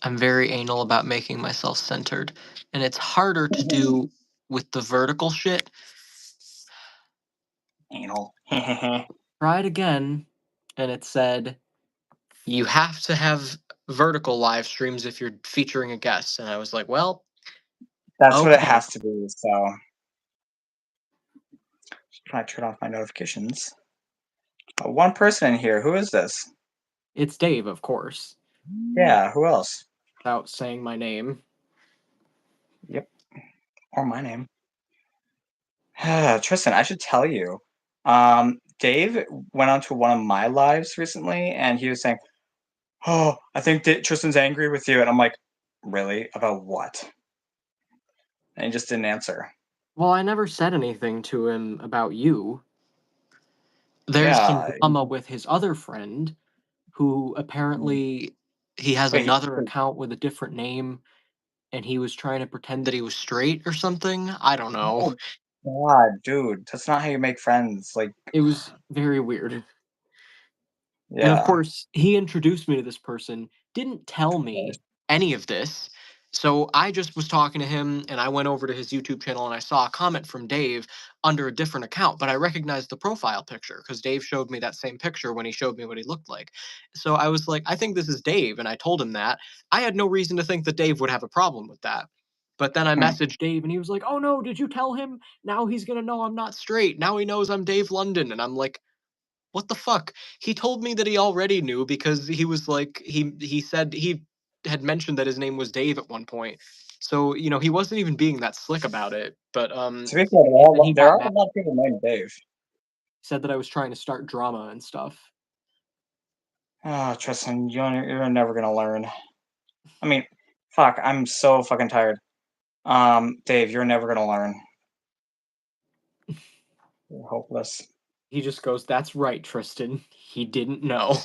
I'm very anal about making myself centered, and it's harder to do with the vertical shit. Anal. Tried again, and it said you have to have vertical live streams if you're featuring a guest, and I was like, well, That's what it okay. has to be. So, can I turn off my notifications? One person in here. Who is this? It's Dave, of course, Yeah. Who else? without saying my name. Yep. Or my name. Tristan, I should tell you. Dave went on to one of my lives recently, and he was saying, "Oh, I think Tristan's angry with you," and I'm like, "Really? About what?" And he just didn't answer. Well, I never said anything to him about you. There's some Yeah. drama with his other friend who apparently he has Wait. another account with a different name and he was trying to pretend that he was straight or something. I don't know. Oh God, dude, that's not how you make friends. Like, It was very weird. And of yeah. course, he introduced me to this person, didn't tell me any of this. So I just was talking to him and I went over to his YouTube channel and I saw a comment from Dave under a different account, but I recognized the profile picture because Dave showed me that same picture when he showed me what he looked like. So I was like, I think this is Dave. And I told him that. I had no reason to think that Dave would have a problem with that. But then I messaged Dave and he was like, oh no, did you tell him? Now he's going to know I'm not straight. Now he knows I'm Dave London. And I'm like, what the fuck? He told me that he already knew because he was like he said he had mentioned that his name was Dave at one point. So, he wasn't even being that slick about it. But To be fair, then he there got are mad, a lot of people named Dave. said that I was trying to start drama and stuff. Oh, Tristan, you're never gonna learn. I mean, fuck, I'm so fucking tired. Dave, you're never gonna learn. You're hopeless. He just goes, "That's right, Tristan. He didn't know."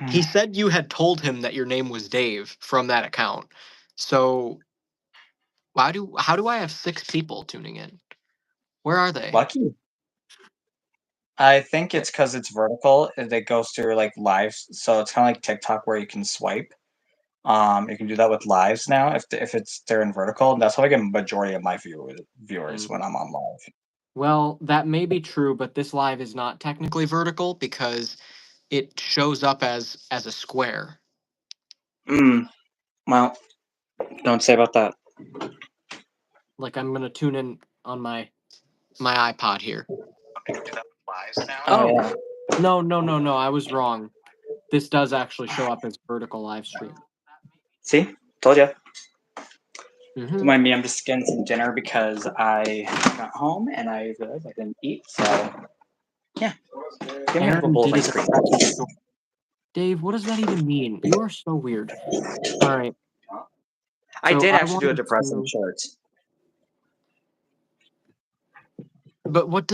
He said you had told him that your name was Dave from that account. So, how do I have 6 people tuning in? Where are they? Lucky. I think it's because it's vertical. It goes through like lives, so it's kind of like TikTok where you can swipe. You can do that with lives now if they're in vertical. And that's how I get a majority of my viewers when Mm. I'm on live. Well, that may be true, but this live is not technically vertical because it shows up as a square. Well, don't say about that. Like I'm gonna tune in on my iPod here. Oh Oh, yeah. no! I was wrong. This does actually show up as vertical live stream. See, told you. Don't Mm-hmm. mind me. I'm just getting some dinner because I got home and I realized I didn't eat. So yeah, give me a Aaron bowl of did a ice cream. depressing story. Dave, what does that even mean? You are so weird. All right. I So did I actually do a wanted depressing to, shirt. but what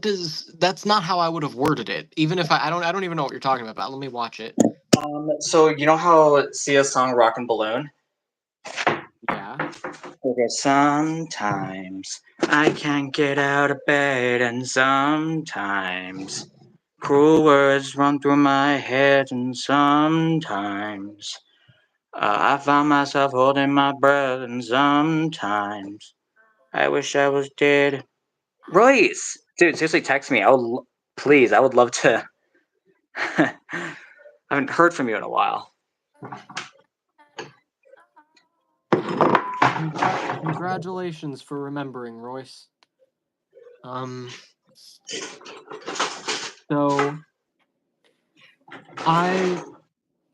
does that's not how I would have worded it. Even if I don't even know what you're talking about. Let me watch it. So you know how Sia's song "Rockin' Balloon"? Yeah. Okay, sometimes I can't get out of bed, and sometimes cruel words run through my head, and sometimes I find myself holding my breath, and sometimes I wish I was dead. Royce, dude, seriously, text me. Please. I would love to. I haven't heard from you in a while. Congratulations for remembering, Royce. So I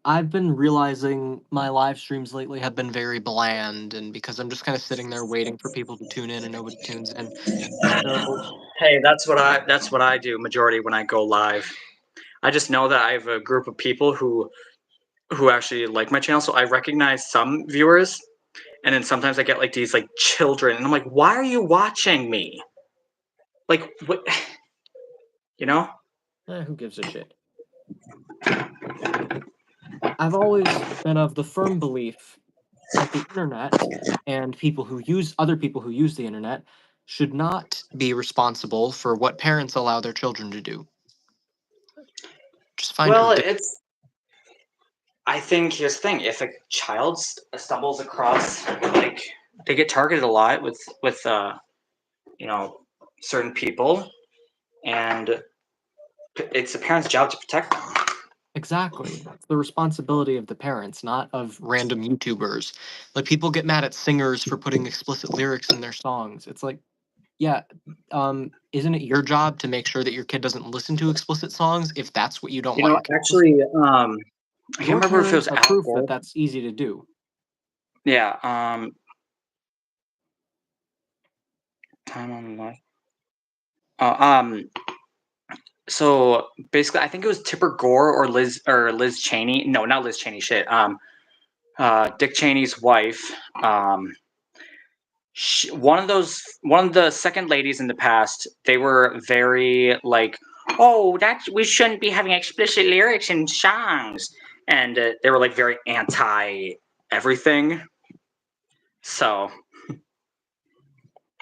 I've been realizing my live streams lately have been very bland, and because I'm just kind of sitting there waiting for people to tune in and nobody tunes in. So Hey, that's what I do majority when I go live. I just know that I have a group of people who actually like my channel, so I recognize some viewers, and then sometimes I get like these like children, and I'm like, why are you watching me? Like what? You know? who gives a shit? I've always been of the firm belief that the internet and other people who use the internet should not be responsible for what parents allow their children to do. Just find it Well, ridiculous. I think here's the thing: if a child stumbles across, like, they get targeted a lot with you know, certain people, and it's the parents' job to protect them. Exactly. It's the responsibility of the parents, not of random YouTubers. Like people get mad at singers for putting explicit lyrics in their songs. It's like, yeah, isn't it your job to make sure that your kid doesn't listen to explicit songs if that's what you don't You know, like? actually, I can't Your remember if it parents was are Al proof that Gore. that's easy to do. Yeah. Time on life. Uh, um. So basically, I think it was Tipper Gore or Liz Cheney. No, not Liz Cheney. Shit. Dick Cheney's wife. One of the second ladies in the past, they were very like, oh, that we shouldn't be having explicit lyrics in songs, and they were like very anti everything. So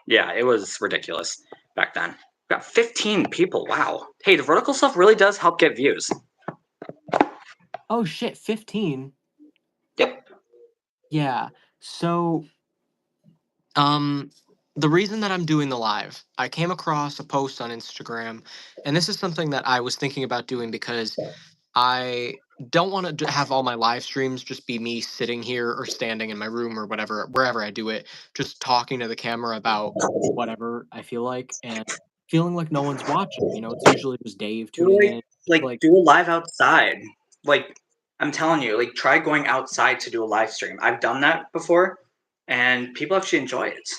yeah, it was ridiculous back then. We got 15 people. Wow. Hey, the vertical stuff really does help get views. Oh shit, 15. Yep. Yeah. So, um, the reason that I'm doing the live, I came across a post on Instagram, and this is something that I was thinking about doing because I don't want to have all my live streams just be me sitting here or standing in my room or whatever, wherever I do it, just talking to the camera about whatever I feel like and feeling like no one's watching. You know, it's usually just Dave Do tuning in. Like, do a live outside. Like, I'm telling you, like, try going outside to do a live stream. I've done that before, and people actually enjoy it.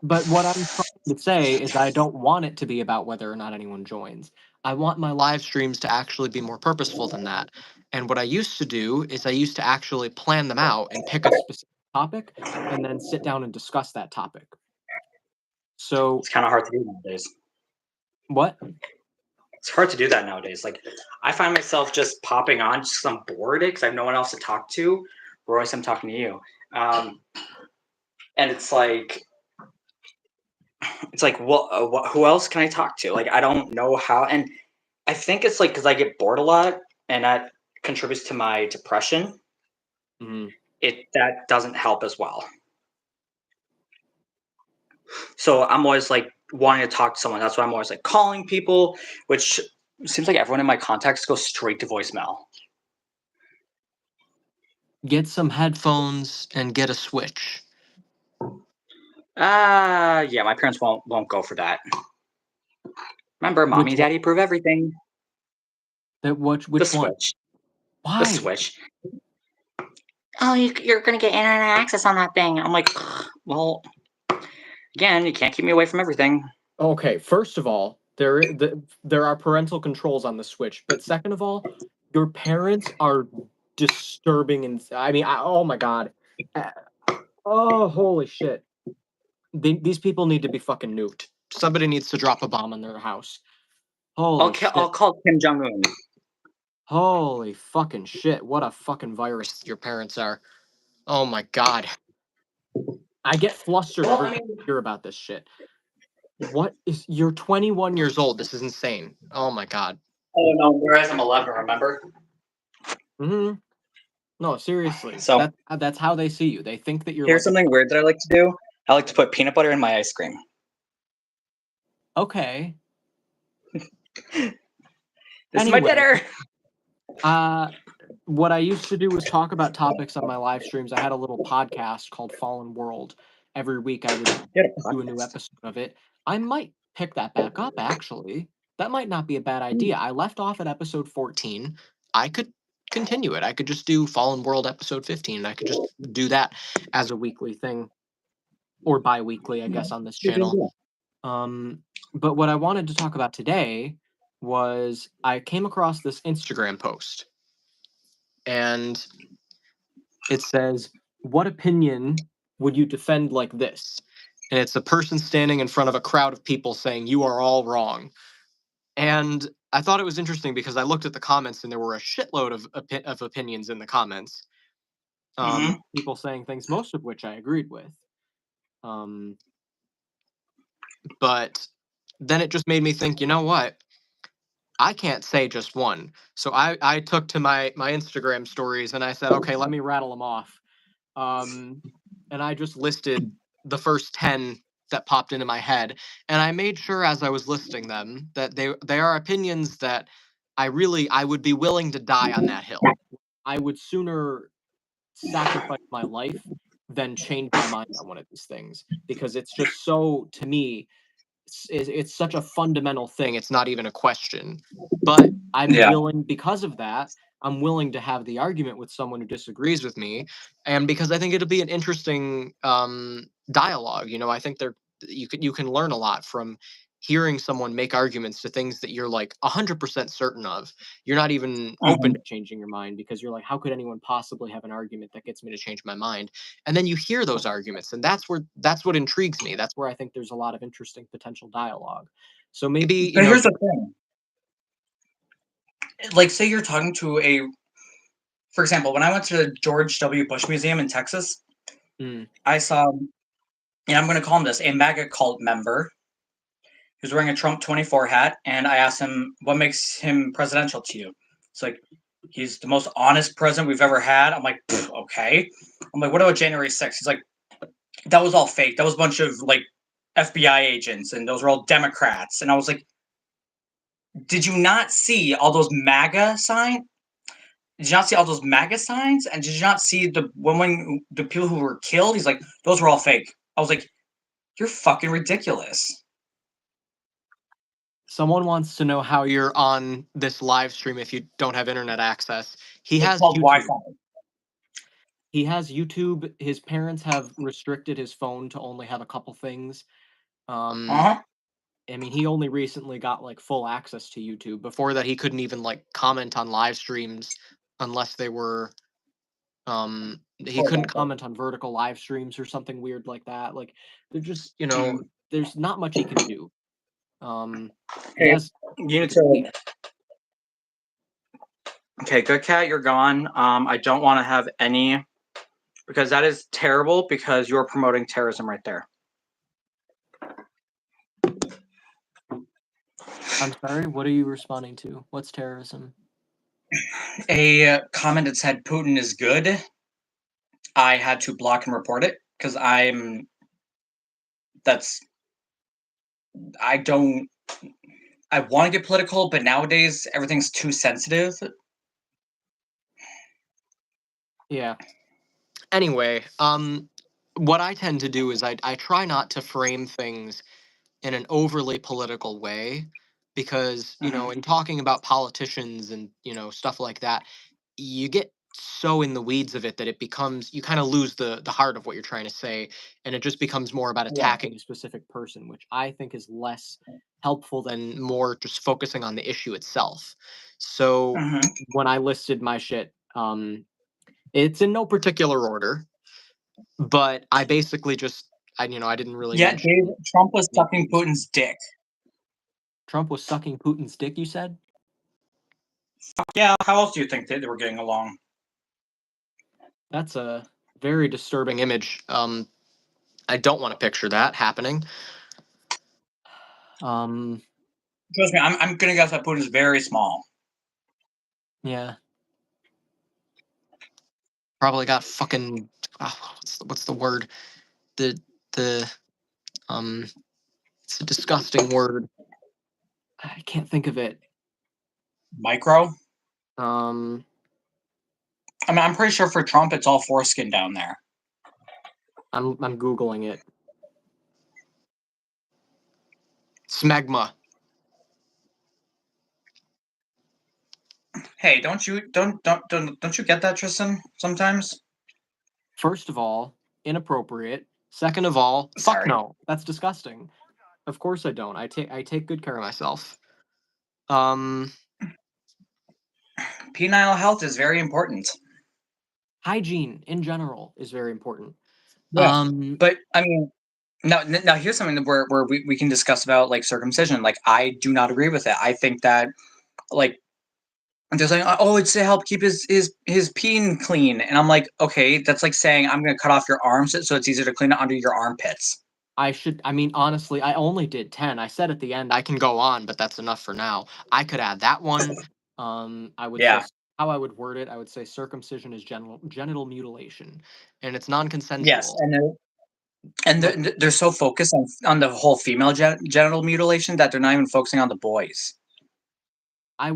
but what I'm trying to say is I don't want it to be about whether or not anyone joins. I want my live streams to actually be more purposeful than that. And what I used to do is I used to actually plan them out and pick a specific topic and then sit down and discuss that topic. So, It's kind of hard to do nowadays. what? It's hard to do that nowadays. Like, I find myself just popping on just 'cause I'm bored because I have no one else to talk to. Royce, I'm talking to you. And it's like, who else can I talk to? Like, I don't know how. And I think it's like because I get bored a lot, and that contributes to my depression. Mhm. It that doesn't help as well. So I'm always like wanting to talk to someone. That's why I'm always like calling people, which seems like everyone in my contacts goes straight to voicemail. Get some headphones and get a Switch. Yeah, my parents won't go for that. Remember, Which mommy and one? daddy approve everything. The Which one? Switch, the Why? Switch. Oh, you're gonna get internet access on that thing. I'm like, well, again, you can't keep me away from everything. Okay, first of all, there are parental controls on the Switch, but second of all, your parents are disturbing and I mean, oh my god. Uh, Oh, holy shit. These people need to be fucking nuked. Somebody needs to drop a bomb in their house. Holy I'll shit. call Kim Jong Un. Holy fucking shit. What a fucking virus your parents are. Oh my god. I get flustered Well, every I time mean, I hear about this shit. You're 21 years old. This is insane. Oh my god. oh no, whereas I'm 11, remember? Mhm. No, seriously. So That's how they see you. They think that you're here's like, something weird that I like to do. I like to put peanut butter in my ice cream. okay. This is my Anyway, dinner. uh what I used to do was talk about topics on my live streams. I had a little podcast called Fallen World. Every week I would You had a do a new podcast. episode of it. I might pick that back up actually. That might not be a bad idea. I left off at episode 14. I could continue it. I could just do Fallen World episode 15. I could just do that as a weekly thing or bi-weekly, I guess, on this Good channel. idea. Um, but what I wanted to talk about today was I came across this Instagram post and it says, "What opinion would you defend like this?" And it's a person standing in front of a crowd of people saying, "You are all wrong." And I thought it was interesting because I looked at the comments and there were a shitload of, of opinions in the comments. Mm-hmm. People saying things, most of which I agreed with. Um, but then it just made me think, you know what? I can't say just one. So I took to my Instagram stories and I said, okay, let me rattle them off. Um, and I just listed the first 10 that popped into my head, and I made sure as I was listing them that they are opinions that I would be willing to die on that hill. I would sooner sacrifice my life than change my mind on one of these things because it's just so to me it's such a fundamental thing. It's not even a question. But I'm Yeah. willing, because of that, I'm willing to have the argument with someone who disagrees with me, and because I think it'll be an interesting dialogue. I think you can learn a lot from hearing someone make arguments to things that you're like 100% certain of. You're not even open Mhm. to changing your mind because you're like, how could anyone possibly have an argument that gets me to change my mind? And then you hear those arguments, and that's what intrigues me. That's where I think there's a lot of interesting potential dialogue. So maybe But here's the thing. Like, say you're talking to for example, when I went to the George W. Bush Museum in Texas, mm, I saw, and I'm going to call him this, a MAGA cult member. He was wearing a Trump 24 hat, and I asked him, what makes him presidential to you? It's like, he's the most honest president we've ever had. I'm like, okay. I'm like, what about January 6th? He's like, that was all fake. That was a bunch of like FBI agents, and those were all Democrats. And I was like, did you not see all those MAGA signs? Did you not see all those MAGA signs? And did you not see the women, the people who were killed? He's like, those were all fake. I was like, you're fucking ridiculous. someone wants to know how you're on this live stream if you don't have internet access. He It's has called YouTube. Wi-Fi. He has YouTube. His parents have restricted his phone to only have a couple things. Um, Uh-huh. I mean, he only recently got like full access to YouTube. Before that, he couldn't even like comment on live streams unless they were he couldn't comment on vertical live streams or something weird like that. Like they're just, there's not much he can do. He Okay, has you need like a to. state. Okay, good cat, you're gone. I don't want to have any because that is terrible because you're promoting terrorism right there. I'm sorry, what are you responding to? What's terrorism? A comment that said Putin is good. I had to block and report it because that's I don't I want to get political, but nowadays everything's too sensitive. Yeah. Anyway, what I tend to do is I try not to frame things in an overly political way because, Mhm. in talking about politicians and, stuff like that, you get so in the weeds of it that it becomes you kind of lose the heart of what you're trying to say, and it just becomes more about Yeah. attacking a specific person, which I think is less helpful than more just focusing on the issue itself. So Mhm. when I listed my shit, it's in no particular order, but I basically just I didn't really Yeah, mention Dave, Trump was any sucking names. Putin's dick. Trump was sucking Putin's dick, you said? Yeah, how else do you think they were getting along? That's a very disturbing image. I don't want to picture that happening. Um, Trust me, I'm gonna guess that Putin's very small. yeah, probably got fucking. What's the word? The the it's a disgusting word. I can't think of it. Micro. Um, I mean, I'm pretty sure for Trump, it's all foreskin down there. I'm googling it. Smegma. Hey, don't you get that, Tristan? Sometimes. First of all, inappropriate. Second of all, fuck Sorry. no. That's disgusting. Of course I don't. I take good care of myself. Um, Penile health is very important. hygiene in general is very important. Yeah, Um, but I mean, now here's something that where we can discuss about like circumcision. Like, I do not agree with it. I think that like they're saying, oh, it's to help keep his peen clean, and I'm like, okay, that's like saying I'm going to cut off your arms so it's easier to clean it under your armpits. I mean, honestly, I only did 10. I said at the end I can go on, but that's enough for now. I could add that one. I would say Yeah. how I would word it, I would say circumcision is genital mutilation, and it's Yes, non-consensual. and But they're so focused on the whole female genital mutilation that they're not even focusing on the boys. I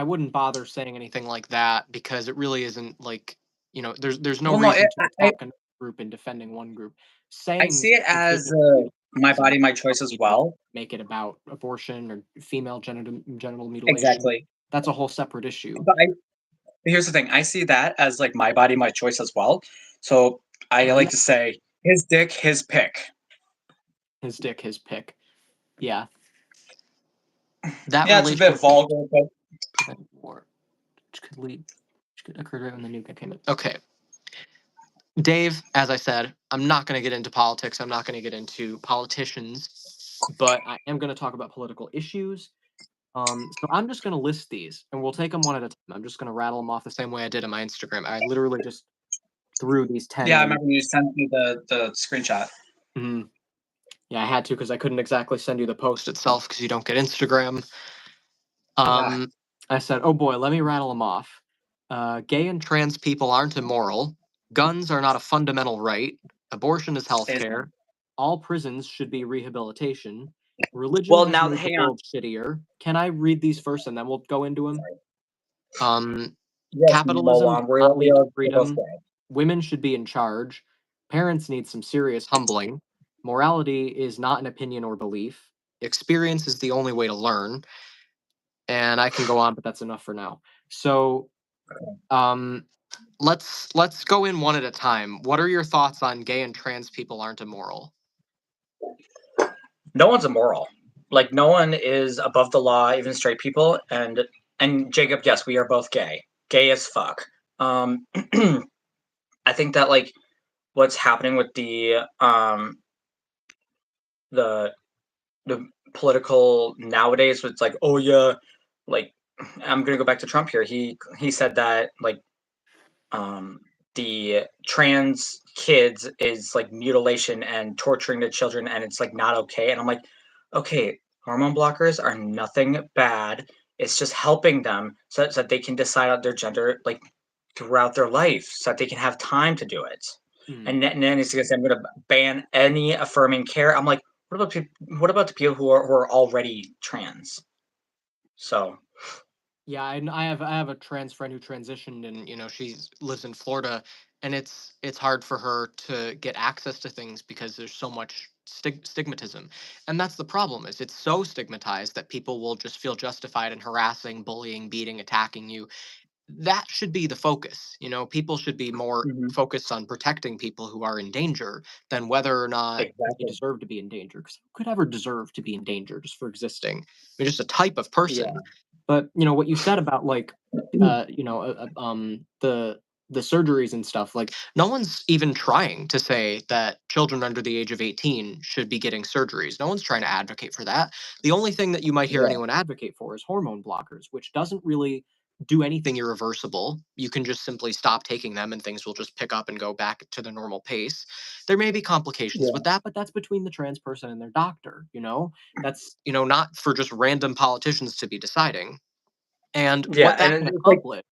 wouldn't bother saying anything like that because it really isn't like, there's no Well, no, reason to I attack another group in defending one group. I Saying see it as circumcision my is enough. body, my You don't choice as need to well. make it about abortion or female genital mutilation. Exactly. That's a whole separate issue. But here's the thing. I see that as like my body, my choice as well. So I Mhm. like to say his dick, his pick. His dick, his pick. Yeah, that Yeah, it's a bit relationship vulgar, but prevent war, which could occur right when the new guy came in. Okay, Dave. As I said, I'm not going to get into politics. I'm not going to get into politicians, but I am going to talk about political issues. So I'm just going to list these, and we'll take them one at a time. I'm just going to rattle them off the same way I did on my Instagram. I literally just threw these 10 yeah, I in. remember you sent me the screenshot. Mhm. Yeah, I had to because I couldn't exactly send you the post itself because you don't get Instagram. Yeah, I said, "Oh boy, let me rattle them off. Gay and trans people aren't immoral. Guns are not a fundamental right. Abortion is is healthcare. All prisons should be rehabilitation. Religion well has now. made the Hang on. world shittier." Can I read these first and then we'll go into them? Sorry. Um, Yes, Capitalism does we not lead to we're both freedom. gay. Women should be in charge. Parents need some serious humbling. Morality is not an opinion or belief. Experience is the only way to learn. And I can go on, but that's enough for now. So, um, let's go in one at a time. What are your thoughts on gay and trans people aren't immoral? No one's immoral. Like no one is above the law, even straight people. And Jacob, yes, we are both gay. Gay as fuck. Um, I think that like what's happening with the the political nowadays, it's like, oh yeah, like I'm gonna go back to Trump here. He said that like um the trans kids is like mutilation and torturing the children and it's like not okay. And I'm like, okay, hormone blockers are nothing bad. It's just helping them so that they can decide on their gender like throughout their life so that they can have time to do it. Hmm. And then he's gonna say I'm gonna ban any affirming care. I'm like, what about the people who are already trans? So Yeah, I have a trans friend who transitioned, and she lives in Florida, and it's hard for her to get access to things because there's so much stigmatism, and that's the problem. Is it's so stigmatized that people will just feel justified in harassing, bullying, beating, attacking you. That should be the focus. People should be more mhm, focused on protecting people who are in danger than whether or not they exactly. deserve to be in danger. Because who could ever deserve to be in danger just for existing? I mean, just a type of Yeah. person. But what you said about like, the surgeries and stuff. Like, no one's even trying to say that children under the age of 18 should be getting surgeries. No one's trying to advocate for that. The only thing that you might hear Yeah. anyone advocate for is hormone blockers, which doesn't really do anything irreversible. You can just simply stop taking them and things will just pick up and go back to the normal pace. There may be complications with Yeah. that, but that's between the trans person and their doctor. That's, not for just random politicians to be deciding. And Yeah, what and that can it's like, accomplish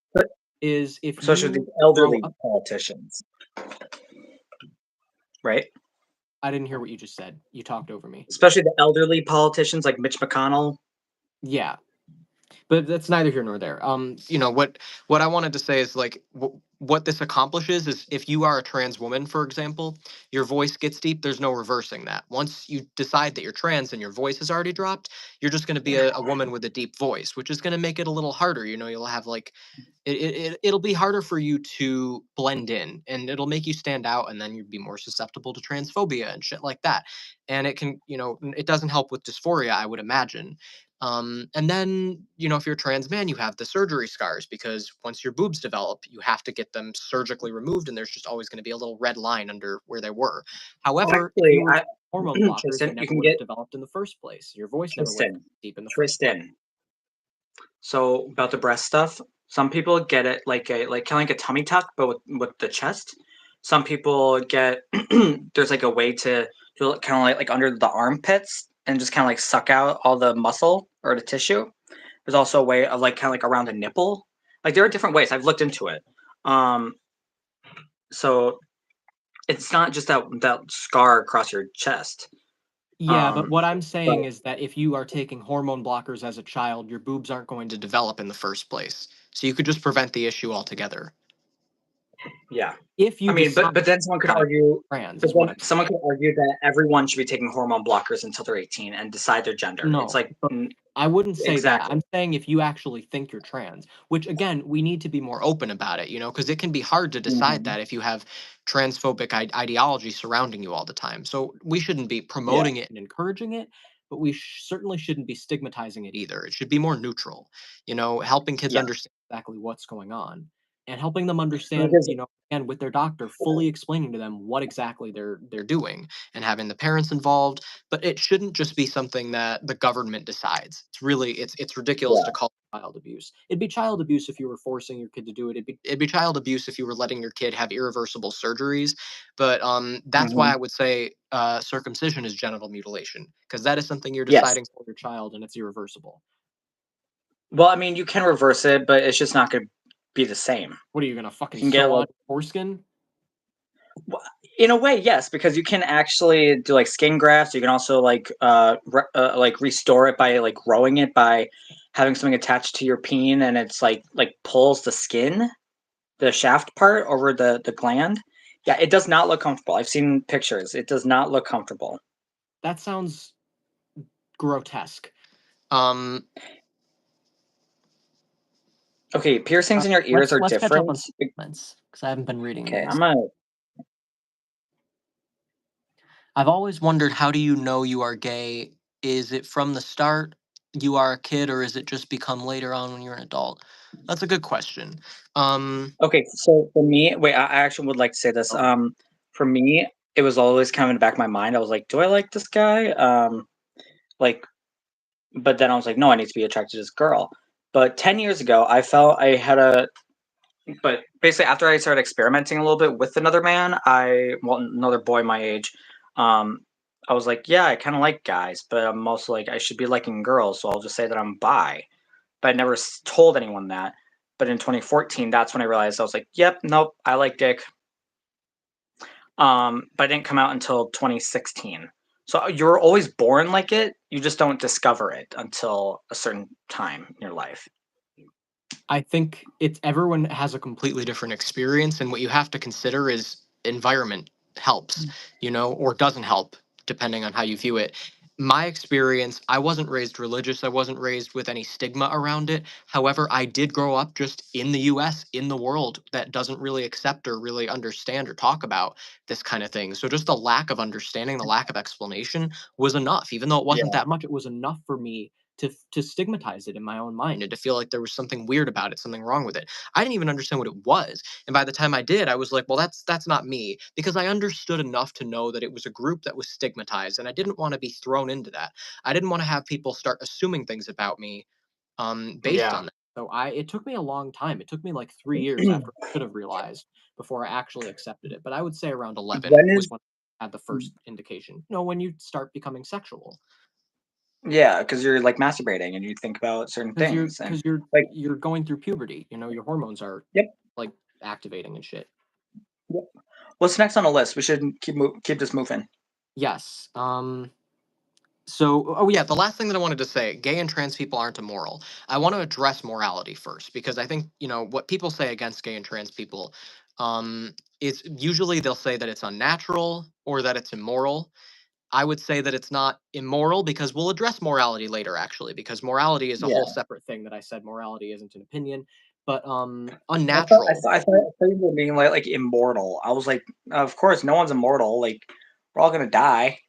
is if especially with you the grow elderly up. politicians, right? I didn't hear what you just said. You talked over me. Especially the elderly politicians like Mitch McConnell. Yeah. But that's neither here nor there. What I wanted to say is like what this accomplishes is if you are a trans woman, for example, your voice gets deep. There's no reversing that. Once you decide that you're trans and your voice has already dropped, you're just going to be a woman with a deep voice, which is going to make it a little harder. You'll have like it'll be harder for you to blend in, and it'll make you stand out, and then you'd be more susceptible to transphobia and shit like that. And it doesn't help with dysphoria, I would imagine. And then, if you're a trans man, you have the surgery scars because once your boobs develop, you have to get them surgically removed, and there's just always going to be a little red line under where they were. However, if Actually, you were I hormone blockers, they Tristan, you never can would have get developed in the first place. Your voice never would have Tristan. deep in the first place. Tristan. So about the breast stuff, some people get it like kind of like a tummy tuck, but with the chest. Some people get there's like a way to feel it kind of like under the armpits and just kind of like suck out all the muscle or the tissue. There's also a way of like kind of like around the nipple. Like there are different ways. I've looked into it. Um, so it's not just that scar across your chest. Yeah, but Um, what I'm but saying is that if you are taking hormone blockers as a child, your boobs aren't going to develop in the first place. So you could just prevent the issue altogether. yeah, If I you mean, decide but then someone could trans, argue. trans But is what then I'm someone saying. could argue that everyone should be taking hormone blockers until they're 18 and decide their gender. It's No, like but I wouldn't say that. exactly. I'm saying if you actually think you're trans, which again, we need to be more open about it, because it can be hard to decide Hmm. that if you have transphobic ideology surrounding you all the time. So we shouldn't be Yeah, promoting it and encouraging it, but we certainly shouldn't be stigmatizing it either. It should be more neutral, helping kids yeah. understand exactly what's going on and helping them understand, Because again, with their doctor, fully explaining to them what exactly they're doing and having the parents involved, but it shouldn't just be something that the government decides. It's ridiculous to yeah. call it child abuse. It'd be child abuse if you were forcing your kid to do it. It'd be child abuse if you were letting your kid have irreversible surgeries. But that's why Hmm. I would say circumcision is genital mutilation because that is something you're Yes. deciding for your child and it's irreversible. Well, I mean, you can reverse it, but it's just not going to be the same. What are you gonna You fucking can get sew like on your foreskin? in a way, yes, because you can actually do like skin grafts. You can also like restore it by like growing it by having something attached to your peen, and it's like pulls the skin, the shaft part over the gland. Yeah, it does not look comfortable. I've seen pictures. It does not look comfortable. That sounds grotesque. Um, Okay, piercings in your ears let's are let's catch up different. on some comments because I haven't been reading Okay, these. I'm gonna. I've always wondered, how do you know you are gay? Is it from the start you are a kid, or is it just become later on when you're an adult? That's a good question. Okay, so for me, wait, I actually would like to say this. Oh, yeah. For me, it was always kind of in the back of my mind. I was like, do I like this guy? Like, but then I was like, no, I need to be attracted to this girl. But 10 years ago, I felt I had a. But basically, after I started experimenting a little bit with another man, well, another boy my age, um, I was like, yeah, I kind of like guys, but I'm also like, I should be liking girls, so I'll just say that I'm bi. But I never told anyone that. But in 2014, that's when I realized I was like, yep, nope, I like dick. But it didn't come out until 2016. So you're always born like it. You just don't discover it until a certain time in your life. I think it's everyone has a completely different experience, and what you have to consider is environment helps, or doesn't help, depending on how you view it. My experience, I wasn't raised religious, I wasn't raised with any stigma around it. However, I did grow up just in the US, in the world that doesn't really accept or really understand or talk about this kind of thing. So just the lack of understanding, the lack of explanation was enough. Even though it wasn't Yeah, that much, it was enough for me to stigmatize it in my own mind and to feel like there was something weird about it, something wrong with it. I didn't even understand what it was. And by the time I did, I was like, well, that's not me, because I understood enough to know that it was a group that was stigmatized and I didn't want to be thrown into that. I didn't want to have people start assuming things about me based yeah. on that. So it took me a long time. It took me like 3 years after I should have realized before I actually accepted it. But I would say around 11 When was is when I had the first indication. When you start becoming sexual. yeah, because you're like masturbating and you think about certain Because you're things and because you're like you're going through puberty, your hormones are, yep, like, activating and shit. yep. What's next on the list? We should keep this moving. Yes, so yeah, the last thing that I wanted to say, gay and trans people aren't immoral. I want to address morality first because I think, what people say against gay and trans people, is usually they'll say that it's unnatural or that it's immoral. I would say that it's not immoral because we'll address morality later, actually, because morality is a whole Yeah, separate thing that I said morality isn't an opinion, but I thought I unnatural. thought I thought, I thought you were being like immortal. I was like, of course, no one's immortal. Like we're all gonna die.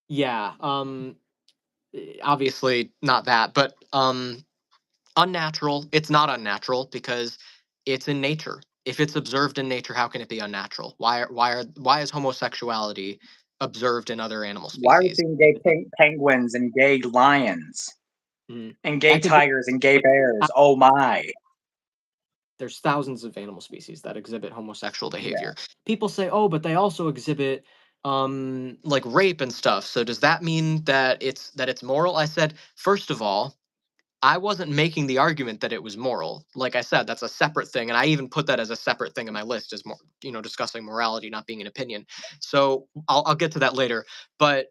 Yeah, obviously not that, but unnatural. It's not unnatural because it's in nature. If it's observed in nature, how can it be unnatural? Why is homosexuality observed in other animal Why are we species? seeing gay penguins and gay lions Mhm. and I gay could go tigers and gay like bears? Oh my! there's thousands of animal species that exhibit homosexual Yeah, behavior. People say, "Oh, but they also exhibit like rape and stuff. So does that mean that it's moral? I said, first of all, I wasn't making the argument that it was moral. Like I said, that's a separate thing, and I even put that as a separate thing in my list as more, discussing morality not being an opinion. So I'll get to that later. But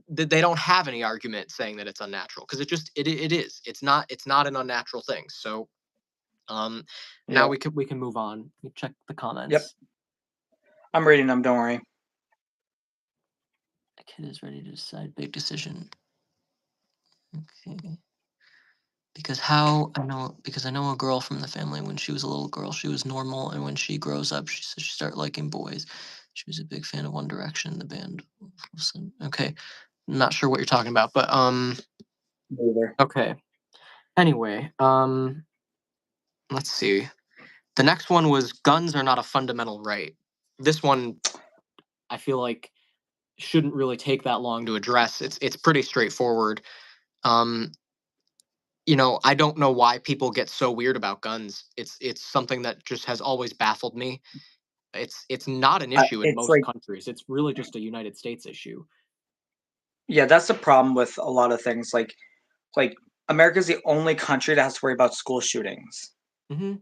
they don't have any argument saying that it's unnatural because it is. It's not an unnatural thing. So now Yeah. we can move on. Let me check the Yep. comments. I'm reading them. Don't worry. A kid is ready to decide big decision. Okay. Because I know a girl from the family. When she was a little girl, she was normal, and when she grows up, she says she started liking boys. She was a big fan of One Direction, the band. Okay, not sure what you're talking about, but Neither. okay. Anyway, let's see. The next one was guns are not a fundamental right. This one, I feel like, shouldn't really take that long to address. It's pretty straightforward. Um, I don't know why people get so weird about guns. It's something that just has always baffled me. It's not an issue in It's most like, countries. It's really just a United States issue. yeah, that's the problem with a lot of things. Like America's the only country that has to worry about school shootings. hmm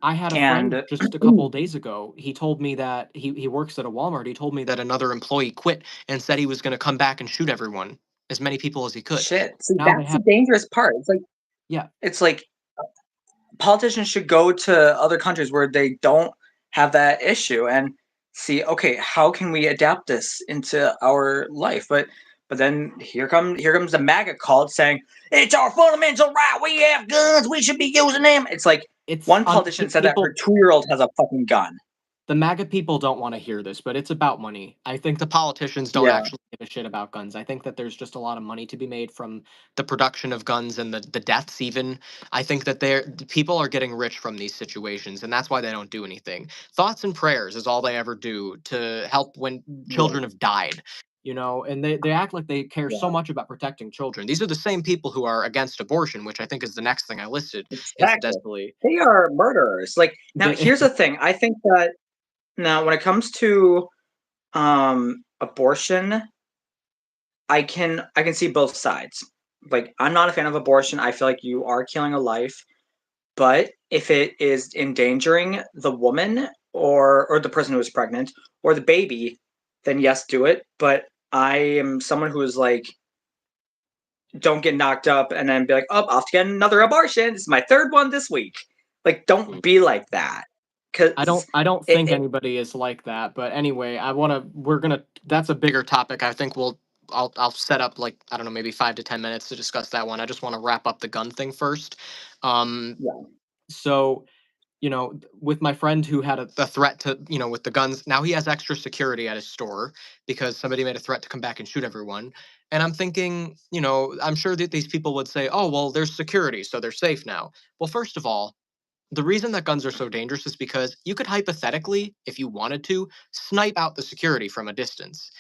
I had a friend And just a couple of days ago. He told me that he works at a Walmart. He told me that another employee quit and said he was going to come back and shoot everyone, as many people as he could. shit. See, Now they that's the have, dangerous part. yeah, It's like politicians should go to other countries where they don't have that issue and see, okay, how can we adapt this into our life? But then here comes the MAGA cult saying it's our fundamental right. We have guns. We should be using them. It's like it's one politician said that her people. 2-year-old has a fucking gun. The MAGA people don't want to hear this, but it's about money. I think the politicians don't Yeah, actually give a shit about guns. I think that there's just a lot of money to be made from the production of guns and the deaths even. I think that people are getting rich from these situations, and that's why they don't do anything. Thoughts and prayers is all they ever do to help when yeah, children have died. And they act like they care so yeah. much about protecting children. These are the same people who are against abortion, which I think is the next thing I listed, Exactly. incidentally. They are murderers. Like now, They, here's the thing. I think that now when it comes to abortion, I can see both sides. Like I'm not a fan of abortion. I feel like you are killing a life, but if it is endangering the woman or the person who is pregnant or the baby, then yes, do it. But I am someone who is like, don't get knocked up and then be like, oh, off to get another abortion. This is my third one this week. Like, don't be like that. I Because don't I don't it, think it anybody is like that. But anyway, we're gonna that's a bigger topic. I think I'll set up like, I don't know, maybe 5 to 10 minutes to discuss that one. I just want to wrap up the gun thing first. Um yeah, so with my friend who had a threat to, with the guns, now he has extra security at his store because somebody made a threat to come back and shoot everyone. And I'm thinking, I'm sure that these people would say, oh, well, there's security, so they're safe now. Well, first of all, the reason that guns are so dangerous is because you could hypothetically, if you wanted to, snipe out the security from a distance.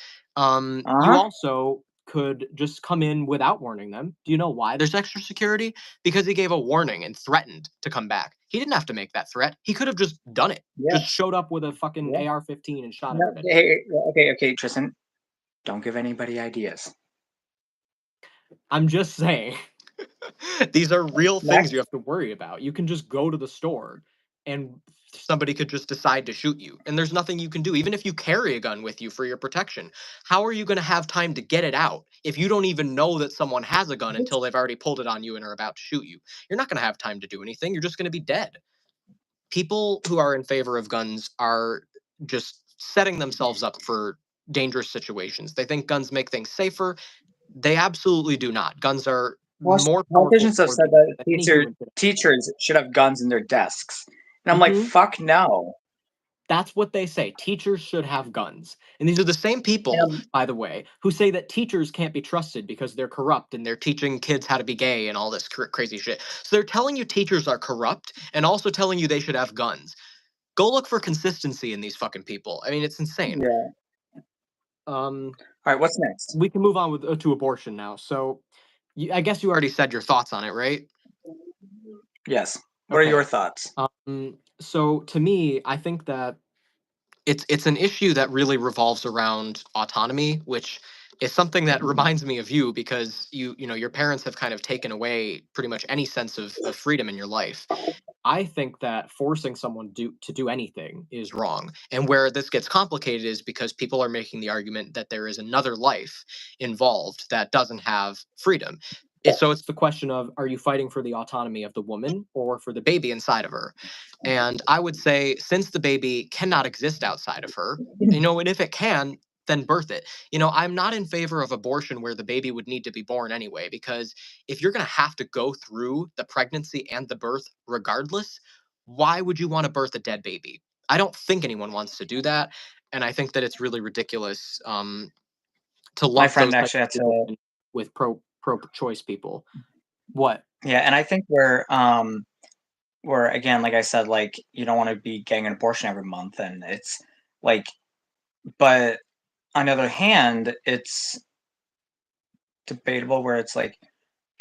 You uh-huh. also could just come in without warning them. Do you know why there's extra security? Because he gave a warning and threatened to come back. He didn't have to make that threat. He could have just done it. Yeah, Just showed up with a fucking yeah. AR-15 and shot No, everybody. hey, okay, Tristan. Don't give anybody ideas. I'm just saying. These are real things you Next. have to worry about. You can just go to the store and somebody could just decide to shoot you. And there's nothing you can do. Even if you carry a gun with you for your protection, how are you going to have time to get it out if you don't even know that someone has a gun until they've already pulled it on you and are about to shoot you? You're not going to have time to do anything. You're just going to be dead. People who are in favor of guns are just setting themselves up for dangerous situations. They think guns make things safer. They absolutely do not. Guns are more powerful Politicians have towards said that than any human could. teachers should have guns in their desks, and I'm like, Mhm. fuck no. That's what they say. Teachers should have guns. And these are the same people, And by the way, who say that teachers can't be trusted because they're corrupt and they're teaching kids how to be gay and all this crazy shit. So they're telling you teachers are corrupt and also telling you they should have guns. Go look for consistency in these fucking people. I mean, it's insane. yeah. Um, All right, what's next? we can move on with to abortion now. So, I guess you already said your thoughts on it, right? Yes. What are your Okay. thoughts? So to me, I think that it's an issue that really revolves around autonomy, which is something that reminds me of you because you know your parents have kind of taken away pretty much any sense of freedom in your life. I think that forcing someone to do anything is wrong. And where this gets complicated is because people are making the argument that there is another life involved that doesn't have freedom. So it's the question of, are you fighting for the autonomy of the woman or for the baby inside of her? And I would say, since the baby cannot exist outside of her, and if it can, then birth it. I'm not in favor of abortion where the baby would need to be born anyway, because if you're going to have to go through the pregnancy and the birth regardless, why would you want to birth a dead baby? I don't think anyone wants to do that. And I think that it's really ridiculous to My lump friend those types actually of had people to. in with pro choice people. What? Yeah, and I think where again, like I said, like you don't want to be getting an abortion every month, and it's like, but on the other hand, it's debatable where it's like,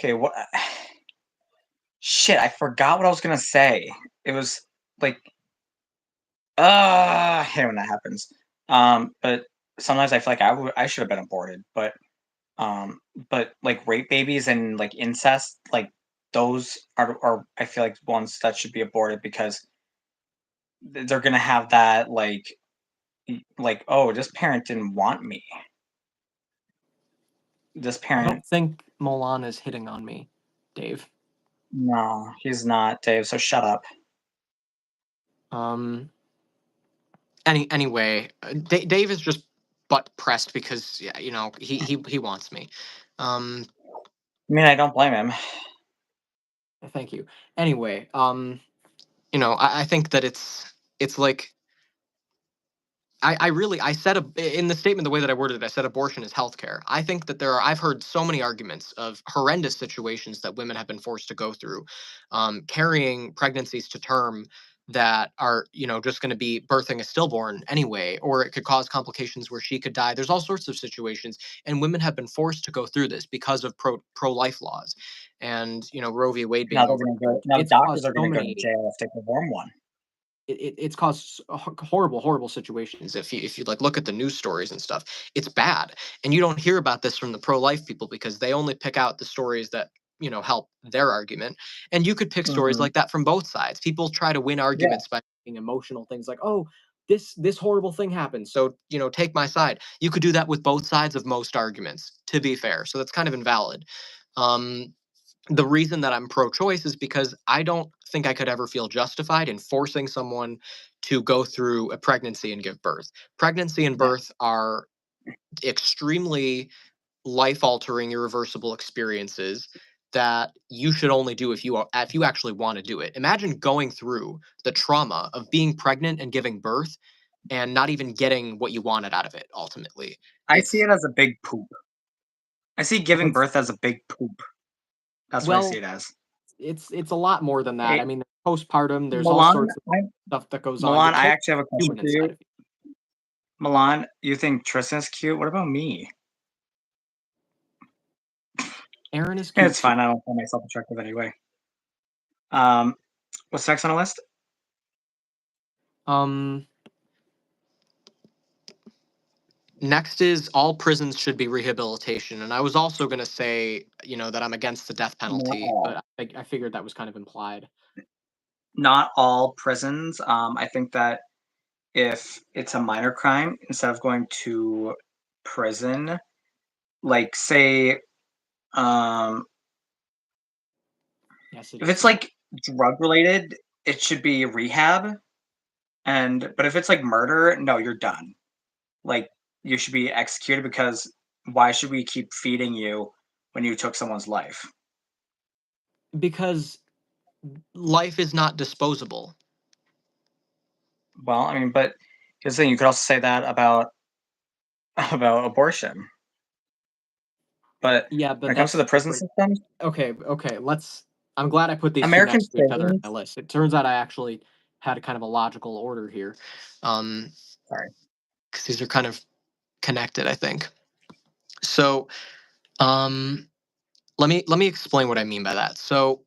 okay, what? Shit, I forgot what I was gonna say. It was like, I hate when that happens. But sometimes I feel like I should have been aborted, but like rape babies and like incest, like those are I feel like ones that should be aborted because they're gonna have that like, oh, this parent didn't want me. This I parent, don't think Milan is hitting on me, Dave. no, he's not, Dave. So shut up. Um. Anyway, Dave is just butt pressed because yeah, he wants me. Um. I mean, I don't blame him. Thank you. Anyway, I think that it's like I really I said in the statement, the way that I worded it, I said abortion is healthcare. I think that I've heard so many arguments of horrendous situations that women have been forced to go through, carrying pregnancies to term that are just going to be birthing a stillborn anyway, or it could cause complications where she could die. There's all sorts of situations, and women have been forced to go through this because of pro life laws, and Roe v. Wade Now being they're gonna go. overturned. Now It's doctors caused are so gonna go to many jail if they perform one. it's caused horrible situations. If you like look at the news stories and stuff, it's bad, and you don't hear about this from the pro-life people because they only pick out the stories that help their argument. And you could pick stories Hmm. like that from both sides. People try to win Yeah. arguments by making emotional things like, oh, this horrible thing happened, so take my side. You could do that with both sides of most arguments, to be fair, so that's kind of invalid. um the reason that I'm pro choice is because I don't think I could ever feel justified in forcing someone to go through a pregnancy and give birth. Pregnancy and Yeah. birth are extremely life altering, irreversible experiences that you should only do if you actually want to do it. Imagine going through the trauma of being pregnant and giving birth and not even getting what you wanted out of it ultimately. I see It's it as a big poop. I see giving it's birth as a big poop. That's what I see well, it as. it's a lot more than that. I Hey, mean, postpartum, there's all Milan, sorts of stuff that goes on. You're Milan, I carrying actually have a a question human for inside you. of you. Milan, you think Tristan's cute? What about me? Aaron is Yeah, cute it's too. fine. I don't find myself attractive anyway. Um, what's next on the list? Um, Next is all prisons should be rehabilitation, and I was also going to say, that I'm against the death Not penalty, all. but I figured that was kind of implied. Not all prisons. I think that if it's a minor crime, instead of going to prison, like say, um, Yes, it if is it's smart. like drug related, it should be rehab. But if it's like murder, no, you're done. Like you should be executed because why should we keep feeding you when you took someone's life? Because life is not disposable. Well, I mean, but here's the thing: you could also say that about about abortion. But Yeah, when but it comes to that's the prison different. systems, Okay, okay. I'm glad I put these two American next to each other in prisons. my list. It turns out I actually had a kind of a logical order here. Um, Sorry. because these are kind of connected, I think. So, um, let me explain what I mean by that. So,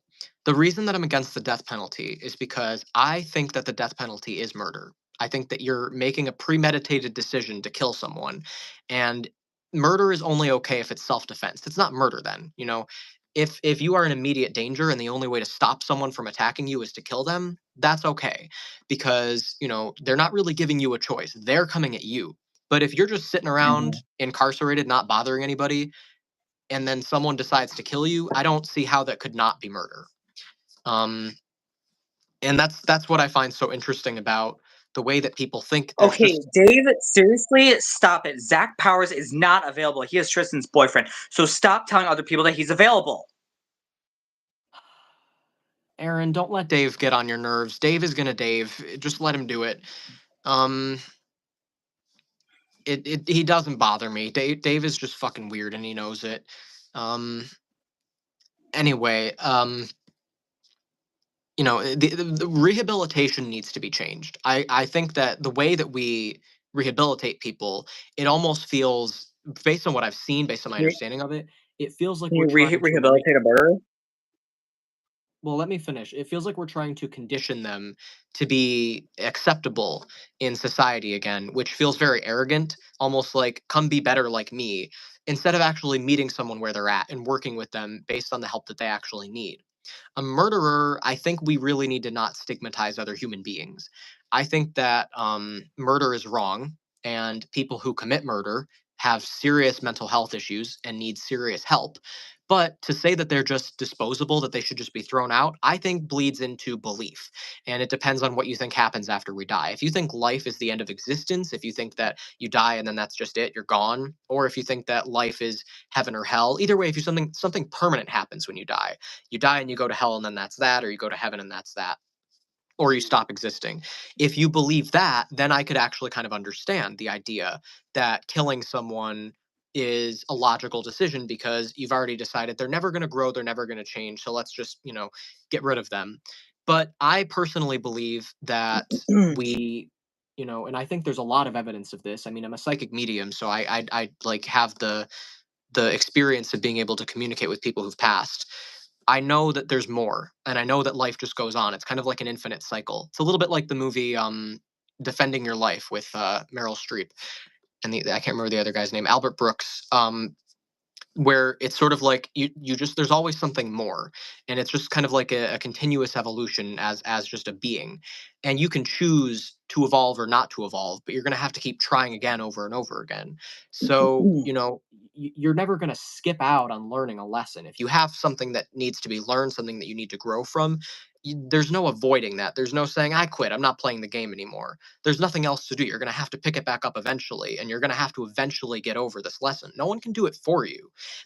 the reason that I'm against the death penalty is because I think that the death penalty is murder. I think that you're making a premeditated decision to kill someone, and murder is only okay if it's self-defense. It's not murder then, you know? If you are in immediate danger and the only way to stop someone from attacking you is to kill them, that's okay because, you know, they're not really giving you a choice. They're coming at you. But if you're just sitting around Mhm. incarcerated, not bothering anybody, and then someone decides to kill you, I don't see how that could not be murder. Um, and that's what I find so interesting about the way that people think. There's Okay, just Dave, seriously, stop it. Zach Powers is not available. He is Tristan's boyfriend. So stop telling other people that he's available. Aaron, don't let Dave get on your nerves. Dave is gonna Dave. Just let him do it. Um, it he doesn't bother me. Dave is just fucking weird and he knows it. Um, anyway, you know, the rehabilitation needs to be changed. I think that the way that we rehabilitate people, it almost feels, based on what I've seen, based on my Can you, understanding of it, it feels like can we're you trying to rehabilitate a murderer? well, let me finish. It feels like we're trying to condition them to be acceptable in society again, which feels very arrogant, almost like come be better like me, instead of actually meeting someone where they're at and working with them based on the help that they actually need. A murderer, I think we really need to not stigmatize other human beings. I think that murder is wrong, and people who commit murder have serious mental health issues and need serious help. But to say that they're just disposable, that they should just be thrown out, I think bleeds into belief. And it depends on what you think happens after we die. If you think life is the end of existence, if you think that you die and then that's just it, you're gone, or if you think that life is heaven or hell, either way, if you something permanent happens when you die and you go to hell and then that's that, or you go to heaven and that's that, or you stop existing. If you believe that, then I could actually kind of understand the idea that killing someone is a logical decision because you've already decided they're never going to grow, they're never going to change, so let's just, you know, get rid of them. But I personally believe that we, you know, and I think there's a lot of evidence of this. I mean, I'm a psychic medium, so I like have the experience of being able to communicate with people who've passed. I know that there's more, and I know that life just goes on. It's kind of like an infinite cycle. It's a little bit like the movie Defending Your Life with Meryl Streep and I can't remember the other guy's name, Albert Brooks. Where it's sort of like you just there's always something more, and it's just kind of like a continuous evolution as just a being, and you can choose to evolve or not to evolve, but you're going to have to keep trying again over and over again. So, you know, you're never going to skip out on learning a lesson. If you have something that needs to be learned, something that you need to grow from, there's no avoiding that. There's no saying I quit, I'm not playing the game anymore. There's nothing else to do. You're going to have to pick it back up eventually, and you're going to have to eventually get over this lesson. No one can do it for you.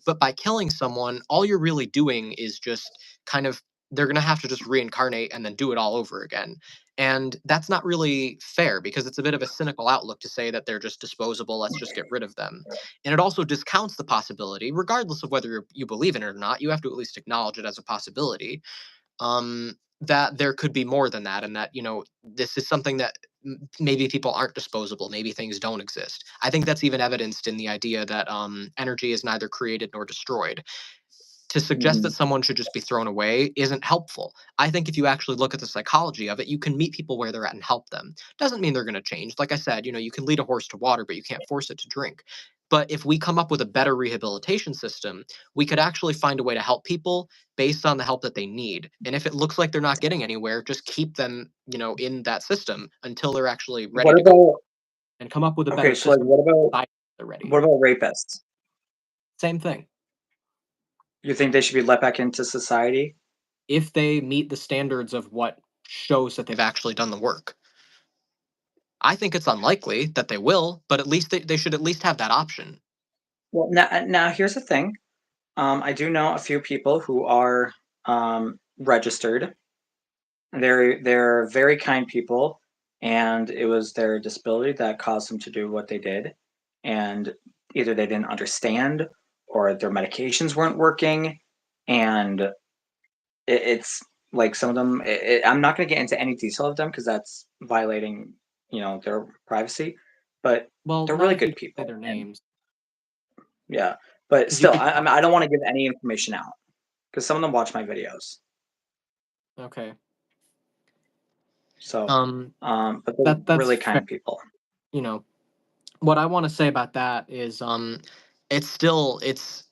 But by killing someone, all you're really doing is just kind of, they're going to have to just reincarnate and then do it all over again. And that's not really fair because it's a bit of a cynical outlook to say that they're just disposable, let's just get rid of them. And it also discounts the possibility, regardless of whether you believe in it or not, you have to at least acknowledge it as a possibility, that there could be more than that, and that, you know, this is something that maybe people aren't disposable, maybe things don't exist. I think that's even evidenced in the idea that energy is neither created nor destroyed. To suggest that Mhm. someone should just be thrown away isn't helpful. I think if you actually look at the psychology of it, you can meet people where they're at and help them. Doesn't mean they're going to change. Like I said, you know, you can lead a horse to water, but you can't force it to drink. But if we come up with a better rehabilitation system, we could actually find a way to help people based on the help that they need. And if it looks like they're not getting anywhere, just keep them, you know, in that system until they're actually ready What to go, about and come up with a okay? better So like, system when they're ready. what about rapists? Same thing. You think they should be let back into society? If they meet the standards of what shows that they've actually done the work. I think it's unlikely that they will, but at least they should at least have that option. Well, now here's the thing. I do know a few people who are registered. They're very kind people, and it was their disability that caused them to do what they did, and either they didn't understand or their medications weren't working, and it's like some of them. I'm not going to get into any detail of them because that's violating, their privacy, but Well, they're not really if you good don't say people, their and names, yeah, but because you still, could. I don't want to give any information out because some of them watch my videos. Okay. So, Um, but they're that's really fair. kind people. You know, what I want to say about that is, it's still it's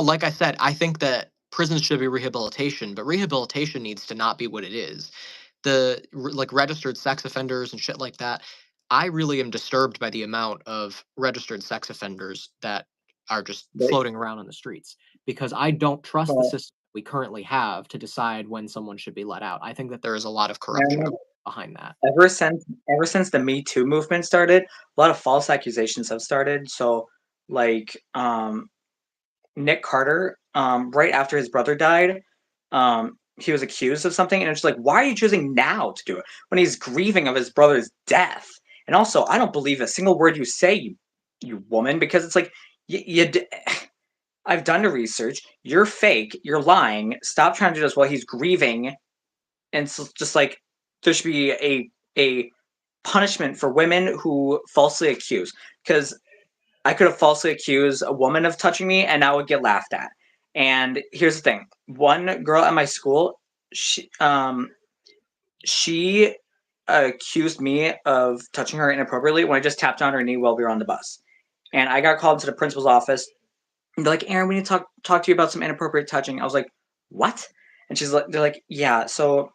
like I said, I think that prisons should be rehabilitation, but rehabilitation needs to not be what it is. Like registered sex offenders and shit like that. I really am disturbed by the amount of registered sex offenders that are just They, floating around on the streets because I don't trust the well, system we currently have to decide when someone should be let out. I think that there is a lot of corruption and behind that. ever since the Me Too movement started, a lot of false accusations have started. So, like, Nick Carter, right after his brother died, he was accused of something, and it's like, why are you choosing now to do it when he's grieving of his brother's death? And also, I don't believe a single word you say, you woman, because it's like you. I've done the research. You're fake. You're lying. Stop trying to do this while he's grieving. And it's just like there should be a punishment for women who falsely accuse. Because I could have falsely accused a woman of touching me, and I would get laughed at. And here's the thing: one girl at my school, she accused me of touching her inappropriately when I just tapped on her knee while we were on the bus. And I got called to the principal's office. And they're like, Aaron, we need to talk to you about some inappropriate touching. I was like, what? And they're like, yeah. So,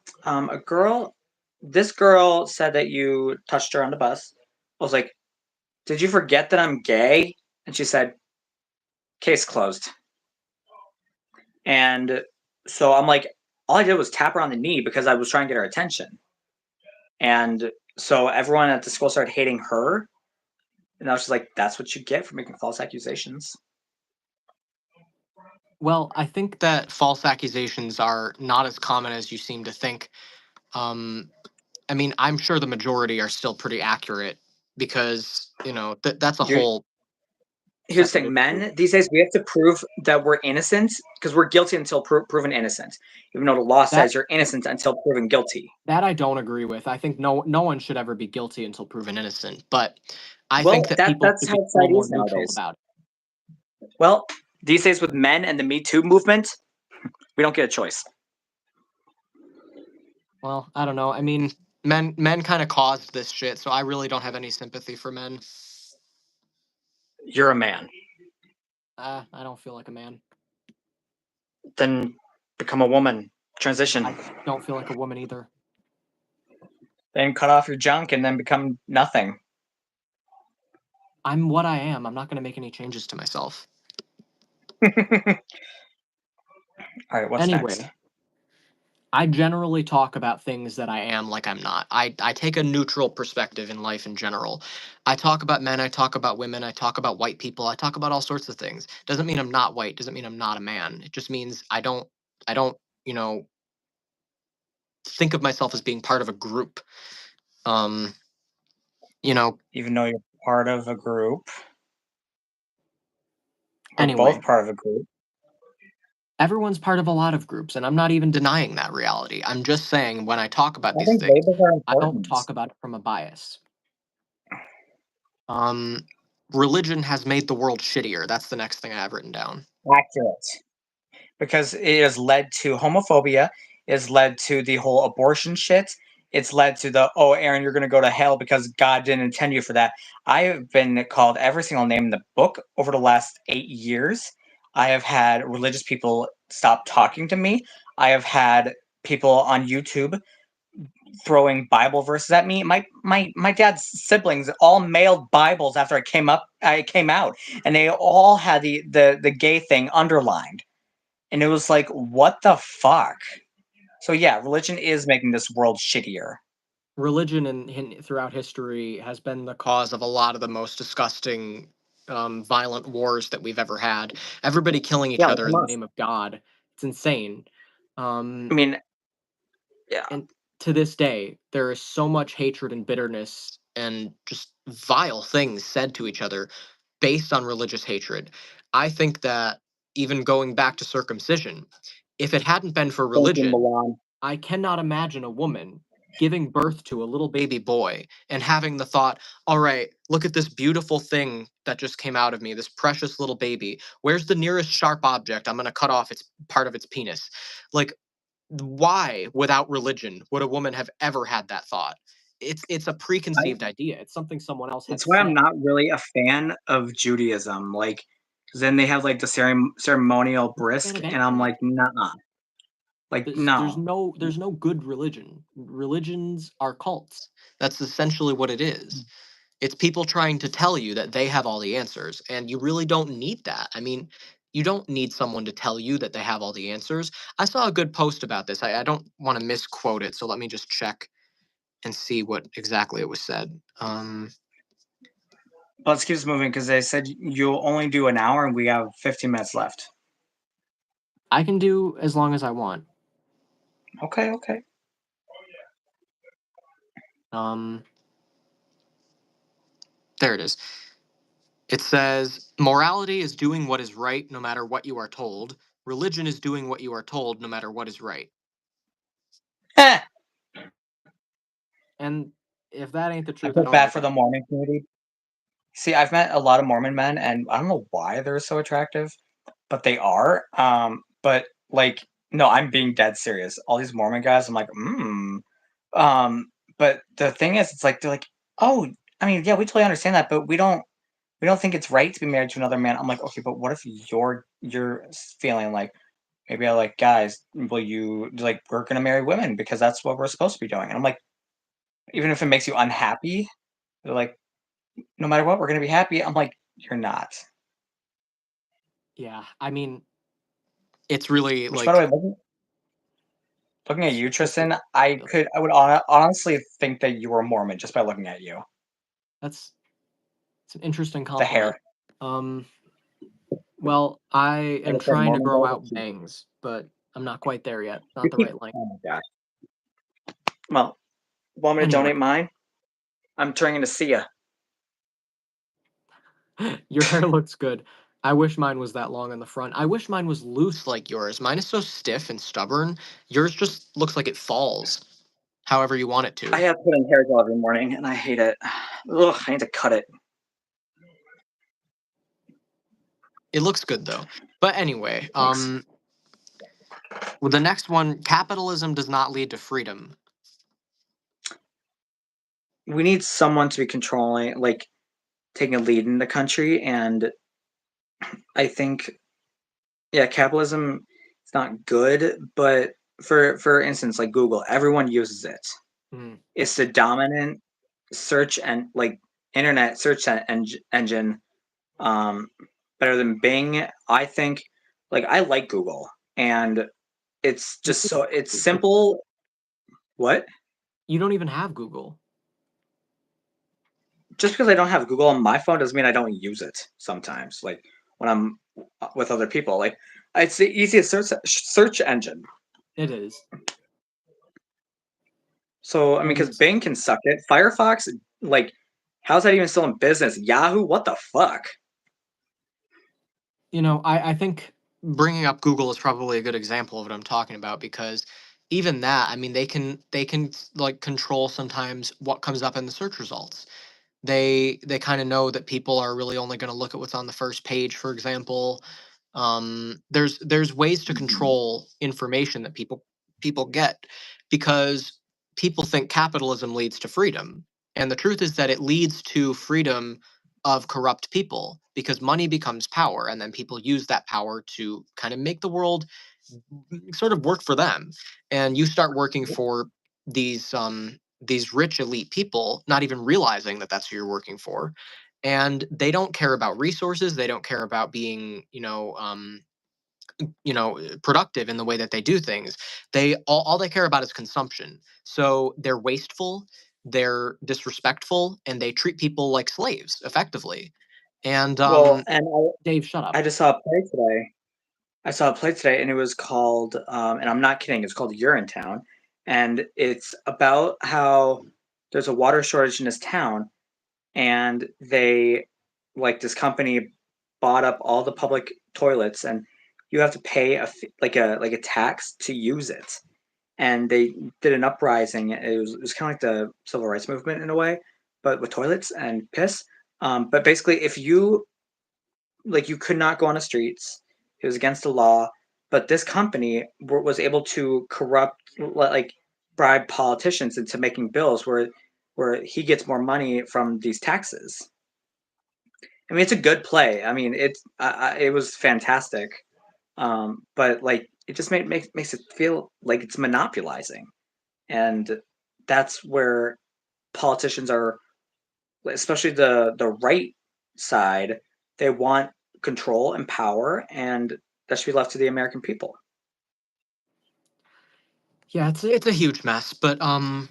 this girl said that you touched her on the bus. I was like, did you forget that I'm gay? And she said, case closed. And so I'm like, all I did was tap her on the knee because I was trying to get her attention. And so everyone at the school started hating her. And I was just like, that's what you get for making false accusations. Well, I think that false accusations are not as common as you seem to think. Um, I mean, I'm sure the majority are still pretty accurate because, that's a You're, whole Here's the separate thing, issue. men these days, we have to prove that we're innocent because we're guilty until proven innocent, even though the law That says you're innocent until proven guilty. that I don't agree with. I think no one should ever be guilty until proven innocent, but I think Well, that people that's should how be a little society more is neutral nowadays. about it. Well, these days with men and the Me Too movement, we don't get a choice. Well, I don't know. I mean, men kind of caused this shit, so I really don't have any sympathy for men. You're a man. I don't feel like a man. Then become a woman. Transition. I don't feel like a woman either. Then cut off your junk and then become nothing. I'm what I am. I'm not going to make any changes to myself. All right, what's next? Anyway, I generally talk about things that I am like I'm not. I take a neutral perspective in life in general. I talk about men, I talk about women, I talk about white people, I talk about all sorts of things. Doesn't mean I'm not white, doesn't mean I'm not a man. It just means I don't, you know, think of myself as being part of a group. Um, you know, Even though you're part of a group, we're both anyway, part of a group. everyone's part of a lot of groups and I'm not even denying that reality. I'm just saying when I talk about I these think things, labels are I don't important. talk about it from a bias. Um, Religion has made the world shittier. That's the next thing I have written down. Accurate. Because it has led to homophobia, it's led to the whole abortion shit. It's led to the, oh, Aaron, you're going to go to hell because God didn't intend you for that. I have been called every single name in the book over the last 8 years. I have had religious people stop talking to me. I have had people on YouTube throwing Bible verses at me. My dad's siblings all mailed Bibles after I came out, and they all had the gay thing underlined. And it was like, what the fuck? So yeah, religion is making this world shittier. Religion throughout history has been the cause of a lot of the most disgusting, violent wars that we've ever had. Everybody killing each Yeah, like other in the Hamas. name of God. It's insane. I Um, mean, yeah, and to this day, there is so much hatred and bitterness and just vile things said to each other based on religious hatred. I think that even going back to circumcision, if it hadn't been for thank you, religion, Milan. I cannot imagine a woman giving birth to a little baby boy and having the thought, all right, look at this beautiful thing that just came out of me, this precious little baby. Where's the nearest sharp object? I'm going to cut off its part of its penis. Like, Why, without religion, would a woman have ever had that thought? It's a preconceived idea. It's something someone else It's has why I'm said. not really a fan of Judaism. Like, 'cause then they have like the ceremonial I'm not a fan brisk, of and any I'm like, religion. nah, like no. There's no good religion. Religions are cults. That's essentially what it is. It's people trying to tell you that they have all the answers, and you really don't need that. I mean, you don't need someone to tell you that they have all the answers. I saw a good post about this. I don't want to misquote it, so let me just check and see what exactly it was said. Let's keep this moving because they said you'll only do an hour, and we have 15 minutes left. I can do as long as I want. Okay, okay. Um, there it is. It says, morality is doing what is right no matter what you are told. Religion is doing what you are told no matter what is right. Eh, And if that ain't the I truth, I feel don't know bad for what the is. Mormon community. See, I've met a lot of Mormon men, and I don't know why they're so attractive, but they are. But like, no, I'm being dead serious. All these Mormon guys, I'm like, Um, but the thing is, it's like they're like, oh, I mean, yeah, we totally understand that, but we don't think it's right to be married to another man. I'm like, okay, but what if you're feeling like maybe I like guys? Will you like we're gonna marry women because that's what we're supposed to be doing? And I'm like, even if it makes you unhappy, they're like, no matter what, we're gonna be happy. I'm like, you're not. Yeah, I mean, it's really Which, by the way, like looking at you, it's Tristan, I would honestly think that you were Mormon just by looking at you. that's it's an interesting The compliment. hair, Um, well, I like am I said, trying to Mormons grow are the out truth. bangs, but I'm not quite there yet. You Not the keep, right length. oh my gosh. Well, want me to Anyway, donate mine? I'm turning into Sia. your hair looks good. I wish mine was that long in the front. I wish mine was loose like yours. Mine is so stiff and stubborn. Yours just looks like it falls however you want it I to. have to put in hair gel every morning, and I hate it. Ugh, I need to cut it. It looks good though. But anyway, Thanks. well, the next one, capitalism does not lead to freedom. We need someone to be controlling, like taking a lead in the country, and I think, yeah, capitalism is not good, but for instance, like Google, everyone uses it. Hmm. It's the dominant search and like internet search engine, um, better than Bing. I think, like I like Google, and it's just so it's simple. What? You don't even have Google. Just because I don't have Google on my phone doesn't mean I don't use it sometimes. Like when I'm with other people, like it's the easiest search engine. It is. So I mean, because And Bing can suck it. Firefox, like, how's that even still in business? Yahoo, what the fuck? I think bringing up Google is probably a good example of what I'm talking about because even that, I mean, they can like control sometimes what comes up in the search results. They kind of know that people are really only going to look at what's on the first page, for example. There's ways to control information that people get because people think capitalism leads to freedom, and the truth is that it leads to freedom of corrupt people because money becomes power, and then people use that power to kind of make the world sort of work for them, and you start working for these rich elite people, not even realizing that that's who you're working for, and they don't care about resources. They don't care about being productive in the way that they do things. All they care about is consumption, so they're wasteful, they're disrespectful, and they treat people like slaves effectively. And Well, and Dave, shut I up. just saw a play today. I saw a play today, and it was called, and I'm not kidding. It's called Urinetown, and it's about how there's a water shortage in this town, and like this company bought up all the public toilets, and you have to pay like a tax to use it. And they did an uprising. It was kind of like the civil rights movement in a way, but with toilets and piss. But basically, if you like, you could not go on the streets. It was against the law. but this company was able to corrupt, like bribe politicians into making bills where he gets more money from these taxes. I mean, it's a good play. I mean, it was fantastic, but like it just makes it feel like it's monopolizing, and that's where politicians are, especially the right side. They want control and power, and that should be left to the American people. Yeah, it's a huge mess. But the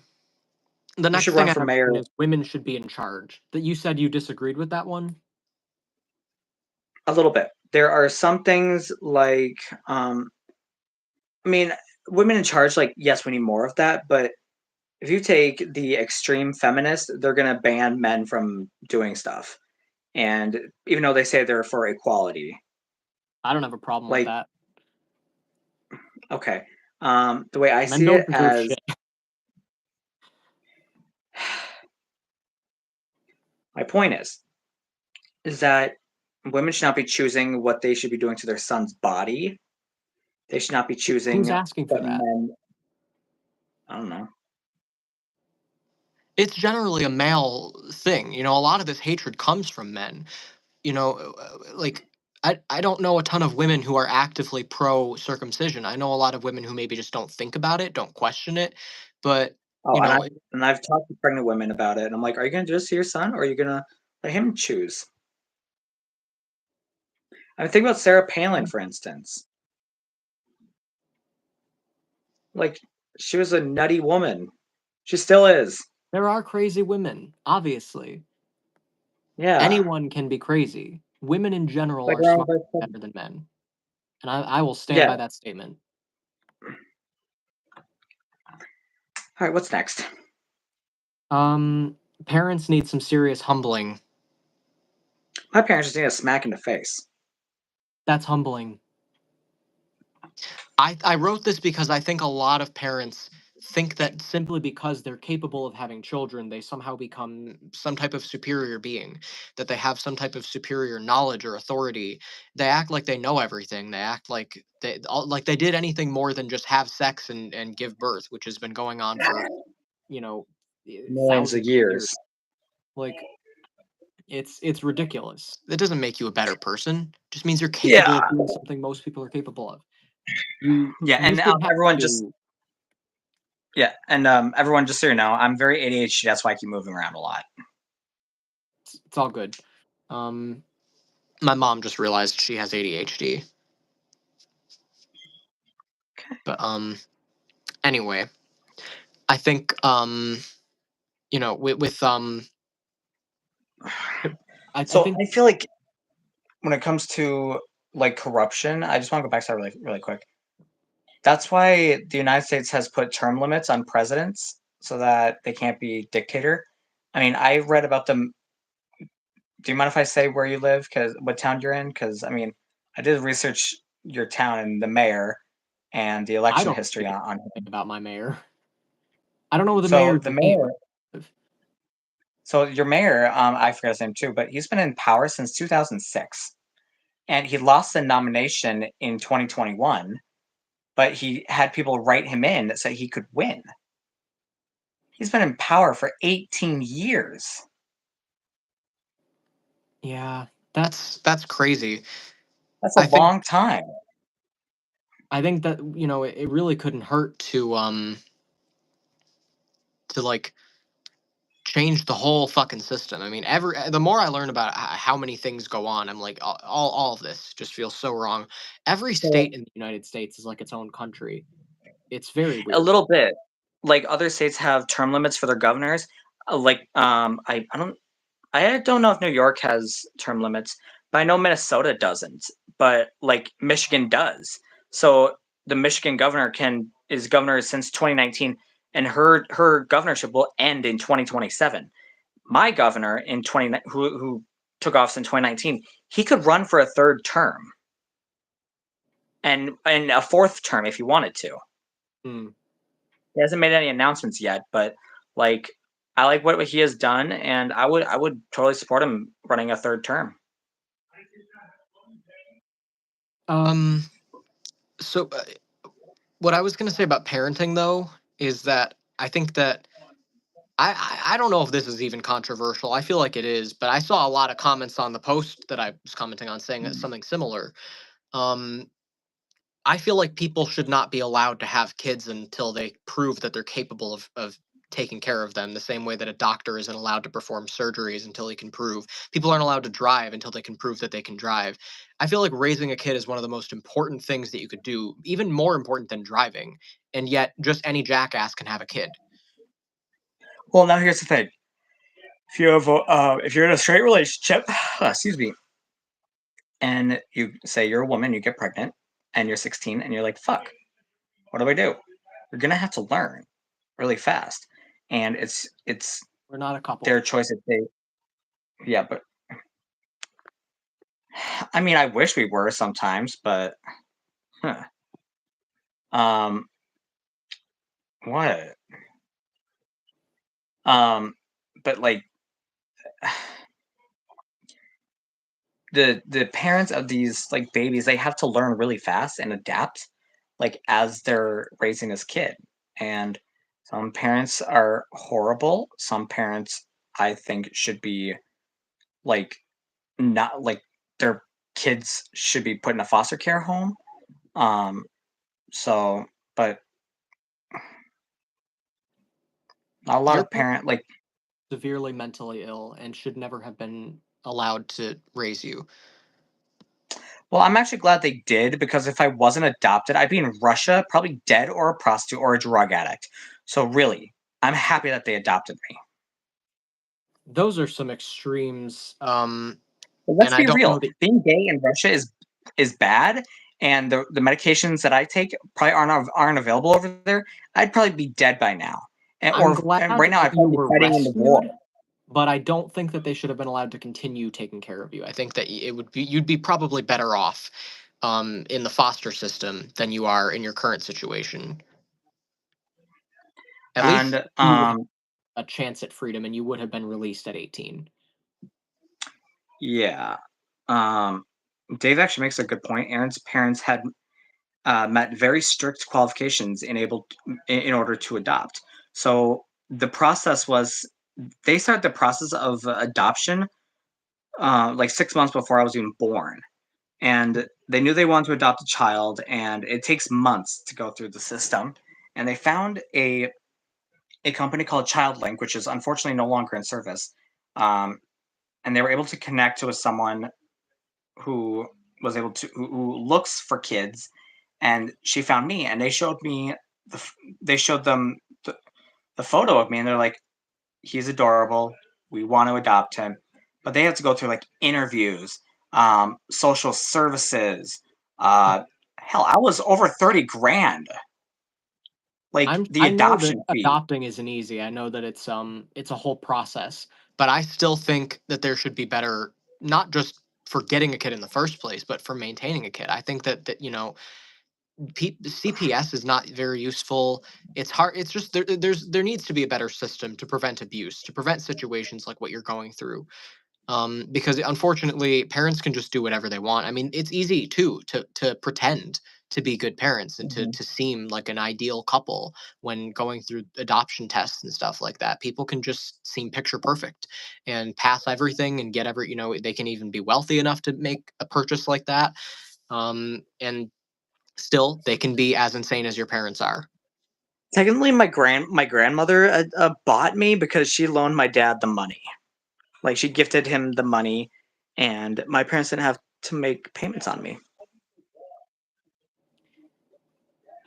You next should thing run I for have mayor. written is women should be in charge. That you said you disagreed with that one. A little bit. There are some things like, I mean, women in charge. Like, yes, we need more of that. But if you take the extreme feminist, they're gonna ban men from doing stuff. And even though they say they're for equality, I don't have a problem with like, that. okay, the way I Men see don't it deserve as shit. my point is that women should not be choosing what they should be doing to their son's body. They should not be choosing Who's asking for what that? men. I don't know. It's generally a male thing. You know, a lot of this hatred comes from men. You know, like I don't know a ton of women who are actively pro circumcision. I know a lot of women who maybe just don't think about it, don't question it, but Oh, you and know, I've talked to pregnant women about it, and I'm like, are you gonna do this to your son, or are you gonna let him choose? I mean, think about Sarah Palin, for instance. Like, she was a nutty woman. She still is. there are crazy women, obviously. Yeah, Anyone can be crazy. Women in general like are her own smart vice and better president. than men. And I will stand Yeah. by that statement. All right, what's next? Um, Parents need some serious humbling. My parents just need a smack in the face. That's humbling. I wrote this because I think a lot of parents think that simply because they're capable of having children, they somehow become some type of superior being, that they have some type of superior knowledge or authority. They act like they know everything. They act like like they did anything more than just have sex and give birth, which has been going on for, you know, Millions of thousands of years. years. Like it's ridiculous. That doesn't make you a better person. It just means you're Yeah, capable of doing something most people are capable of. yeah, You and should have everyone just to. yeah, and everyone just so you know, I'm very ADHD. That's why I keep moving around a lot. It's all good. Um, my mom just realized she has ADHD. But anyway, I think you know, with I So think I feel like when it comes to like corruption, I just want to go back to that really quick. That's why the United States has put term limits on presidents so that they can't be dictator. I mean, I read about them. Do you mind if I say where you live? Because what town you're in? Because I mean, I did research your town and the mayor and the I election don't history really know on anything him. about my mayor. I don't know the So mayor's the name. mayor, so your mayor, I forgot his name too, but he's been in power since 2006, and he lost the nomination in 2021, but he had people write him in that said he could win. He's been in power for 18 years. Yeah, that's crazy. That's a I think long time. I think that you know it really couldn't hurt to like change the whole fucking system. I mean, every the more I learn about how many things go on, I'm like, all of this just feels so wrong. Every So state in the United States is like its own country. It's very a weird. little bit. Like other states have term limits for their governors. Like I don't know if New York has term limits, but I know Minnesota doesn't. But like Michigan does. So the Michigan governor can is governor since 2019, and her governorship will end in 2027. My governor in 20 who took office in 2019, he could run for a third term and a fourth term if he wanted to. Hmm. He hasn't made any announcements yet, but like I like what he has done, and I would totally support him running a third term. Um. So what I was going to say about parenting, though, is that I think that I don't know if this is even controversial. I feel like it is, but I saw a lot of comments on the post that I was commenting on saying that something similar. Um, I feel like people should not be allowed to have kids until they prove that they're capable of taking care of them, the same way that a doctor isn't allowed to perform surgeries until he can prove. People aren't allowed to drive until they can prove that they can drive. I feel like raising a kid is one of the most important things that you could do, even more important than driving. And yet, just any jackass can have a kid. Well, now here's the thing: if you're in a straight relationship, excuse me, and you say you're a woman, you get pregnant, and you're 16, and you're like, "Fuck, what do I do?" You're gonna have to learn really fast, and it's We're not a their couple. choice if they. Yeah, but I mean, I wish we were sometimes, but huh. um, what? Um, but like the parents of these like babies, they have to learn really fast and adapt, like as they're raising this kid. And some parents are horrible. Some parents, I think, should be like not like their kids should be put in a foster care home. Um, so, but not a lot Your of parents parent like. are severely mentally ill and should never have been allowed to raise you. Well, I'm actually glad they did because if I wasn't adopted, I'd be in Russia, probably dead or a prostitute or a drug addict. So really, I'm happy that they adopted me. Those are some extremes. But And let's I be don't real. know that Being gay in Russia is bad, and the medications that I take probably aren't available over there. I'd probably be dead by now, I'm and right glad now that I'd you probably be were fighting in the war. rescued, but I don't think that they should have been allowed to continue taking care of you. I think that it would be you'd be probably better off in the foster system than you are in your current situation. At least And you would have a chance at freedom, and you would have been released at 18. yeah, um, Dave actually makes a good point. Aaron's parents had met very strict qualifications in order to adopt. So the process was they started the process of adoption like 6 months before I was even born, and they knew they wanted to adopt a child, and it takes months to go through the system. And they found a company called ChildLink, which is unfortunately no longer in service. Um, and they were able to connect to someone who who looks for kids, and she found me, and they showed them the photo of me, and they're like, he's adorable, we want to adopt him. But they have to go through like interviews, social services. uh Hell, I was over 30 grand, like the I know that adoption fee. adopting isn't easy. I know that it's a whole process, but I still think that there should be better, not just for getting a kid in the first place, but for maintaining a kid. I think that CPS is not very useful. It's hard. It's just there needs to be a better system to prevent abuse, to prevent situations like what you're going through. Because unfortunately, parents can just do whatever they want. I mean, it's easy too to pretend to be good parents and Mhm. to seem like an ideal couple when going through adoption tests and stuff like that. People can just seem picture perfect and pass everything and get every, they can even be wealthy enough to make a purchase like that. And still, they can be as insane as your parents are. Technically, my grandmother bought me because she loaned my dad the money. Like she gifted him the money, and my parents didn't have to make payments on me.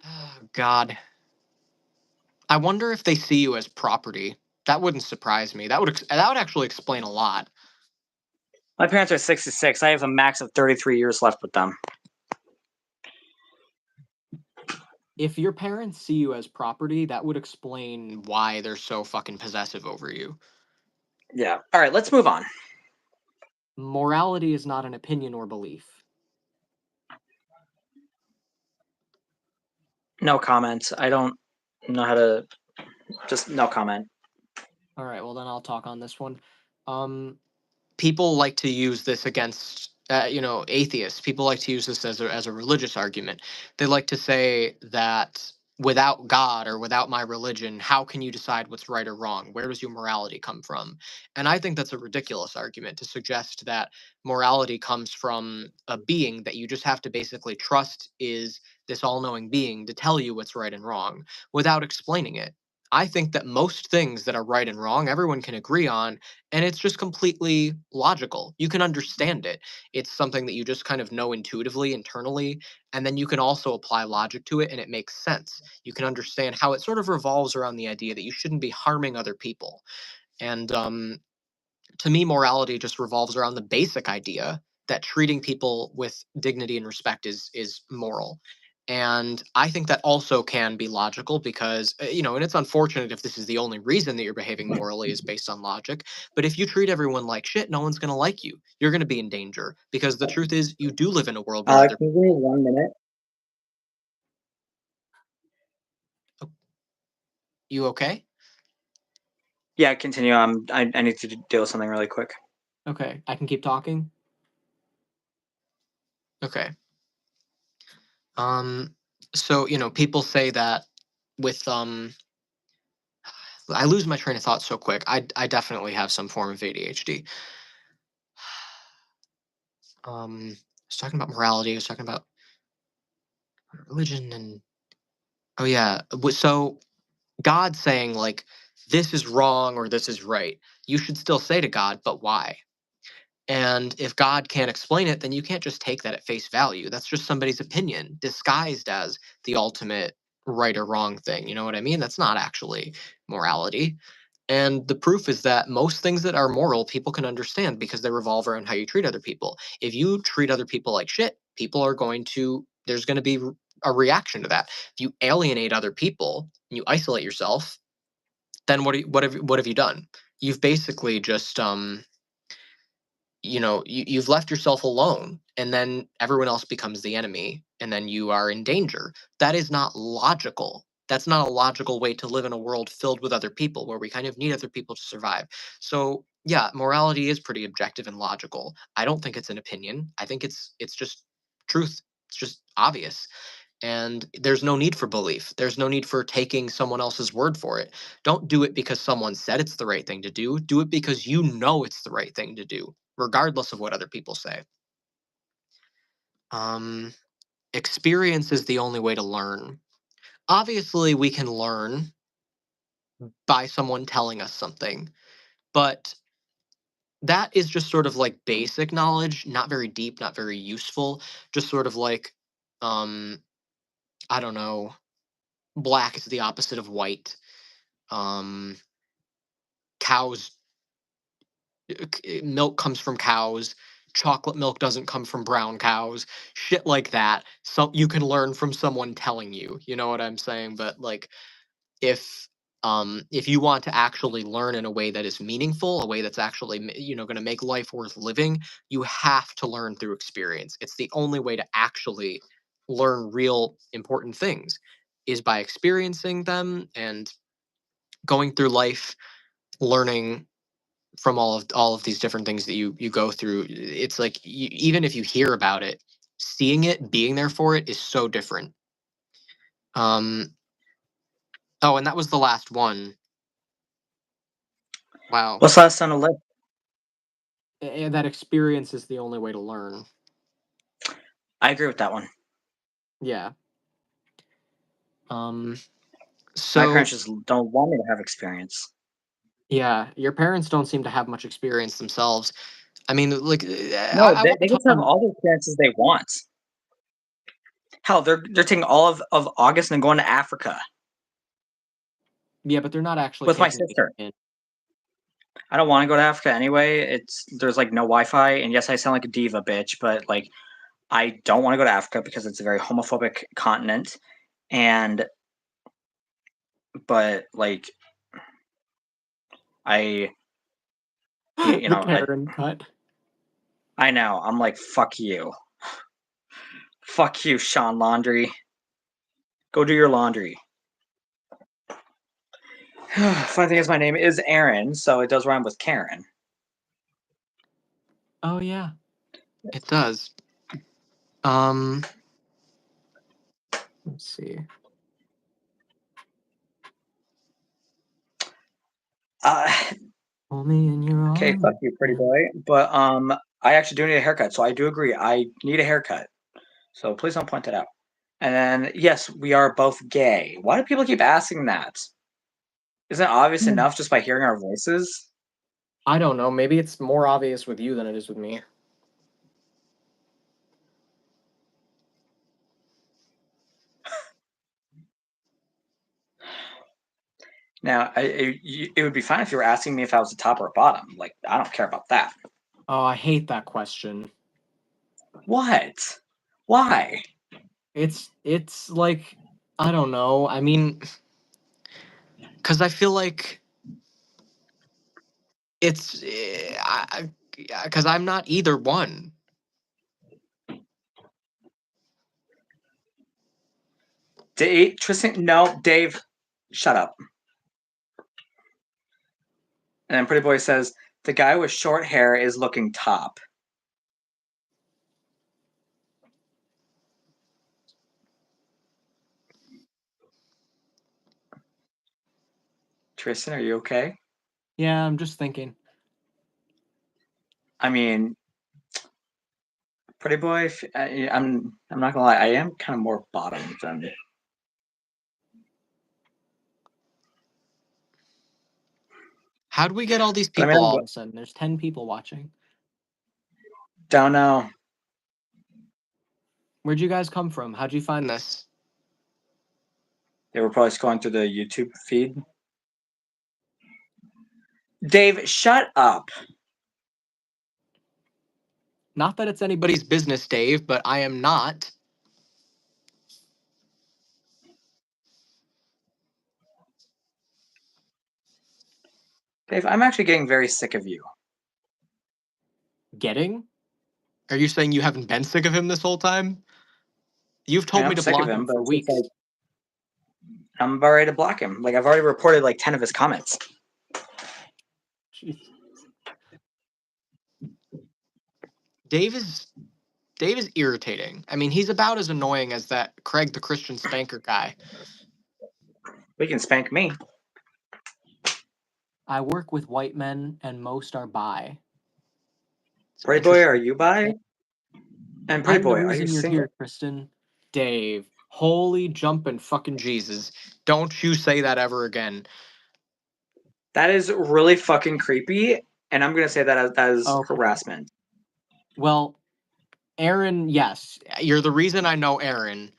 Oh, God. I wonder if they see you as property. That wouldn't surprise me. That would actually explain a lot. My parents are 66. I have a max of 33 years left with them. If your parents see you as property, that would explain why they're so fucking possessive over you. Yeah. All right, let's move on. Morality is not an opinion or belief. No comments. I don't know how to. Just no comment. All right, well then I'll talk on this one. People like to use this against atheists, people like to use this as a religious argument. They like to say that without God or without my religion, how can you decide what's right or wrong? Where does your morality come from? And I think that's a ridiculous argument to suggest that morality comes from a being that you just have to basically trust is this all knowing being to tell you what's right and wrong without explaining it. I think that most things that are right and wrong, everyone can agree on, and it's just completely logical. You can understand it. It's something that you just kind of know intuitively, internally, and then you can also apply logic to it and it makes sense. You can understand how it sort of revolves around the idea that you shouldn't be harming other people. And to me, morality just revolves around the basic idea that treating people with dignity and respect is moral. And I think that also can be logical because, and it's unfortunate if this is the only reason that you're behaving morally is based on logic. But if you treat everyone like shit, no one's going to like you. You're going to be in danger because the truth is, you do live in a world where other. Can you give me 1 minute? You okay? Yeah, continue. I need to deal with something really quick. Okay, I can keep talking. Okay. So people say that with I lose my train of thought so quick. I definitely have some form of ADHD. I was talking about morality. I was talking about religion, and oh yeah. So God saying like this is wrong or this is right. You should still say to God, but why? And if God can't explain it, then you can't just take that at face value. That's just somebody's opinion disguised as the ultimate right or wrong thing. You know what I mean? That's not actually morality. And the proof is that most things that are moral, people can understand because they revolve around how you treat other people. If you treat other people like shit, there's going to be a reaction to that. If you alienate other people and you isolate yourself, then what have you done? You've basically just you've left yourself alone and then everyone else becomes the enemy and then you are in danger. That is not logical. That's not a logical way to live in a world filled with other people where we kind of need other people to survive. So yeah, morality is pretty objective and logical. I don't think it's an opinion. I think it's just truth. It's just obvious. And there's no need for belief. There's no need for taking someone else's word for it. Don't do it because someone said it's the right thing to do. Do it because you know it's the right thing to do, regardless of what other people say. Um, Experience is the only way to learn. Obviously, we can learn by someone telling us something, but that is just sort of like basic knowledge, not very deep, not very useful. Just sort of like, um, I don't know, black is the opposite of white. Um, Cows Milk comes from cows, chocolate milk doesn't come from brown cows, shit like that. So you can learn from someone telling you, you know what I'm saying? But like if if you want to actually learn in a way that is meaningful, a way that's actually going to make life worth living, you have to learn through experience. It's the only way to actually learn real important things is by experiencing them and going through life learning from all of these different things that you go through. It's like even if you hear about it, seeing it, being there for it is so different. um oh, and that was the last one. Wow. What's the last on the list? And that experience is the only way to learn. I agree with that one. Yeah. um My so parents just don't want me to have experience. yeah, your parents don't seem to have much experience themselves. I mean, like, No, I want they to get to have talk. all the experiences they want. Hell, they're taking all of August and going to Africa Yeah, but they're not actually with my taking it sister. in. I don't want to go to Africa anyway. There's like no Wi-Fi, and yes, I sound like a diva bitch, but like I don't want to go to Africa because it's a very homophobic continent, and but like I, you The know, Karen cut. I know I'm like fuck you, Sean Laundry. Go do your laundry. Funny thing is, my name is Aaron, so it does rhyme with Karen. Oh yeah. It does. Um, let's see. Uh, Hold me in your okay, fuck arms. you, pretty boy. But I actually do need a haircut, so I do agree. I need a haircut. So please don't point that out. And then yes, we are both gay. Why do people keep asking that? Isn't it obvious enough just by hearing our voices? I don't know. Maybe it's more obvious with you than it is with me. Now, it would be fine if you were asking me if I was a top or a bottom. Like, I don't care about that. Oh, I hate that question. What? Why? It's like I don't know. I mean, because I feel like it's because I'm not either one. Dave, Tristan, no, Dave, shut up. And then Pretty Boy says, the guy with short hair is looking top. Tristan, are you okay? Yeah, I'm just thinking. I mean, Pretty Boy, I'm not gonna lie, I am kind of more bottom than. How do we get all these But I people all mean, of a sudden? There's 10 people watching. don't know. Where'd you guys come from? How'd you find this? They were probably scrolling through the YouTube feed. Dave, shut up. Not that it's anybody's business, Dave, but I am not. Dave, I'm actually getting very sick of you. Getting? Are you saying you haven't been sick of him this whole time? You've I mean, told me I'm to sick of block him, him but for it's just like weeks. I'm about ready to block him. Like I've already reported like 10 of his comments. Jeez. Dave is Dave is irritating. I mean, he's about as annoying as that Craig the Christian Spanker guy. We can spank me. I work with white men and most are bi. Some Pretty boy, interesting. are you bi? And pretty I'm the boy, are you reason you're single? here, Kristen. Dave. Holy jumping fucking Jesus. Don't you say that ever again. That is really fucking creepy, and I'm gonna say that as Okay. harassment. Well, Aaron, yes. You're the reason I know Aaron,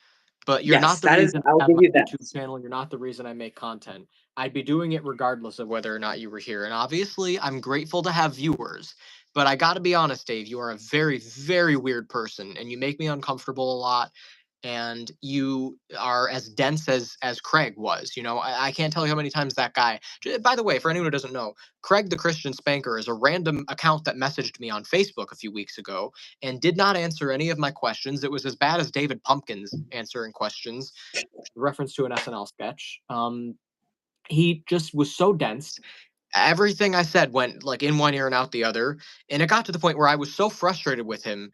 but you're Yes, not the that is. reason I'll I have give my you that. YouTube channel. You're not the reason I make content. I'd be doing it regardless of whether or not you were here. And obviously, I'm grateful to have viewers. But I got to be honest, Dave, you are a very, very weird person, and you make me uncomfortable a lot. And you are as dense as Craig was. You know, I can't tell you how many times that guy. By the way, for anyone who doesn't know, Craig the Christian Spanker is a random account that messaged me on Facebook a few weeks ago and did not answer any of my questions. It was as bad as David Pumpkins answering questions, reference to an SNL sketch. He just was so dense. Everything I said went like in one ear and out the other. And it got to the point where I was so frustrated with him,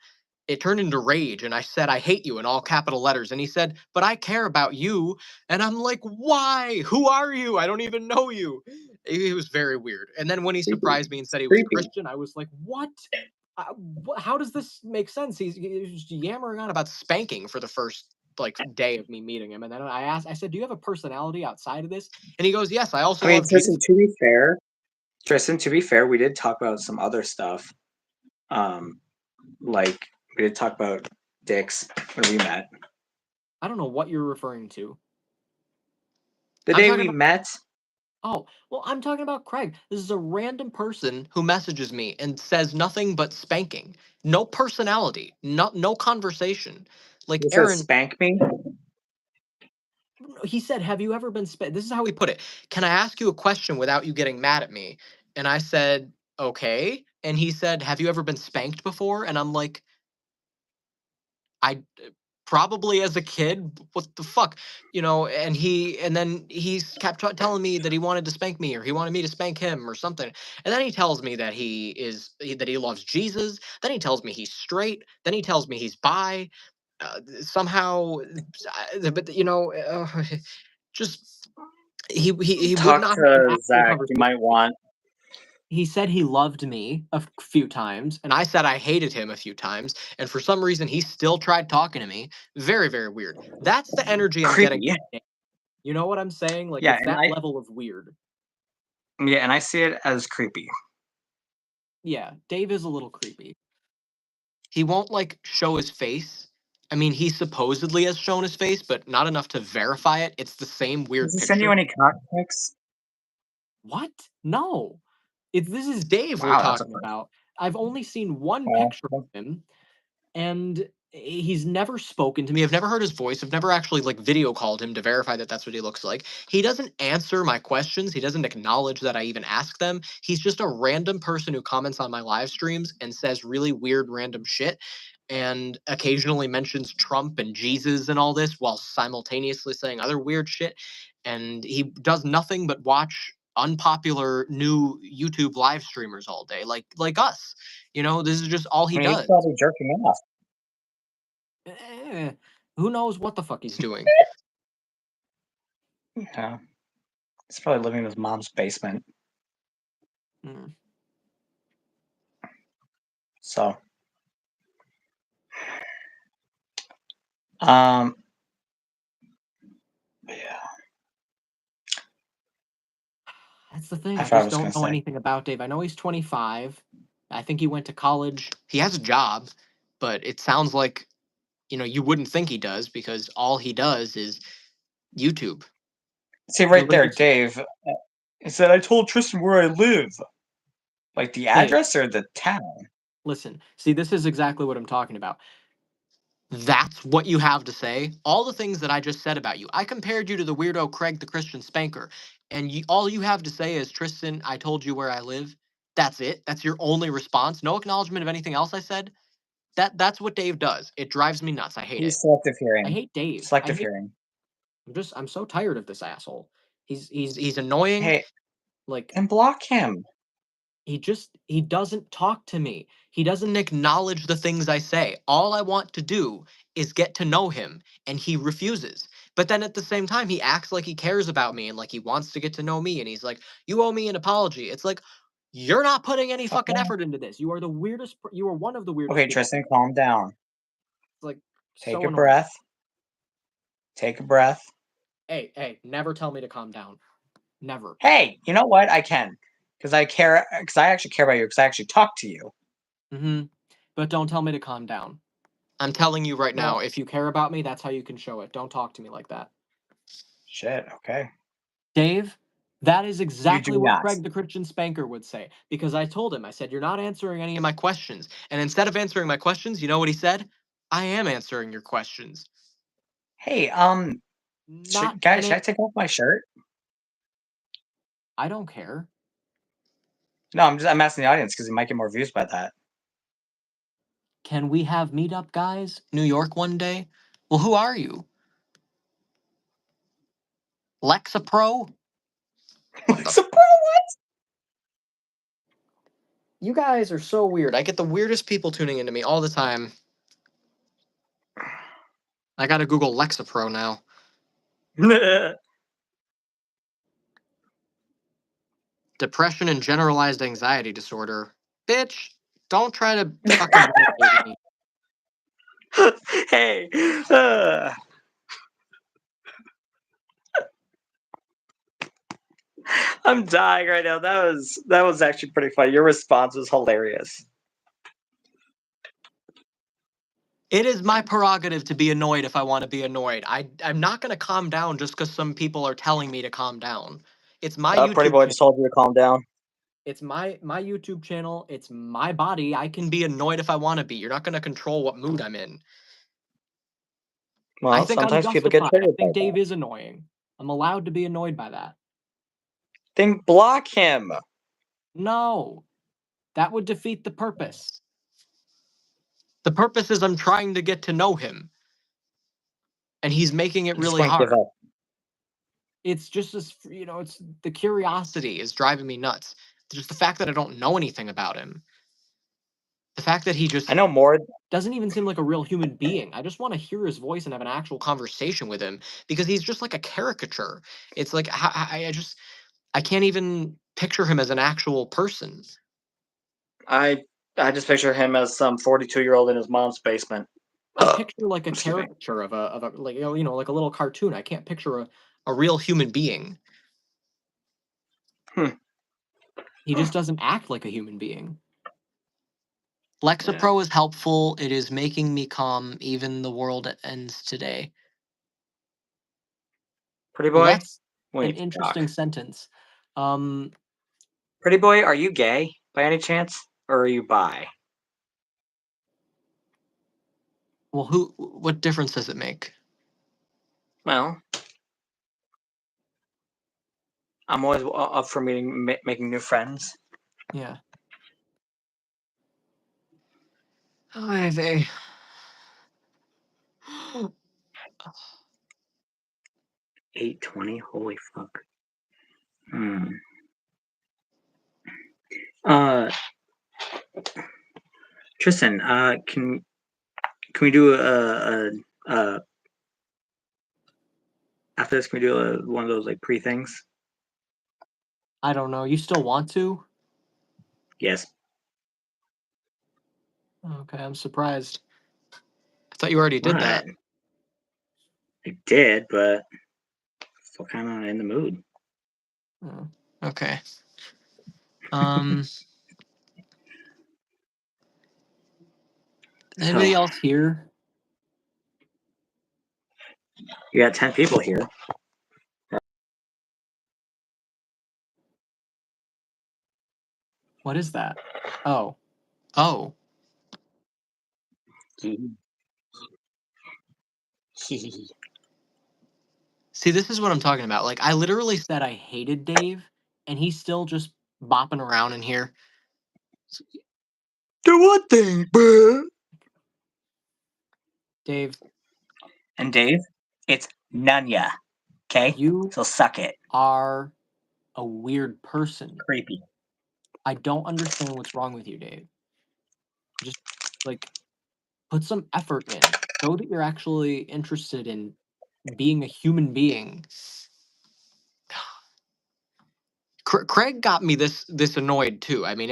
it turned into rage. And I said, I hate you in all capital letters. And he said, but I care about you. And I'm like, why? Who are you? I don't even know you. It was very weird. And then when he Creepy. surprised me and said he was Creepy. Christian, I was like, what? How does this make sense? He's yammering on about spanking for the first like day of me meeting him, and then I said, "Do you have a personality outside of this?" And he goes, "Yes, I I also mean, love Jesus." Tristan. To be fair, we did talk about some other stuff. Um, like we did talk about dicks when we met. I don't know what you're referring to. The I'm day talking we about. met, Oh, well, I'm talking about Craig. This is a random person who messages me and says nothing but spanking. No personality, no conversation. Like he says, Aaron, "Spank me." he said, "Have you ever been spanked?" This is how he put it. "Can I ask you a question without you getting mad at me?" And I said, "Okay." And he said, "Have you ever been spanked before?" And I'm like, "I Probably as a kid. What the fuck, and then he kept telling me that he wanted to spank me or he wanted me to spank him or something. And then he tells me that that he loves Jesus. Then he tells me he's straight. Then he tells me he's bi. Somehow, but just he would Talk not have an to actual Zach. You conversation. might want. He said he loved me a few times, and I said I hated him a few times, and for some reason he still tried talking to me. Very, very weird. That's the energy I'm getting Creepy. from Dave. You know what I'm saying? Like, Yeah, it's that level of weird. and I see it as creepy. Yeah, Dave is a little creepy. He won't, like, show his face. I mean, he supposedly has shown his face, but not enough to verify it. It's the same Does weird he send you picture. any cock pics? What? No. This is Dave we're Wow, that's a talking first. about. I've only seen one Well, picture of him, and he's never spoken to me. I've never heard his voice. I've never actually, like, video called him to verify that that's what he looks like. He doesn't answer my questions. He doesn't acknowledge that I even ask them. He's just a random person who comments on my live streams and says really weird random shit and occasionally mentions Trump and Jesus and all this while simultaneously saying other weird shit. And he does nothing but watch unpopular new YouTube live streamers all day, like us. This is just all he I mean, he's does. probably jerking off. Eh, who knows what the fuck he's doing? Yeah, he's probably living in his mom's basement. Hmm. So, yeah. That's the thing. I I thought I just was gonna don't know say. anything about Dave. I know he's 25. I think he went to college. He has a job, but it sounds like, you wouldn't think he does because all he does is YouTube. See He right there, lives Dave. He said, "I told Tristan where I live." Like the Dave, address or the town? listen. See, this is exactly what I'm talking about. That's what you have to say. All the things that I just said about you. I compared you to the weirdo Craig the Christian Spanker, and all you have to say is, Tristan, I told you where I live. That's it. That's your only response. No acknowledgement of anything else I said. That's what Dave does. It drives me nuts. I hate it. He's selective I hearing. hate Dave. Selective hearing. I'm so tired of this asshole. He's annoying. Hey, Like, and block him. he doesn't talk to me. He doesn't acknowledge the things I say. All I want to do is get to know him, and he refuses. But then at the same time, he acts like he cares about me and like he wants to get to know me, and he's like, "You owe me an apology." It's like, you're not putting any fucking Okay. effort into this. You are the weirdest. You are one of the weirdest Okay, people. Tristan, calm down. It's like, Take so a annoying. breath. Take a breath. Hey, never tell me to calm down. Never. Hey, you know what? I can. Because I care. Because I actually care about you. Because I actually talk to you. But don't tell me to calm down. I'm telling you right now, Well, if you care about me, that's how you can show it. Don't talk to me like that. shit. Okay. Dave, that is You do exactly what not. Craig the Christian Spanker would say. Because I told him, I said, you're not answering any of my questions. And instead of answering my questions, you know what he said? I am answering your questions. Hey, Not guys, an should I take off my shirt? I don't care. No, I'm asking the audience because you might get more views by that. Can we have meetup guys? New York one day? Well, who are you? Lexapro? What's a pro? You guys are so weird. I get the weirdest people tuning into me all the time. I gotta Google Lexapro now. What? Depression and generalized anxiety disorder. Bitch, don't try to fucking medicate me. Hey. I'm dying right now. That was actually pretty funny. Your response was hilarious. It is my prerogative to be annoyed if I want to be annoyed. I'm not gonna calm down just because some people are telling me to calm down. It's my Pretty YouTube boy channel. just told you to calm down. It's my YouTube channel. It's my body. I can be annoyed if I want to be. You're not gonna control what mood I'm in. I Well, think I'm sometimes people get justified. I triggered by think Dave that. is annoying. I'm allowed to be annoyed by that. Then block him. No, that would defeat the purpose. The purpose is I'm trying to get to know him. and he's making it I just really can't give hard. up. It's just this, it's the curiosity is driving me nuts. Just the fact that I don't know anything about him. The fact that he I just know more. doesn't even seem like a real human being. I just want to hear his voice and have an actual conversation with him because he's just like a caricature. It's like I can't even picture him as an actual person. I just picture him as some 42-year-old in his mom's basement. I picture like a Excuse me. caricature of a like like a little cartoon. I can't picture a real human being. Hmm. He just doesn't act like a human being. Yeah. Lexapro is helpful. It is making me calm. Even the world ends today. Pretty Well, boy, that's we an need to talk. interesting sentence. Um, Pretty boy, are you gay by any chance, or are you bi? well, what difference does it make? Well, I'm always up for making new friends. Yeah. Oh, they. 8:20. Holy fuck. Hmm. Tristan, can we do a after this? Can we do one of those like pre things? I don't know. You still want to? Yes. Okay, I'm surprised. I thought you already did What? that. I did, but still kind of in the mood. Oh, okay. Um, anybody Oh, else here? you got 10 people here. What is that? Oh, oh. See, this is what I'm talking about. Like, I literally said I hated Dave, and he's still just bopping around in here. Do one thing, bruh. Dave, And Dave, it's Nunya. Okay? you So suck it. are a weird person. Creepy. I don't understand what's wrong with you, Dave. Just like put some effort in. Show that you're actually interested in being a human being. Craig got me this annoyed too. I mean,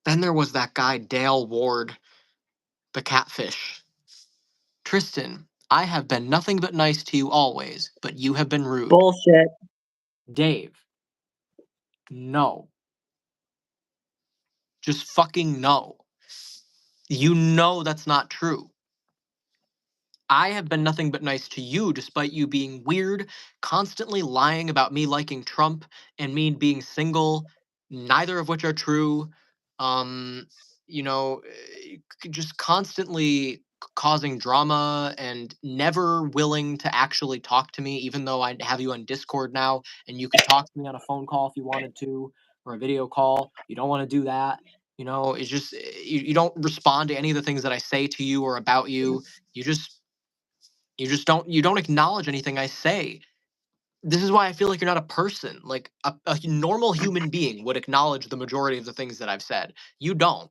then there was that guy Dale Ward, the catfish. Tristan, I have been nothing but nice to you always, but you have been rude. Bullshit. Dave, no. Just fucking no. You know that's not true. I have been nothing but nice to you despite you being weird, constantly lying about me liking Trump and me being single, neither of which are true. Um, just constantly causing drama and never willing to actually talk to me, even though I have you on Discord now and you could talk to me on a phone call if you wanted to or a video call. You don't want to do that. It's just you don't respond to any of the things that I say to you or about you. You just you don't acknowledge anything I say. This is why I feel like you're not a person. Like a normal human being would acknowledge the majority of the things that I've said. You don't.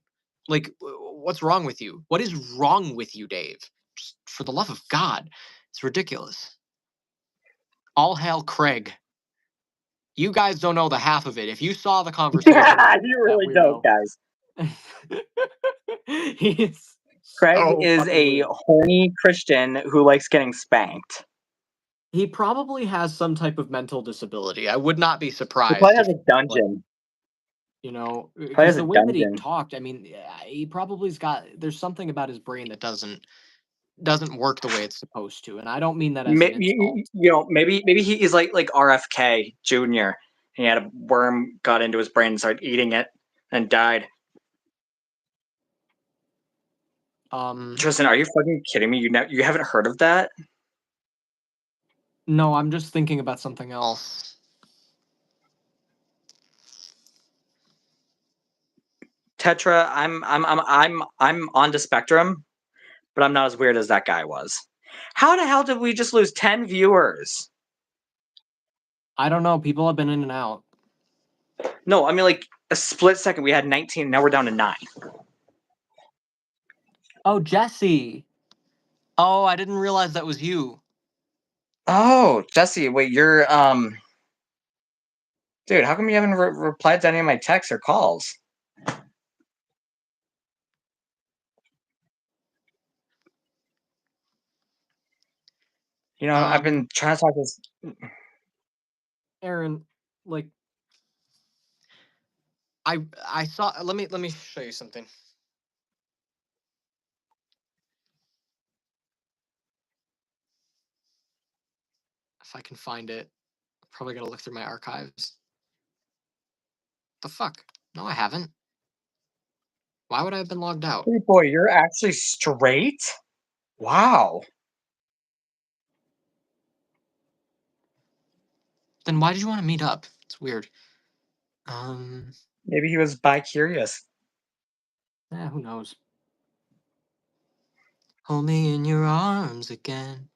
Like what's wrong with you? What is wrong with you, Dave? Just for the love of God. It's ridiculous. All hail Craig. You guys don't know the half of it. If you saw the conversation I had You with that really don't, weirdo. guys. He's Craig so is fucking a weird. horny Christian who likes getting spanked. He probably has some type of mental disability. I would not be He probably surprised has if a dungeon. Probably because has a the way that he dungeon. talked, I mean, he probably's got there's something about his brain that doesn't work the way it's supposed to, and I don't mean that as an insult. Maybe he is like RFK Jr. He had a worm got into his brain and started eating it and died. Um, Tristan, are you fucking kidding me? You haven't heard of that? no, I'm just thinking about something else. Tetra, I'm on the spectrum, but I'm not as weird as that guy was. How the hell did we just lose 10 viewers? I don't know. People have been in and out. No, I mean like a split second we had 19, now we're down to 9. Oh, Jesse. Oh, I didn't realize that was you. Oh, Jesse, wait, you're dude, how come you haven't replied to any of my texts or calls? You know, I've been trying to talk this. Aaron, like I saw. Let me show you something. If I can find it, I'm probably gotta look through my archives. The fuck? No, I haven't. Why would I have been logged out? Hey boy, you're actually straight? Wow. Then why did you want to meet up? It's weird. Maybe he was bi-curious. Who knows? Hold me in your arms again,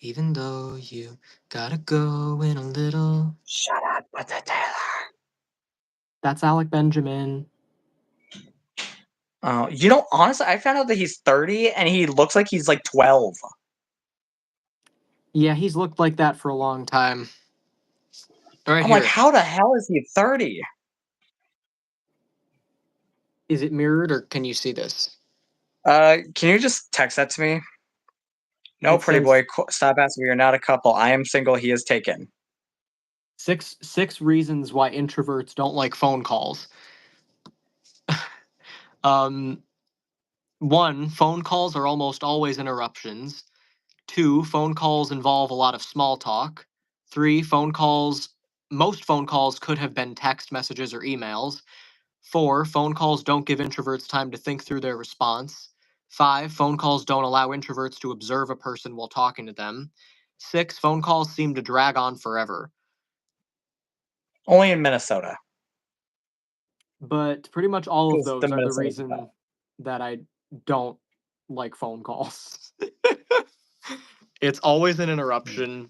even though you gotta go in a little. Shut up with the Taylor. That's Alec Benjamin. You know, honestly, I found out that he's 30 and he looks like he's like 12. Yeah, he's looked like that for a long time. Right I'm like, here. how the hell is he 30? Is it mirrored or can you see this? Can you just text that to me? No, It pretty says boy, stop asking. We are not a couple. I am single. He is taken. six reasons why introverts don't like phone calls. Um, one, phone calls are almost always interruptions. Two, phone calls involve a lot of small talk. Three, most phone calls could have been text messages or emails. Four, phone calls don't give introverts time to think through their response. Five, phone calls don't allow introverts to observe a person while talking to them. Six, phone calls seem to drag on forever. Only in Minnesota. But pretty much all of Because the those are the Minnesota's bad. reason that I don't like phone calls. It's always an interruption.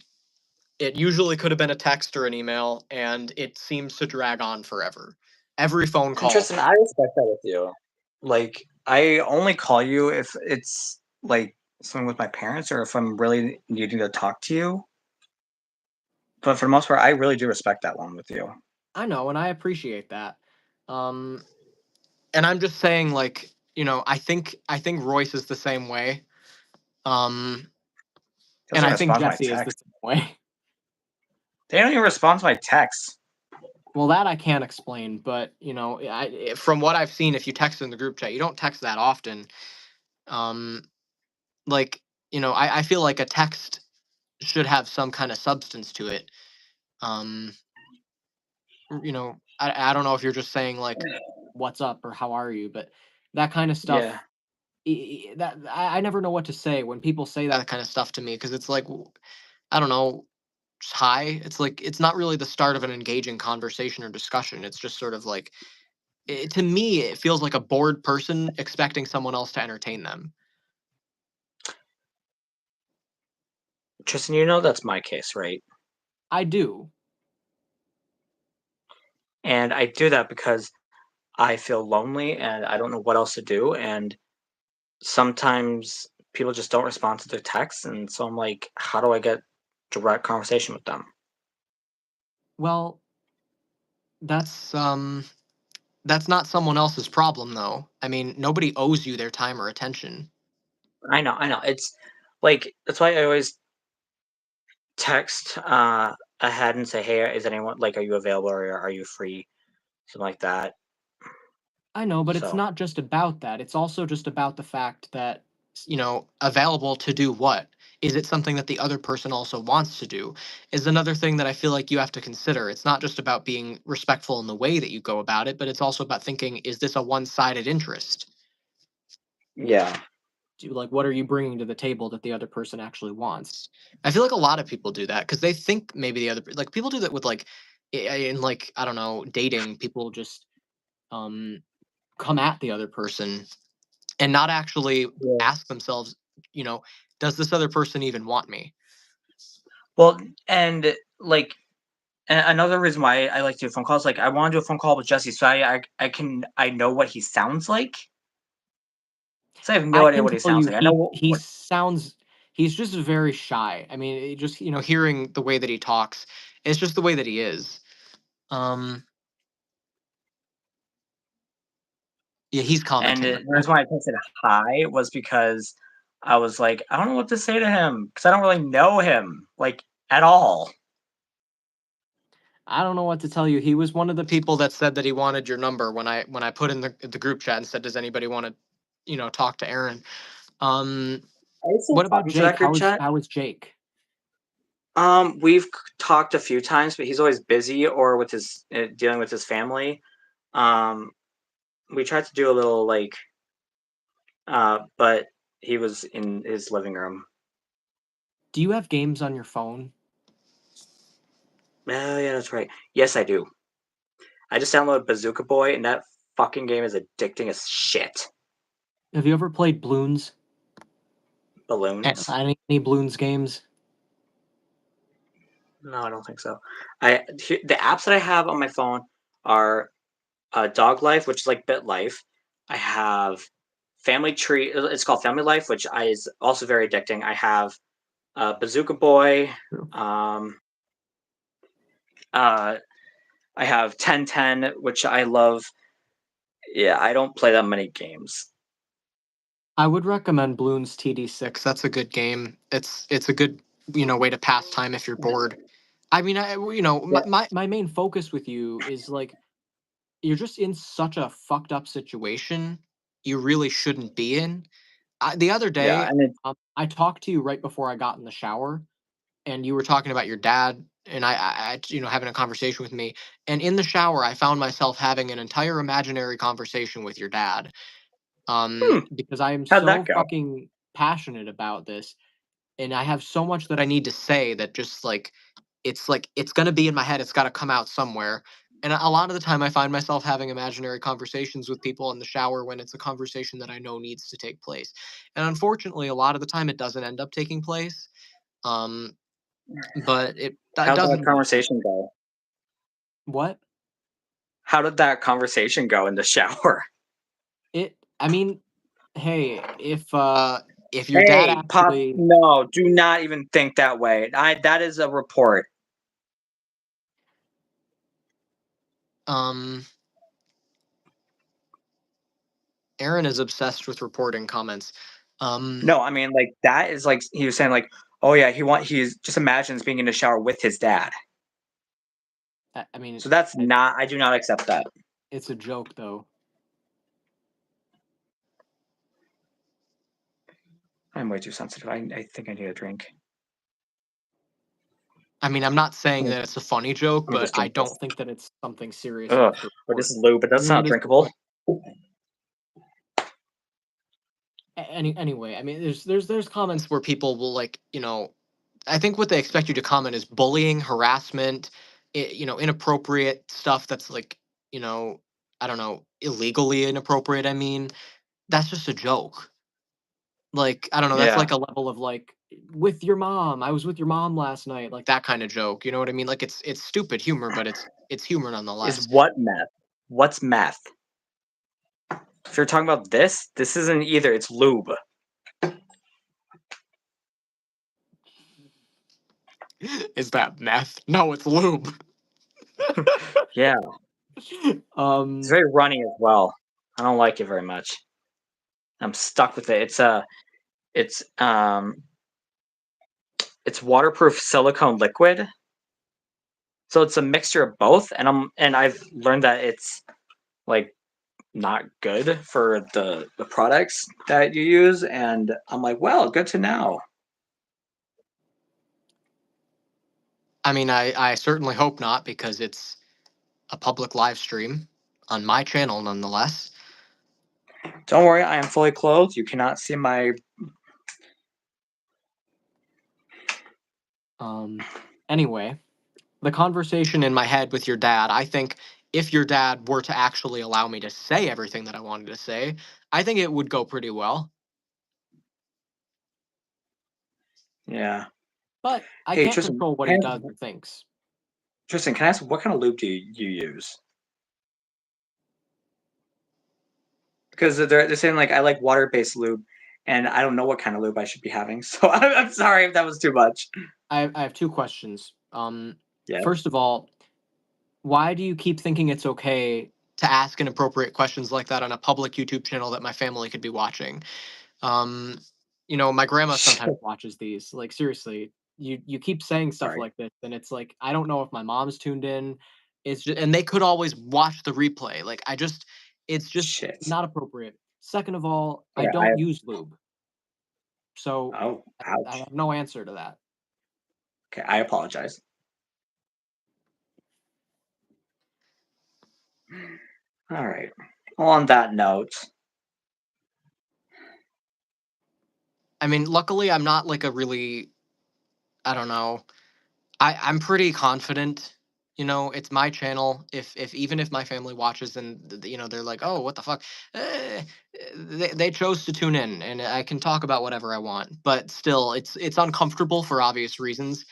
It usually could have been a text or an email, and it seems to drag on forever. Every phone And call. Tristan, I respect that with you. Like, I only call you if it's like something with my parents or if I'm really needing to talk to you. But for the most part, I really do respect that one with you. I know, and I appreciate that. Um, and I'm just saying, like, I think Royce is the same way. Um, and Doesn't I think respond to my Jesse is the text. same way. They don't even respond to my texts. Well, that I can't explain, but from what I've seen, if you text in the group chat, you don't text that often. Um, like, I feel like a text should have some kind of substance to it. Um, I don't know if you're just saying like, "What's up?" or "How are you?" but that kind of Yeah. stuff. That I never know what to say when people say that kind of stuff to me because it's like, I don't know, just hi. It's like it's not really the start of an engaging conversation or discussion. It's just sort of like, to me, it feels like a bored person expecting someone else to entertain them. Tristan, you know that's my case, right? I do. And I do that because I feel lonely and I don't know what else to do. And sometimes people just don't respond to their texts. And so I'm like, how do I get direct conversation with them? Well, that's not someone else's problem though. I mean, nobody owes you their time or attention. I know. It's like, that's why I always text ahead and say, hey, is anyone, like, are you available or are you free? Something like that. I know, but it's So, not just about that. It's also just about the fact that, available to do what? Is it something that the other person also wants to do? Is another thing that I feel like you have to consider. It's not just about being respectful in the way that you go about it, but it's also about thinking, is this a one-sided interest? yeah. Like, what are you bringing to the table that the other person actually wants? I feel like a lot of people do that because they think maybe like people do that with like in like, I don't know, dating. People just um come at the other person and not actually Yeah. ask themselves, you know, does this other person even want me? Well, and like another reason why I like to do phone calls, like I want to do a phone call with Jesse, so I know what he sounds like. So I have no I idea can what he tell sounds you like. I know he sounds he's just very shy. I mean, just, hearing the way that he talks, it's just the way that he is. Um, yeah, he's and commenting the right now. reason why I posted hi was because I was like, I don't know what to say to him because I don't really know him like at all. I don't know what to tell you. He was one of the people that said that he wanted your number when I put in the group chat and said, "Does anybody want to, talk to Aaron?" Um, Are you still what about talking to Jake? that group How is chat? how is Jake? We've talked a few times, but he's always busy or with his dealing with his family. Um, we tried to do a little but he was in his living room. Do you have games on your phone? Oh yeah, that's right. Yes, I do. I just downloaded Bazooka Boy, and that fucking game is addicting as shit. Have you ever played Bloons? Balloons? Any Bloons games? No, I don't think so. The apps that I have on my phone are Dog Life, which is like Bit Life. I have Family Tree. It's called Family Life, which is also very addicting. I have Bazooka Boy. True. Um, uh, I have 1010, which I love. Yeah, I don't play that many games. I would recommend Bloons TD6. That's a good game. It's a good, way to pass time if you're bored. I mean, Yeah, my main focus with you is like you're just in such a fucked up situation you really shouldn't be in. The other yeah, day, and it, I talked to you right before I got in the shower, and you were talking about your dad, and having a conversation with me. And in the shower, I found myself having an entire imaginary conversation with your dad, because I am how'd that so go? fucking passionate about this, and I have so much that I need to say that just like it's gonna be in my head. It's got to come out somewhere. And a lot of the time, I find myself having imaginary conversations with people in the shower when it's a conversation that I know needs to take place. And unfortunately, a lot of the time, it doesn't end up taking place. Um, but that How'd that doesn't matter. conversation go? What How did that conversation go in the shower? it? I mean, hey, if your dad Hey, pop! actually, No, do not even think that way. That is a report. um, Aaron is obsessed with reporting comments. Um, No, I mean like that is like he was saying like, oh yeah, he's just imagines being in the shower with his dad. I mean, So that's not. I do not accept that. it's a joke though. I'm way too sensitive. I think I need a drink. I mean, I'm not saying Let me, that it's a funny joke, let me but just I drink this. don't think that it's something serious Ugh, enough to but report. this is lube, but I that's mean, not it is drinkable. anyway. I mean, there's comments where people will like, I think what they expect you to comment is bullying, harassment, inappropriate stuff that's like, you know, I don't know, illegally inappropriate. I mean, that's just a joke. Like, I don't know, that's Yeah. like a level of like with your mom. I was with your mom last night, like that kind of joke. You know what I mean? Like it's stupid humor, but it's humor Is nonetheless. what meth? What's meth? If you're talking about this isn't either. It's lube. Is that meth? No, it's lube. Yeah, it's um very runny as well. I don't like it very much. I'm stuck with it. It's it's waterproof silicone liquid. So it's a mixture of both, and I've learned that it's like not good for the products that you use, and I'm like, well, good to know. I mean, I certainly hope not because it's a public live stream on my channel nonetheless. Don't worry, I am fully clothed. You cannot see my. Um anyway, the conversation in my head with your dad, I think if your dad were to actually allow me to say everything that I wanted to say, I think it would go pretty well. Yeah. But I Hey, can't Tristan, control what he does or thinks. Can I ask what kind of lube do you use? Because they're saying like I like water-based lube, and I don't know what kind of lube I should be having. So I'm sorry if that was too much. I have two questions. Yeah. First of all, why do you keep thinking it's okay to ask inappropriate questions like that on a public YouTube channel that my family could be watching? Um, my grandma sometimes watches these. Like seriously, you keep saying stuff Sorry. like this, and it's like I don't know if my mom's tuned in. It's just, and they could always watch the replay. Like it's just Shit. not appropriate. Second of all, I Yeah. don't use lube, so Oh, I ouch. have no answer to that. Okay, I apologize. All right. Well, on that note, I mean, luckily, I'm not like a really, I don't know. I'm pretty confident. It's my channel. If even if my family watches and they're like, oh, what the fuck, eh, they chose to tune in, and I can talk about whatever I want. But still, it's uncomfortable for obvious reasons,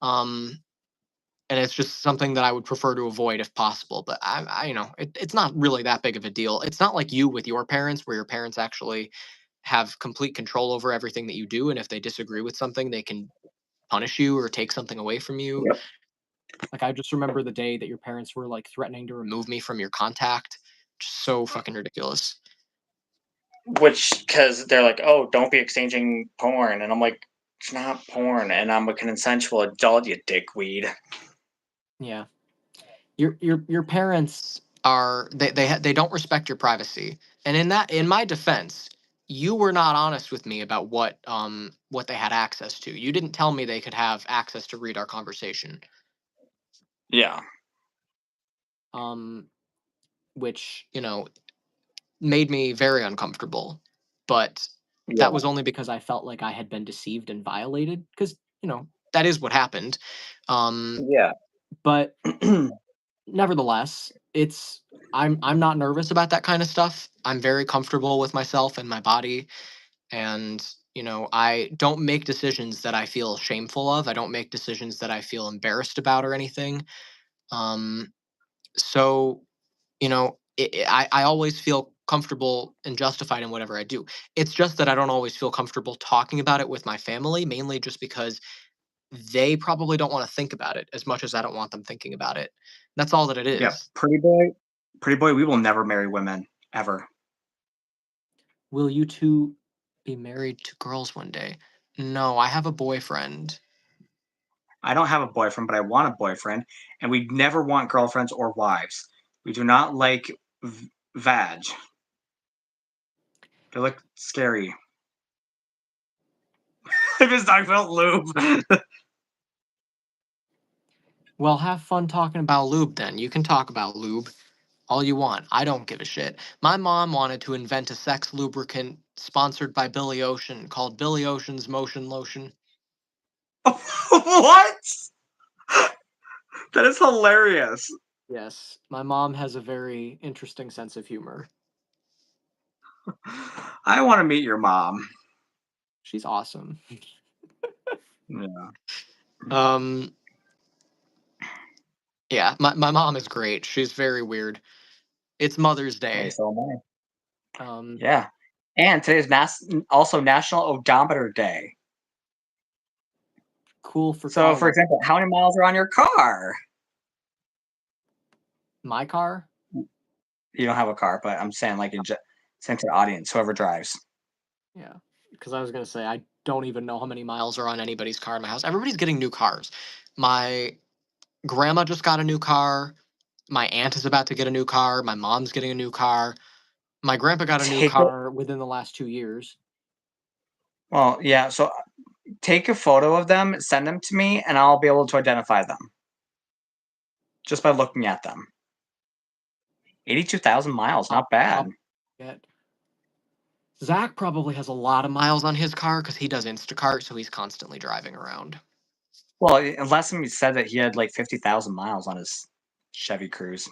um, and it's just something that I would prefer to avoid if possible. But it's not really that big of a deal. It's not like you with your parents, where your parents actually have complete control over everything that you do, and if they disagree with something, they can punish you or take something away from you. yep. Like, I just remember the day that your parents were, like, threatening to remove me from your contact. Just so fucking ridiculous. Which because they're like, oh, don't be exchanging porn, and I'm like, it's not porn, and I'm a consensual adult, you dickweed. Yeah. Your parents are they don't respect your privacy. And in my defense, you were not honest with me about what they had access to. You didn't tell me they could have access to read our conversation. Yeah. Um which, made me very uncomfortable. But that Yeah. was only because I felt like I had been deceived and violated because, that is what happened. Um, Yeah. but nevertheless, I'm not nervous about that kind of stuff. I'm very comfortable with myself and my body, and I don't make decisions that I feel shameful of. I don't make decisions that I feel embarrassed about or anything. Um, so I always feel comfortable and justified in whatever I do. It's just that I don't always feel comfortable talking about it with my family, mainly just because they probably don't want to think about it as much as I don't want them thinking about it. That's all that it Yeah. is. Pretty boy, we will never marry women ever. Will you two be married to girls one day? No, I have a boyfriend. I don't have a boyfriend, but I want a boyfriend, and we never want girlfriends or wives. We do not like vag. They look scary. I'm just talking about lube. Well, have fun talking about lube then. You can talk about lube all you want. I don't give a shit. My mom wanted to invent a sex lubricant sponsored by Billy Ocean called Billy Ocean's Motion Lotion. What? That is hilarious. Yes, my mom has a very interesting sense of humor. I want to meet your mom. She's awesome. Yeah. Um, yeah, my mom is great. She's very weird. It's Mother's Hey, Day. so am I. Um, Yeah. And today's also National Odometer Day. cool for So, for Carla. example, how many miles are on your car? My car? You don't have a car, but I'm saying like saying to the audience, whoever drives. Yeah, because I was gonna say I don't even know how many miles are on anybody's car in my house. Everybody's getting new cars. My grandma just got a new car. My aunt is about to get a new car. My mom's getting a new car. My grandpa got a new Take it. car within the last 2 years. Well, yeah. So take a photo of them, send them to me, and I'll be able to identify them just by looking at them. 82,000 miles, not bad. I'll get. Zach probably has a lot of miles on his car because he does Instacart, so he's constantly driving around. Well, last time he said that he had like 50,000 miles on his Chevy Cruze.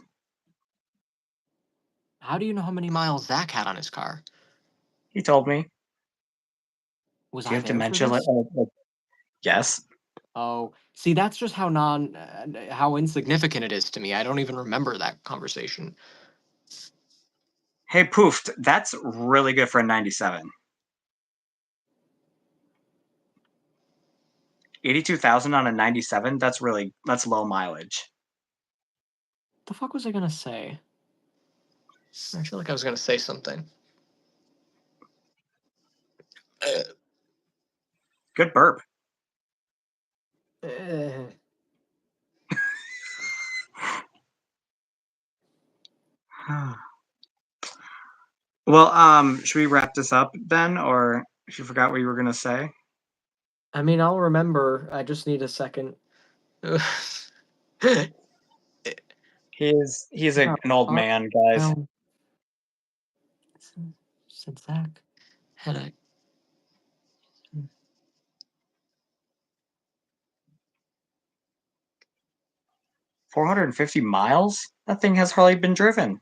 How do you know how many miles Zach had on his car? He told me. Was Do you I have there for dementia? this? Yes. Oh, see, that's just how insignificant it is to me. I don't even remember that conversation. Hey, Poof, that's really good for a 97. 82,000 on a 97, that's low mileage. The fuck was I gonna say? I feel like I was gonna say something. Uh, Good burp. uh, Well, should we wrap this up then, or if you forgot what you were gonna say? I mean, I'll remember. I just need a second. He's Yeah, an old man, guys. well, said Zach had a 450 miles? That thing has hardly been driven.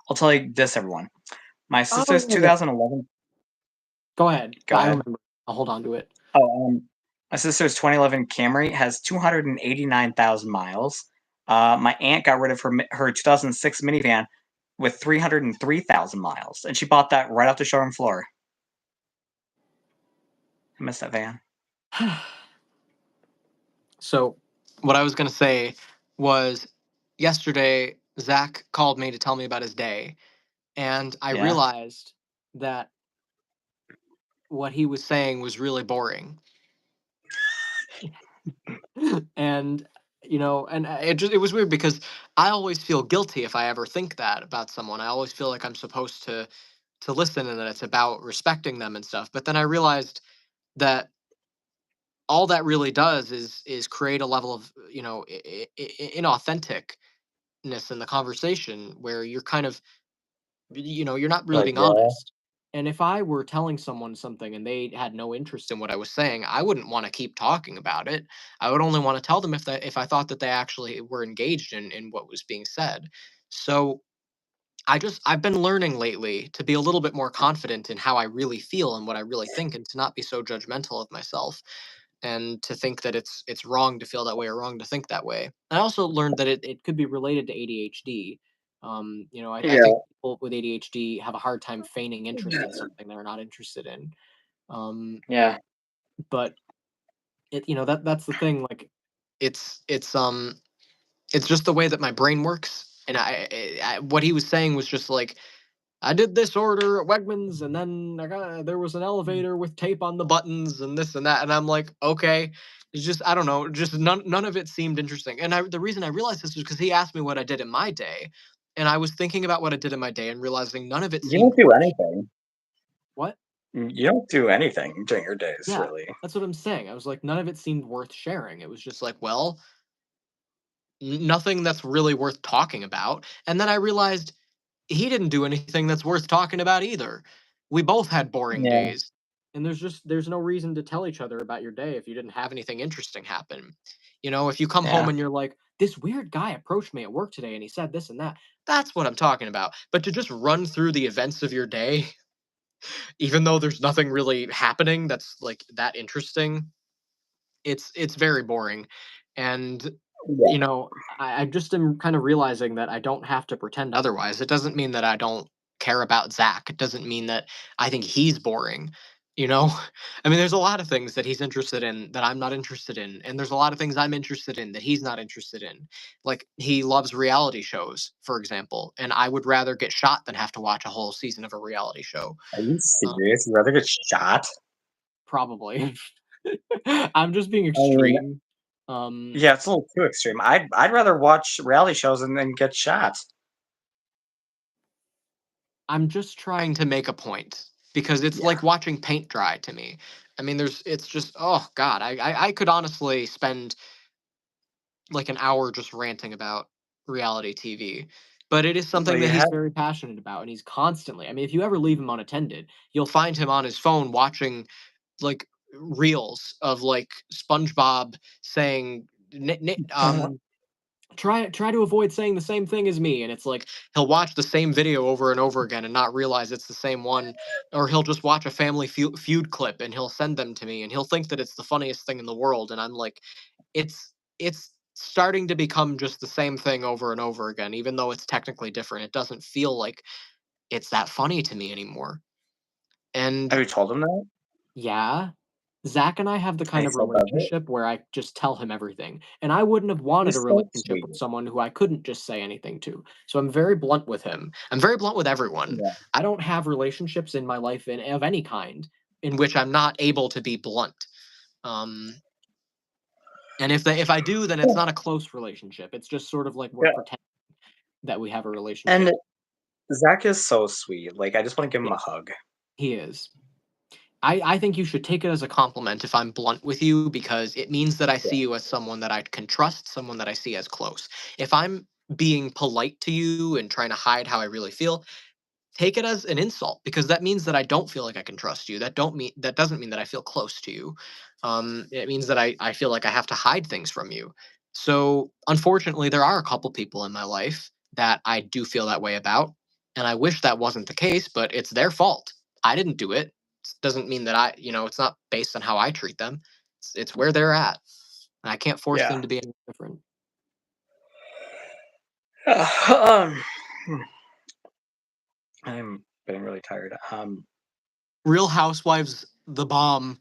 I'll tell you this, everyone. My sister's oh. 2011. Go ahead. Go I ahead. remember. I'll hold on to it. Oh, my sister's 2011 Camry has 289,000 miles. My aunt got rid of her 2006 minivan with 303,000 miles, and she bought that right off the showroom floor. I miss that van. So, what I was gonna say was, yesterday Zach called me to tell me about his day, and I Yeah. realized that what he was saying was really boring. And it was weird because I always feel guilty if I ever think that about someone. I always feel like I'm supposed to listen and that it's about respecting them and stuff. But then I realized that all that really does is create a level of inauthenticness in the conversation where you're kind of you're not really Like, being yeah. honest. And if I were telling someone something and they had no interest in what I was saying, I wouldn't want to keep talking about it. I would only want to tell them if I thought that they actually were engaged in what was being said. So I've been learning lately to be a little bit more confident in how I really feel and what I really think, and to not be so judgmental of myself, and to think that it's wrong to feel that way or wrong to think that way. I also learned that it could be related to ADHD. I think Yeah. people with ADHD have a hard time feigning interest in something they're not interested in. Um, Yeah. but that's the thing. Like, it's it's um it's just the way that my brain works. And what he was saying was just like, I did this order at Wegmans, and then there was an elevator with tape on the buttons and this and that, and I'm like, okay. It's just, I don't know, just none of it seemed interesting. And the reason I realized this was because he asked me what I did in my day, and I was thinking about what I did in my day and realizing none of it You seemed don't do worth. anything. What? You don't do anything during your days, Yeah, really. that's what I'm saying. I was like, none of it seemed worth sharing. It was just like, well, nothing that's really worth talking about. And then I realized he didn't do anything that's worth talking about either. We both had boring Yeah. days. And there's no reason to tell each other about your day if you didn't have anything interesting happen. If you come home Yeah. and you're like, this weird guy approached me at work today and he said this and that, that's what I'm talking about. But to just run through the events of your day, even though there's nothing really happening that's like that interesting, it's very boring. And Yeah. I just am kind of realizing that I don't have to pretend otherwise. It doesn't mean that I don't care about Zach. It doesn't mean that I think he's boring. You know, I mean, there's a lot of things that he's interested in that I'm not interested in, and there's a lot of things I'm interested in that he's not interested in. Like, he loves reality shows, for example, and I would rather get shot than have to watch a whole season of a reality show. Are you Um, serious? You'd rather get shot? Probably. I'm just being I mean, extreme. Um, yeah, it's a little too extreme. I'd rather watch reality shows and then get shot. I'm just trying to make a point because it's Yeah. like watching paint dry to me. I mean, it's just, oh God, I could honestly spend like an hour just ranting about reality TV. But it is Well, something you that he's have. very passionate about, and he's constantly. I mean, if you ever leave him unattended, you'll find him on his phone watching like reels of like SpongeBob saying, try to avoid saying the same thing as me. And it's like he'll watch the same video over and over again and not realize it's the same one, or he'll just watch a family feud clip and he'll send them to me and he'll think that it's the funniest thing in the world, and I'm like, it's starting to become just the same thing over and over again. Even though it's technically different, it doesn't feel like it's that funny to me anymore. Have And you told him that? yeah, Zach and I have the And kind he of still does it? relationship where I just tell him everything, and I wouldn't have wanted He's a so relationship sweet. with someone who I couldn't just say anything to. So I'm very blunt with him. I'm very blunt with everyone. Yeah. I don't have relationships in my life of any kind in which I'm not able to be blunt. Um, and if I do, then it's not a close relationship. It's just sort of like we're Yeah. pretending that we have a And relationship. Zach is so sweet. Like, I just want to give him Yeah, a hug. he is. I think you should take it as a compliment if I'm blunt with you, because it means that I Yeah. see you as someone that I can trust, someone that I see as close. If I'm being polite to you and trying to hide how I really feel, take it as an insult, because that means that I don't feel like I can trust you. That doesn't mean that I feel close to you. It means that I feel like I have to hide things from you. So unfortunately, there are a couple people in my life that I do feel that way about, and I wish that wasn't the case, but it's their fault. I didn't do it. Doesn't mean that it's not based on how I treat them. It's where they're at. And I can't force Yeah. them to be any different. um, I'm getting really tired. Real Housewives, the bomb.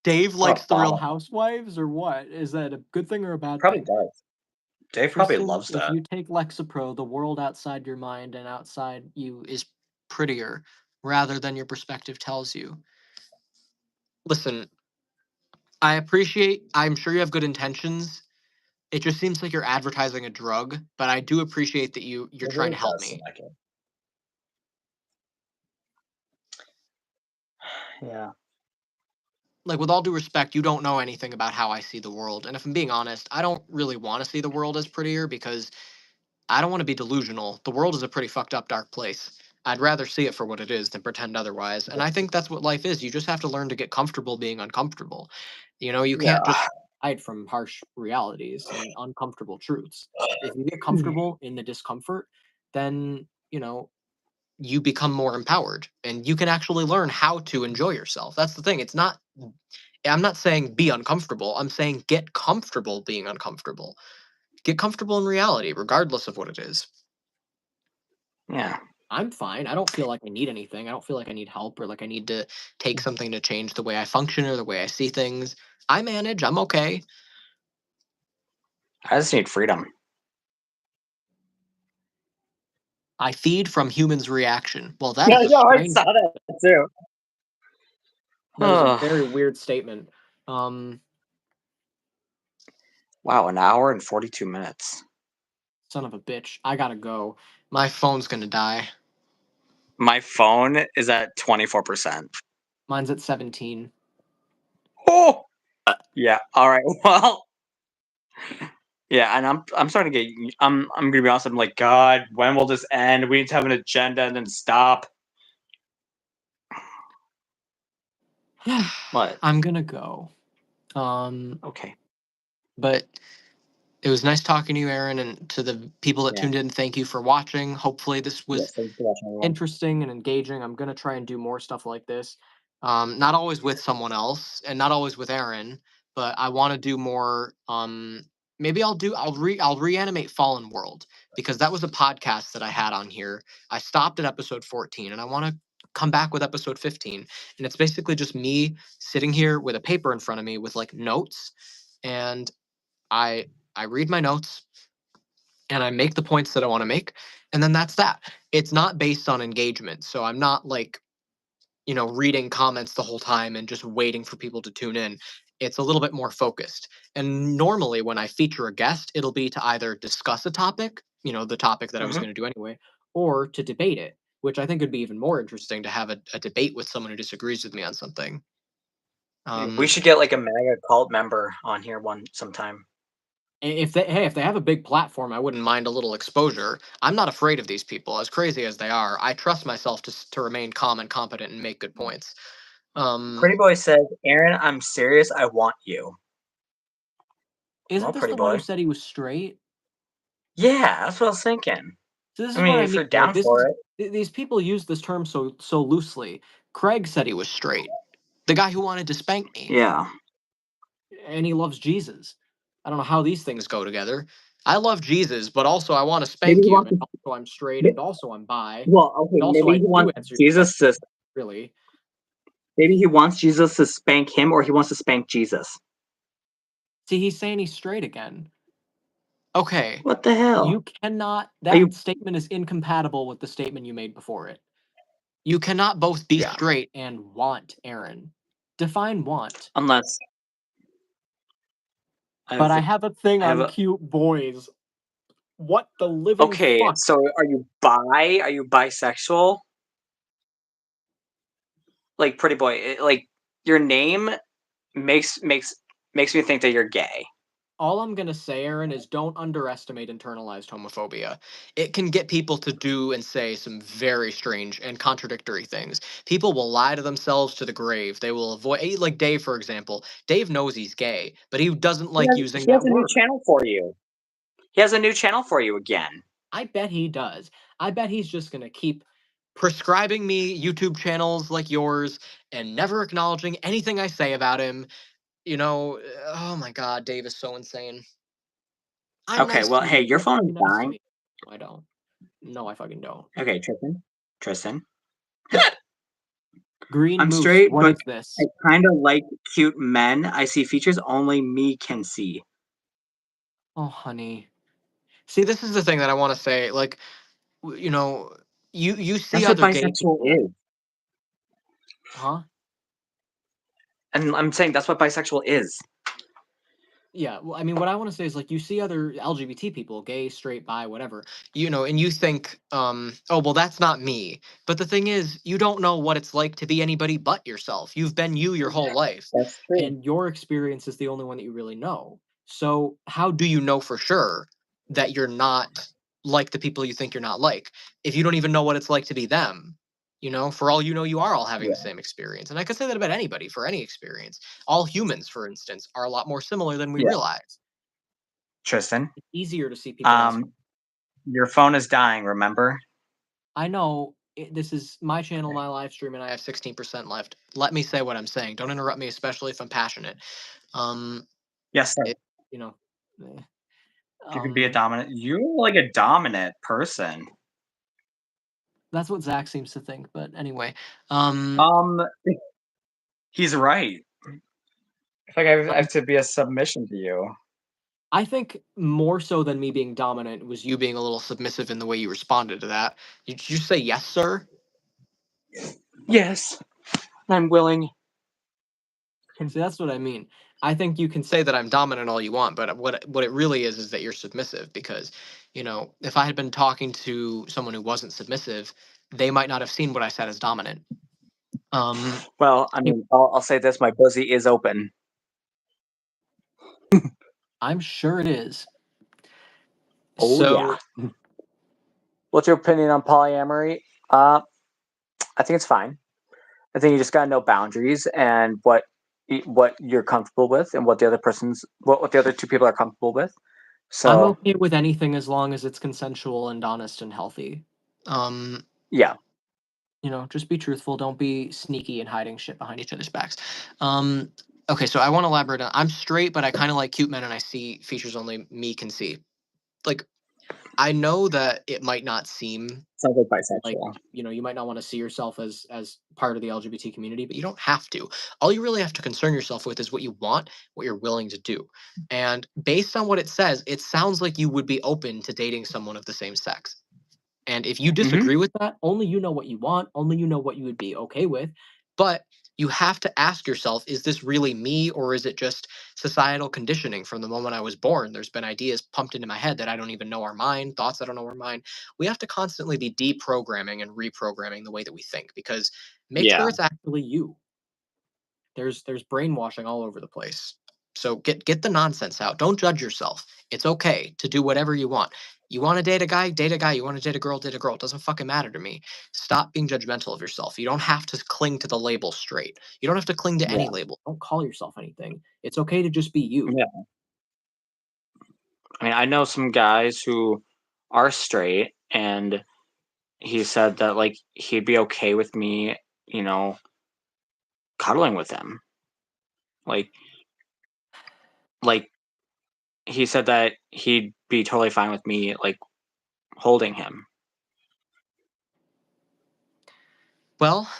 Dave Oh, likes the Real bomb. Housewives, or what? Is that a good thing or a bad Probably thing? does. Dave probably Tristan, loves if that. you take Lexapro, the world outside your mind and outside you is prettier rather than your perspective tells you. Listen, I'm sure you have good intentions. It just seems like you're advertising a drug, but I do appreciate that you're It trying really to help does seem me. like it. Yeah. Like, with all due respect, you don't know anything about how I see the world. And if I'm being honest, I don't really want to see the world as prettier, because I don't want to be delusional. The world is a pretty fucked up, dark place. I'd rather see it for what it is than pretend otherwise. And I think that's what life is. You just have to learn to get comfortable being uncomfortable. You can't Yeah. just hide from harsh realities and uncomfortable truths. If you get comfortable in the discomfort, then, you become more empowered and you can actually learn how to enjoy yourself. That's the thing. I'm not saying be uncomfortable. I'm saying get comfortable being uncomfortable. Get comfortable in reality, regardless of what it is. Yeah. I'm fine. I don't feel like I need anything. I don't feel like I need help or like I need to take something to change the way I function or the way I see things. I manage. I'm okay. I just need freedom. I feed from humans' reaction. Well, that Yeah, is a no, I strange. saw that too. That is a very weird statement. Um, Wow, an hour and 42 minutes. Son of a bitch. I gotta go. My phone's gonna die. My phone is at 24%. Mine's at 17. Oh, yeah. All right. Well, yeah, and I'm starting to get. I'm gonna be honest. I'm like, God, when will this end? We need to have an agenda and then stop. What? I'm gonna go. Um, Okay. but it was nice talking to you, Aaron, and to the people that Yeah. tuned in. Thank you for watching. Hopefully, this was Yes. Thanks for watching, everyone. interesting and engaging. I'm gonna try and do more stuff like this. Not always with someone else, and not always with Aaron, but I want to do more. Maybe I'll reanimate Fallen World, because that was a podcast that I had on here. I stopped at episode 14, and I want to come back with episode 15. And it's basically just me sitting here with a paper in front of me with like notes, and I I read my notes and I make the points that I want to make, and then that's that. It's not based on engagement, so I'm not like, reading comments the whole time and just waiting for people to tune in. It's a little bit more focused. And normally, when I feature a guest, it'll be to either discuss a topic, the topic that I was Hmm. going to do anyway, or to debate it, which I think would be even more interesting, to have a debate with someone who disagrees with me on something. We Um, should get like a mega cult member on here one sometime. if they have a big platform, I wouldn't mind a little exposure. I'm not afraid of these people, as crazy as they are. I trust myself to remain calm and competent and make good points. Pretty Boy says, "Aaron, I'm serious. I want you." Well, Isn't this pretty the one who boy. said he was straight? Yeah, that's what I was thinking. So this I is what mean, I if mean. you're Like down this is for it. these people use this term so loosely. Craig said he was straight. The guy who wanted to spank me, Yeah. and he loves Jesus. I don't know how these things go together. I love Jesus, but also I want to Maybe spank he you, wants and to. also I'm straight, and also I'm bi, Well, okay, and also maybe I he do wants answer your Jesus question. to. Really? Maybe he wants Jesus to spank him, or he wants to spank Jesus. See, he's saying he's straight again. Okay, What the hell? you cannot. Are That you? statement is incompatible with the statement you made before it. You cannot both be Yeah. straight and want Aaron. Define want. Unless I But have, I have a thing I have on a. cute boys. What the living Okay, fuck? so are you bi? Are you bisexual? Like, pretty boy. Like, your name makes me think that you're gay. All I'm gonna say, Aaron, is don't underestimate internalized homophobia. It can get people to do and say some very strange and contradictory things. People will lie to themselves to the grave. They will avoid, like Dave, for example. Dave knows he's gay, but he doesn't like using He has that a new word. channel for you. He has a new channel for you again. I bet he does. I bet he's just gonna keep prescribing me YouTube channels like yours and never acknowledging anything I say about him. You know, oh my God, Dave is so insane. I'm Okay, nice well, to hey, you. your Don't phone be is nice to dying. me. No, I don't. No, I fucking don't. Okay, Tristan. Green I'm Moose, straight, what but is I this? kind of like cute men. I see features only me can see. Oh, honey. See, this is the thing that I want to say. Like, you know, you see That's what other gay bisexual people, is. huh? And I'm saying that's what bisexual is. Yeah, well, I mean, what I want to say is like you see other LGBT people, gay, straight, bi, whatever, and you think, oh, well, that's not me. But the thing is, you don't know what it's like to be anybody but yourself. You've been you your whole life, That's true. and your experience is the only one that you really know. So, how do you know for sure that you're not like the people you think you're not like if you don't even know what it's like to be them? For all you know, you are all having the Yeah. same experience. And I could say that about anybody for any experience. All humans, for instance, are a lot more similar than we Yeah. realize. Tristan, It's easier to see people as um, your phone is dying, remember? I know this is my channel, my live stream, and I have 16% left. Let me say what I'm saying. Don't interrupt me, especially if I'm passionate. Um, Yes, sir. it, you know, eh, You can be a um, dominant. You're like a dominant person. that's what Zach seems to think. But anyway, um, Um, he's right. I feel like I um, have to be a submission to you. I think more so than me being dominant was you being a little submissive in the way you responded to that. Did you say yes, sir? Yes, I'm willing. And see, that's what I mean. I think you can say that I'm dominant all you want, but what it really is that you're submissive because, if I had been talking to someone who wasn't submissive, they might not have seen what I said as dominant. Um, Well, I mean, I'll say this: my pussy is open. I'm sure it is. Oh yeah. So What's your opinion on polyamory? I think it's fine. I think you just gotta know boundaries and what you're comfortable with and what the other two people are comfortable with. I'm So okay with anything as long as it's consensual and honest and healthy. Um, yeah. just be truthful. Don't be sneaky and hiding shit behind each other's backs. Um, okay, so I want to elaborate on. I'm straight, but I kind of like cute men, and I see features only me can see. Like I know that it might not seem Sounds like like bisexual. you might not want to see yourself as part of the LGBT community, but you don't have to. All you really have to concern yourself with is what you want, what you're willing to do. And based on what it says, it sounds like you would be open to dating someone of the same sex. And if you Mm-hmm. disagree with that, only you know what you want, only you know what you would be okay with. But you have to ask yourself, is this really me or is it just societal conditioning from the moment I was born? There's been ideas pumped into my head that I don't even know are mine, thoughts I don't know are mine. We have to constantly be deprogramming and reprogramming the way that we think because make Yeah. sure it's actually you. There's brainwashing all over the place. So get the nonsense out. Don't judge yourself. It's okay to do whatever you want. You want to date a guy, date a guy. You want to date a girl, date a girl. It doesn't fucking matter to me. Stop being judgmental of yourself. You don't have to cling to the label straight. You don't have to cling to any Yeah. label. Don't call yourself anything. It's okay to just be you. Yeah. I mean, I know some guys who are straight, and he said that like he'd be okay with me, you know, cuddling with him. Like like he said that he'd be totally fine with me like holding him. Well,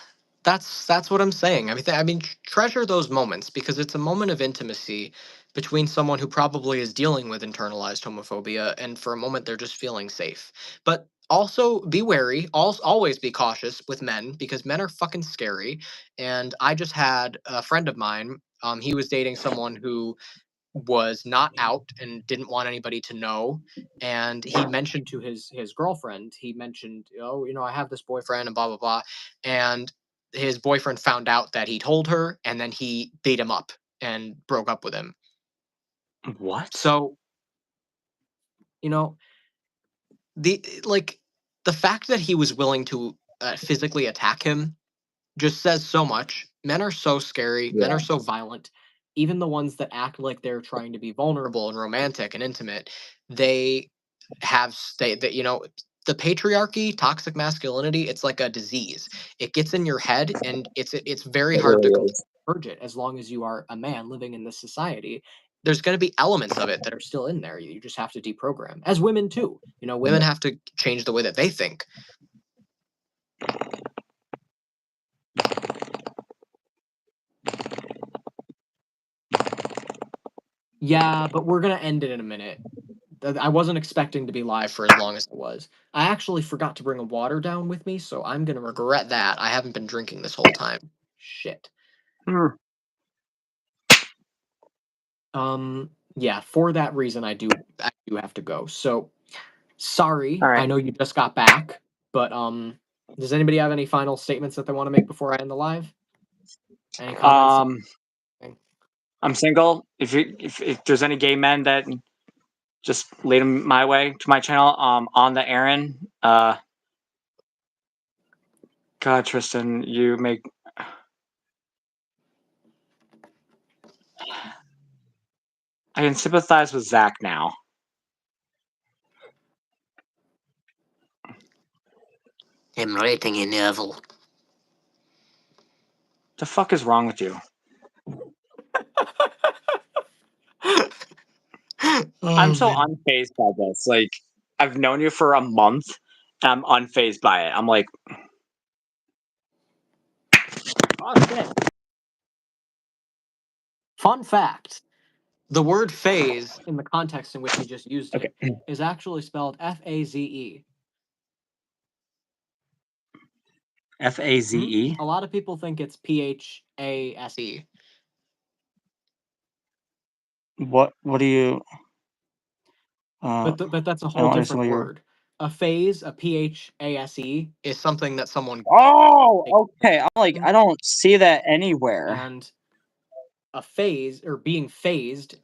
that's what I'm saying. I mean, treasure those moments because it's a moment of intimacy between someone who probably is dealing with internalized homophobia, and for a moment they're just feeling safe. But also be wary. Always be cautious with men because men are fucking scary. And I just had a friend of mine. He was dating someone who was not out and didn't want anybody to know, and he mentioned to his girlfriend, he mentioned, oh, I have this boyfriend and blah blah blah, and his boyfriend found out that he told her, and then he beat him up and broke up with him. What? So you know the like the fact that he was willing to physically attack him just says so much. Men are so scary. Men Yeah. are so violent. Even the ones that act like they're trying to be vulnerable and romantic and intimate, they the patriarchy, toxic masculinity. It's like a disease. It gets in your head, and it's very It hard to really completely is. purge it. As long as you are a man living in this society, there's going to be elements of it that are still in there. You just have to deprogram. As women too, women have to change the way that they think. Yeah, but we're gonna end it in a minute. I wasn't expecting to be live for as long as it was. I actually forgot to bring a water down with me, so I'm gonna regret that. I haven't been drinking this whole time. Shit. Hmm. Yeah, for that reason I do have to go. So sorry, All right. I know you just got back, but does anybody have any final statements that they want to make before I end the live? Any comments? Um, I'm single. If there's any gay men that just lead them my way to my channel. On the Aaron. God, Tristan, you make. I can sympathize with Zach now. I'm writing a novel. The fuck is wrong with you? I'm so unfazed by this. Like, I've known you for a month, and I'm unfazed by it. I'm like, oh shit. Fun fact. The word phase, in the context in which he just used Okay. it, is actually spelled Faze. Faze. A lot of people think it's Phase. What do you? But that's a I whole don't understand different what you're. word. A phase, a Phase, is something that someone Oh, okay. I'm like, takes, I don't see that anywhere. and a phase or being phased,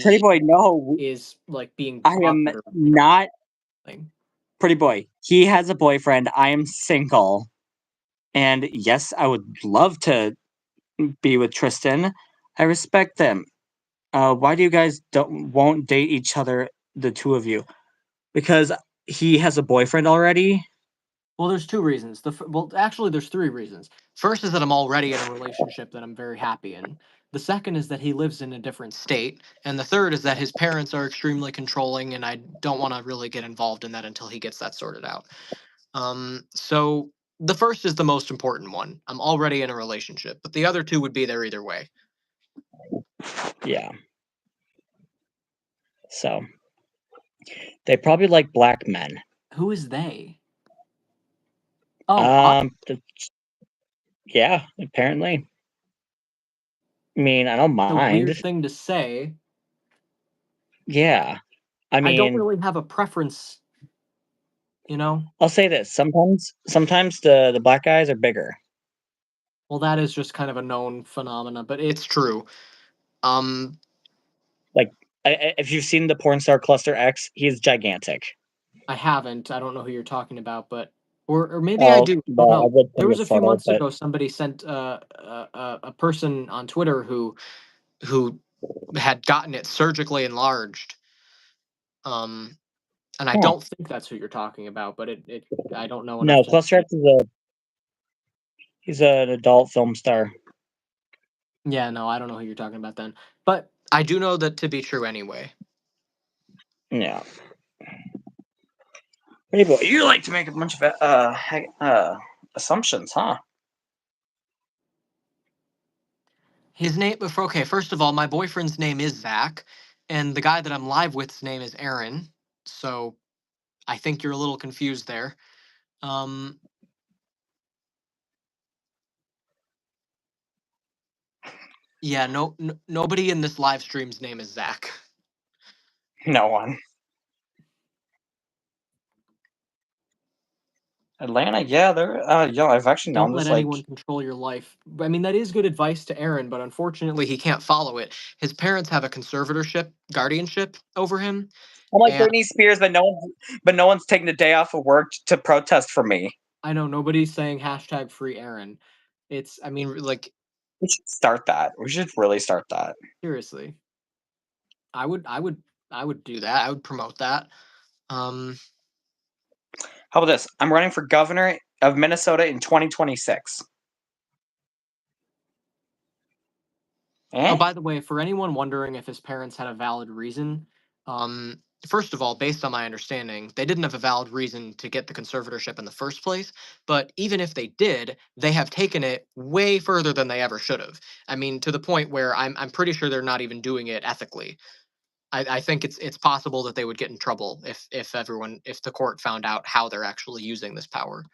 Pretty Faze, boy, no, is like being I am bothered or not. something. Pretty boy, he has a boyfriend. I am single, and yes, I would love to be with Tristan. I respect them. Why do you guys don't won't date each other, the two of you? Because he has a boyfriend already. Well, there's two reasons. Well, actually, there's three reasons. First is that I'm already in a relationship that I'm very happy in. The second is that he lives in a different state, and the third is that his parents are extremely controlling, and I don't want to really get involved in that until he gets that sorted out. So the first is the most important one. I'm already in a relationship, but the other two would be there either way. Yeah. So they probably like black men. Who is they? Oh, Yeah, apparently. I mean, I don't a mind. weird thing to say. Yeah. I I don't mean, really have a preference, you know? I'll say this. Sometimes the black guys are bigger. Well, that is just kind of a known phenomena, but it's true. Um, Like if you've seen the porn star Cluster X, he's gigantic. I haven't. I don't know who you're talking about, but or maybe I Oh, do. I don't well, I know. would There send was a a few photo, months but ago somebody sent a person on Twitter who had gotten it surgically enlarged. Um, and I Huh. don't think that's who you're talking about, but it I don't know enough No, to Cluster say. X is he's an adult film star. Yeah, no, I don't know who you're talking about then. But I do know that to be true anyway. Yeah. Hey boy, you like to make a bunch of assumptions, huh? His name, okay, first of all, my boyfriend's name is Zach, and the guy that I'm live with's name is Aaron. So I think you're a little confused there. Um, yeah, nobody in this live stream's name is Zach. No one. Atlanta, yeah, they're yeah, I've actually known Don't let this like anyone control your life. I mean, that is good advice to Aaron, but unfortunately, he can't follow it. His parents have a conservatorship, guardianship over him, I'm like and Britney Spears, but no one's taking a day off of work to protest for me. I know nobody's saying hashtag free Aaron. I mean, like, We should start that. We should really start that. seriously, I would, I would, I would do that. I would promote that. Um, How about this? I'm running for governor of Minnesota in 2026. Oh, Eh? by the way, for anyone wondering if his parents had a valid reason, um, first of all, based on my understanding, they didn't have a valid reason to get the conservatorship in the first place. But even if they did, they have taken it way further than they ever should have. I mean, to the point where I'm pretty sure they're not even doing it ethically. I think it's possible that they would get in trouble if the court found out how they're actually using this power.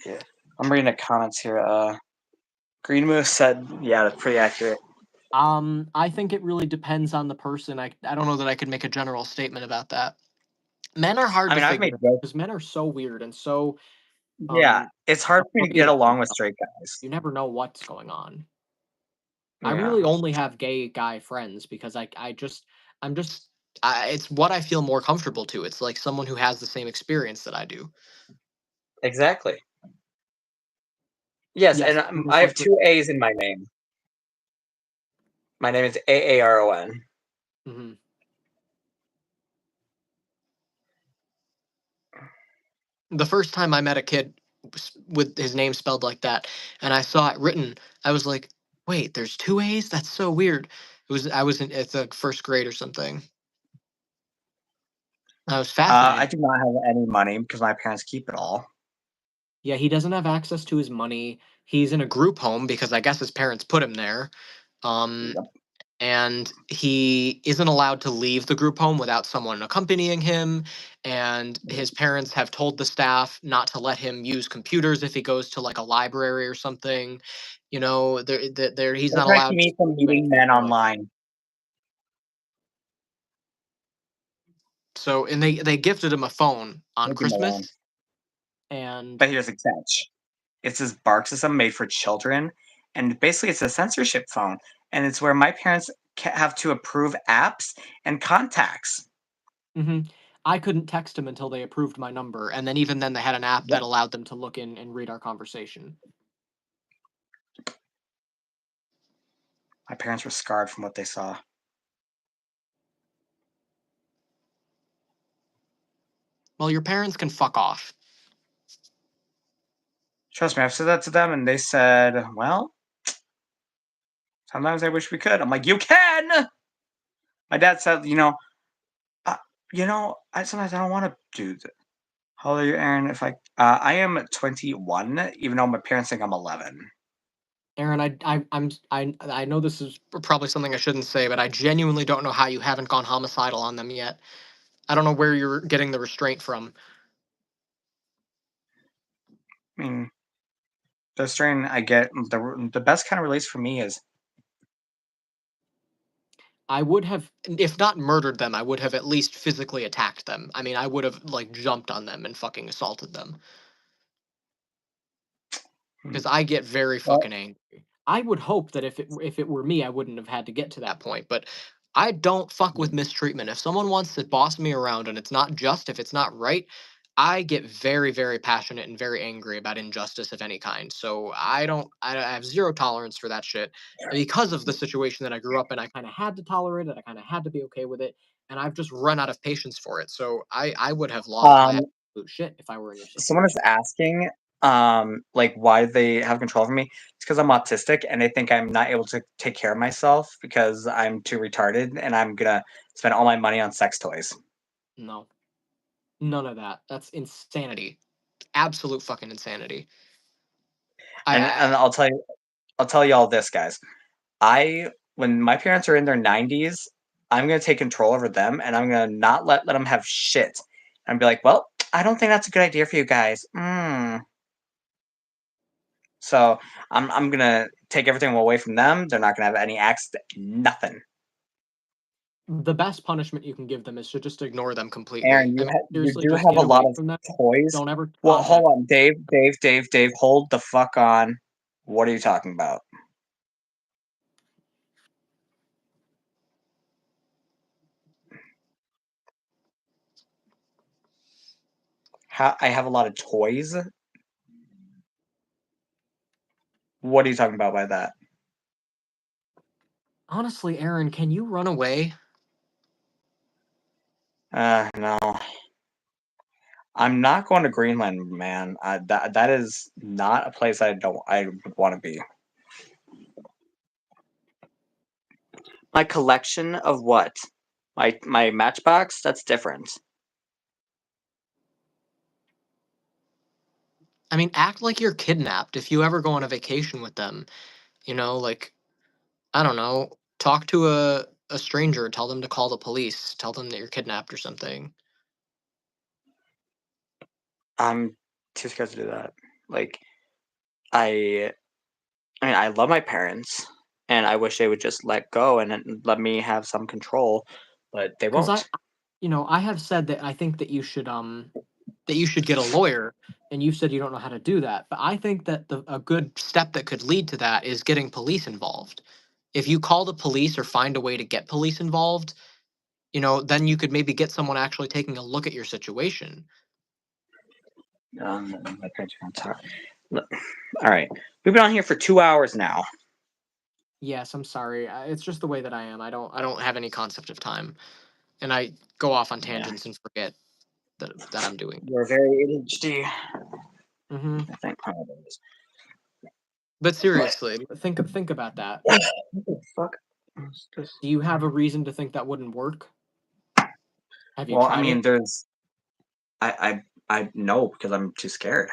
Yeah. I'm reading the comments here. Green Moose said, yeah, that's pretty accurate. I think it really depends on the person. I don't know that I could make a general statement about that. Men are hard I to mean, I've figure made out jokes. because men are so weird and so Yeah, it's hard for me to afraid get of along with themselves. straight guys. You never know what's going on. I Yeah. really only have gay guy friends because I'm just it's what I feel more comfortable to. It's like someone who has the same experience that I do. Exactly. Yes, Yes, and just I have like two A's in my name. My name is Aaron. mhm. The first time I met a kid with his name spelled like that, and I saw it written, I was like, "Wait, there's two A's? That's so weird." I was in it's like first grade or something. I was I fascinated. do not have any money because my parents keep it all. Yeah, he doesn't have access to his money. He's in a group home because I guess his parents put him there. Um, Yep. and he isn't allowed to leave the group home without someone accompanying him. And his parents have told the staff not to let him use computers if he goes to like a library or something. You know, he's They're not protecting allowed to me from do meeting anything men really. online. So, and they gifted him a phone on Leave them alone. Christmas, and But here's the catch. It's this bark system made for children, and basically it's a censorship phone, and it's where my parents have to approve apps and contacts. mhm, I couldn't text him until they approved my number, and then even then they had an app that Yep. allowed them to look in and read our conversation. My parents were scarred from what they saw. Well, your parents can fuck off. Trust me, I've said that to them, and they said, "Well, sometimes I wish we could." I'm like, "You can." My dad said, uh, I sometimes I don't want to do that. How old are you, Aaron? If I am 21, even though my parents think I'm 11. Aaron, I know this is probably something I shouldn't say, but I genuinely don't know how you haven't gone homicidal on them yet. I don't know where you're getting the restraint from. I mean, the strain I get, the best kind of release for me is I would have, if not murdered them, I would have at least physically attacked them. I mean, I would have like jumped on them and fucking assaulted them hmm, because I get very well, fucking angry. I would hope that if it were me, I wouldn't have had to get to that point. But I don't fuck with hmm, mistreatment. If someone wants to boss me around and it's not just, if it's not right, I get very, very passionate and very angry about injustice of any kind. So I have zero tolerance for that shit. Because of the situation that I grew up in, I kind of had to tolerate it. I kind of had to be okay with it. And I've just run out of patience for it. So I would have lost my Um, absolute shit if I were in your Someone is situation. asking, like why they have control over me. It's because I'm autistic and they think I'm not able to take care of myself because I'm too retarded and I'm gonna spend all my money on sex toys. No, none of that. That's insanity. Absolute fucking insanity. And I I'll tell you all this, guys. I When my parents are in their 90s, I'm gonna take control over them and I'm gonna not let them have shit. And be like, well, I don't think that's a good idea for you guys. So I'm gonna take everything away from them. They're not gonna have any access to nothing. The best punishment you can give them is to just ignore them completely. Aaron, I mean, you seriously, do just have get a lot away of from them. toys. Don't ever Well, hold contact. on, Dave, hold the fuck on. What are you talking about? How I have a lot of toys? What are you talking about by that? Honestly, Aaron, can you run away? No. I'm not going to Greenland, man. That is not a place I would want to be. My collection of what? My Matchbox? That's different. I mean, act like you're kidnapped if you ever go on a vacation with them. Like, I don't know, talk to a stranger, tell them to call the police, tell them that you're kidnapped or something. I'm too scared to do that. Like I I mean, I love my parents, and I wish they would just let go and then let me have some control, but they Because won't. I have said that I think that you should get a lawyer, and you said you don't know how to do that. But I think that a good step that could lead to that is getting police involved. If you call the police or find a way to get police involved, then you could maybe get someone actually taking a look at your situation. My parents are gonna talk. All right, we've been on here for 2 hours now. Yes, I'm sorry. It's just the way that I am. I don't have any concept of time, and I go off on Yeah, tangents and forget that I'm doing it. you're very ADHD. Hmm. I think part of it is. But seriously, think about that. What the fuck is this? Do you have a reason to think that wouldn't work? Have you Well, I tried mean, it? there's I know because I'm too scared.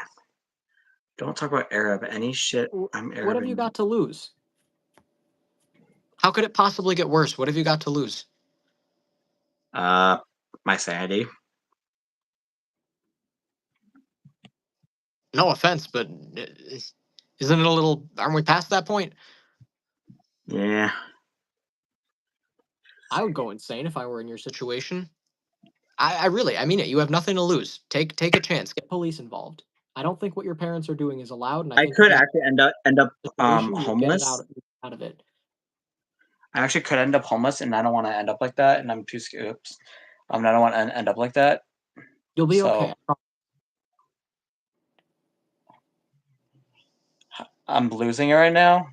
Don't talk about Arab any shit. I'm What Arab have you and got to lose? How could it possibly get worse? What have you got to lose? uh my sanity. No offense, but isn't it a little? Aren't we past that point? Yeah. I would go insane if I were in your situation. I mean it. You have nothing to lose. Take a chance. Get police involved. I don't think what your parents are doing is allowed, and I I think if could you have actually end up a situation, you'll get it homeless. out of it. I actually could end up homeless, and I don't want to end up like that. And I'm too scared. Oops. I don't want to end up like that. You'll be okay. So I'm losing it right now.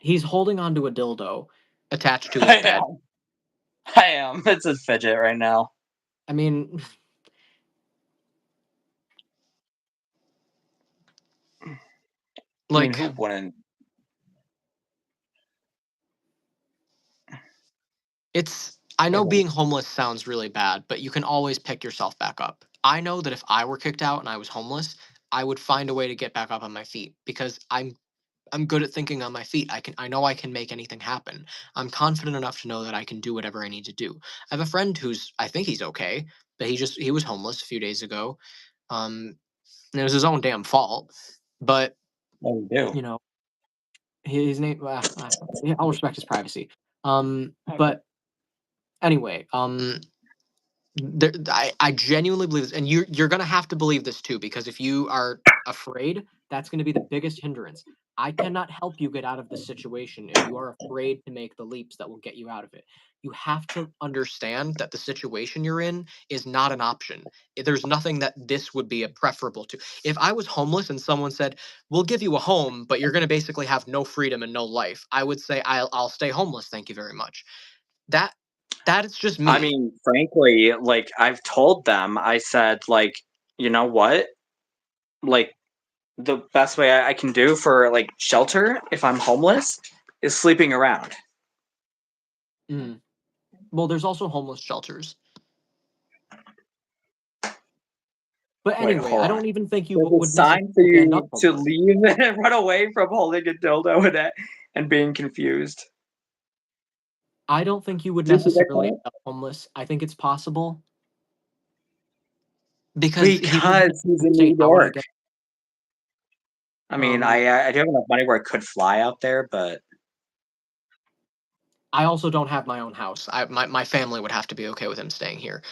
He's holding onto a dildo attached to I his bed. am. I am. It's a fidget right now. I mean, I mean, like who wouldn't? it's. I Like, know being homeless sounds really bad, but you can always pick yourself back up. I know that if I were kicked out and I was homeless, I would find a way to get back up on my feet because I'm good at thinking on my feet. I know I can make anything happen. I'm confident enough to know that I can do whatever I need to do. I have a friend who's I think he's okay, but he was homeless a few days ago. And it was his own damn fault. But what do you do? you know, his name. Yeah, I'll respect his privacy. Okay. But anyway, I genuinely believe this, and you're gonna have to believe this too, because if you are afraid, that's gonna be the biggest hindrance. I cannot help you get out of this situation if you are afraid to make the leaps that will get you out of it. You have to understand that the situation you're in is not an option. There's nothing that this would be a preferable to. If I was homeless and someone said, "We'll give you a home, but you're going to basically have no freedom and no life," I would say, "I'll stay homeless, thank you very much." That that is just I me. mean, frankly, like, I've told them, I said, like, "You know what? Like, the best way I can do for, like, shelter if I'm homeless is sleeping around." Mm. Well, there's also homeless shelters. But Wait, anyway, I hold on. don't even think you There's a would sign for necessarily end up you to homeless. leave and run away from holding a dildo in it and being confused. I don't think you would Did you see that necessarily end comment? up homeless. I think it's possible because he lives in a Because he's different in state. New How would I York. get? I mean, Um, I do have enough money where I could fly out there, but I also don't have my own house. My family would have to be okay with him staying here.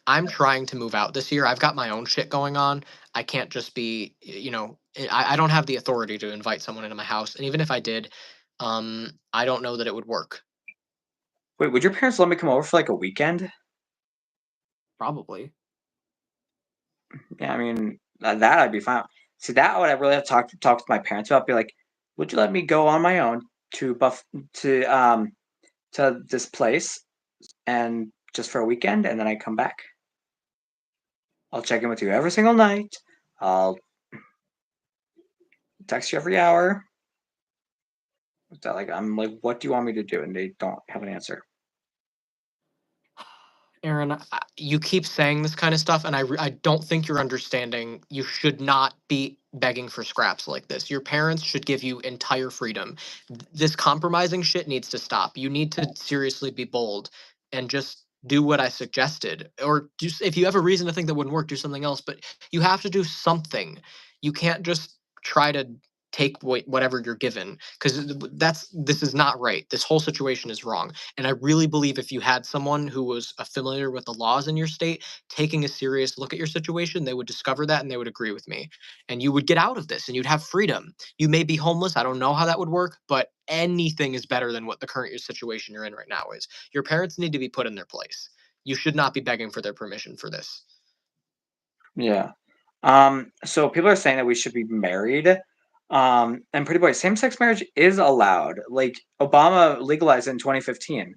I'm trying to move out this year. I've got my own shit going on. I can't just be, I don't have the authority to invite someone into my house. And even if I did, I don't know that it would work. wait, would your parents let me come over for like a weekend? Probably. Yeah, I mean, that I'd be fine. See, that would I really have to talk to my parents about. Be like, would you let me go on my own to to to this place and just for a weekend, and then I come back. I'll check in with you every single night. I'll text you every hour. That like I'm like, what do you want me to do? And they don't have an answer. Aaron, you keep saying this kind of stuff, and I don't think you're understanding. You should not be begging for scraps like this. Your parents should give you entire freedom. This compromising shit needs to stop. You need to seriously be bold and just do what I suggested. Or just if you have a reason to think that wouldn't work, do something else. But you have to do something. You can't just try to take whatever you're given because this is not right. This whole situation is wrong. And I really believe if you had someone who was familiar with the laws in your state taking a serious look at your situation, they would discover that and they would agree with me. And you would get out of this and you'd have freedom. You may be homeless. I don't know how that would work, but anything is better than what the current situation you're in right now is. Your parents need to be put in their place. You should not be begging for their permission for this. Yeah. So people are saying that we should be married. And pretty boy, same-sex marriage is allowed. Like Obama legalized it in 2015.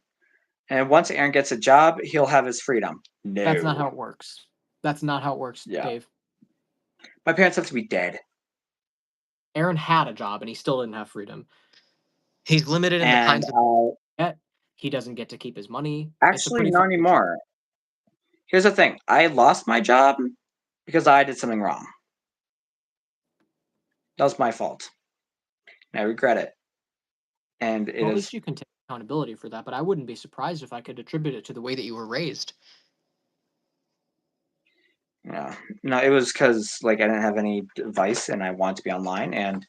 And once Aaron gets a job, he'll have his freedom. That's not No. how it works. That's not how it works, Yeah. Dave. My parents have to be dead. Aaron had a job and he still didn't have freedom. He's limited in the And kinds of get. He doesn't get to keep his money. It's a actually pretty not fucked situation. anymore. Here's the thing. I lost my job because I did something wrong. That was my fault. And I regret it. And it Well, at is least you can take accountability for that, but I wouldn't be surprised if I could attribute it to the way that you were raised. yeah. No, it was because like I didn't have any advice and I wanted to be online and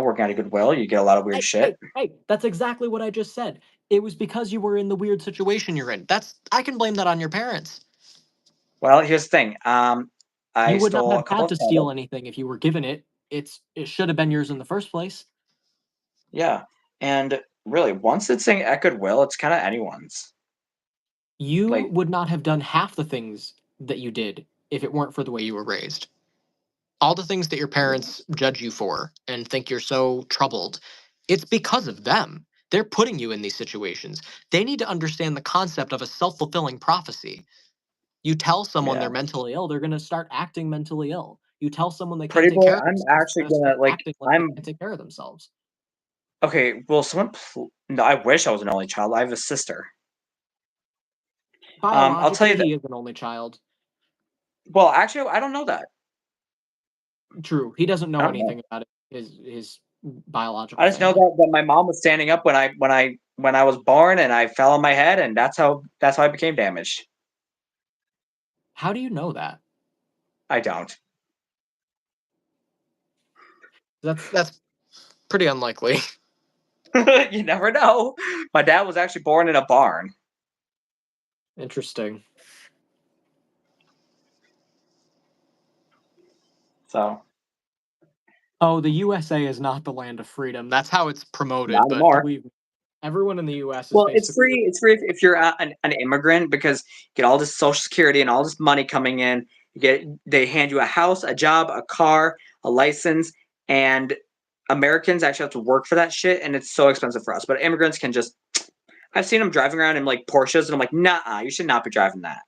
working at a Goodwill, you get a lot of weird Hey, shit. hey, hey, that's exactly what I just said. It was because you were in the weird situation you're in. I can blame that on your parents. Well, here's the thing. I You would not stole a have couple had of to steal credits. anything if you were given it. It should have been yours in the first place. Yeah. And really, once it's saying at Goodwill, it's kind of anyone's. You Like, would not have done half the things that you did if it weren't for the way you were raised. All the things that your parents judge you for and think you're so troubled, it's because of them. They're putting you in these situations. They need to understand the concept of a self fulfilling prophecy. You tell someone they're yeah. mentally ill, they're going to start acting mentally ill. You tell someone they can't Pretty take boy, care of I'm themselves, actually they're going to gonna start like, acting like they I'm can't take care of themselves. okay. Well, no, I wish I was an only child. I have a sister. I'll tell Biologically, you that. he is an only child. Well, actually, I don't know that. True, he doesn't I know don't know. anything about it, his biological I just know family. that my mom was standing up when I was born, and I fell on my head, and that's how I became damaged. How do you know that? I don't. That's pretty unlikely. You never know. My dad was actually born in a barn. Interesting. So Oh, the USA is not the land of freedom. That's how it's promoted, Not but anymore. believe me, everyone in the US is Well, it's basically free. It's free if you're an immigrant because you get all this Social Security and all this money coming in. They hand you a house, a job, a car, a license, and Americans actually have to work for that shit, and it's so expensive for us. But immigrants can just. I've seen them driving around in like Porsches, and I'm like, nah, you should not be driving that.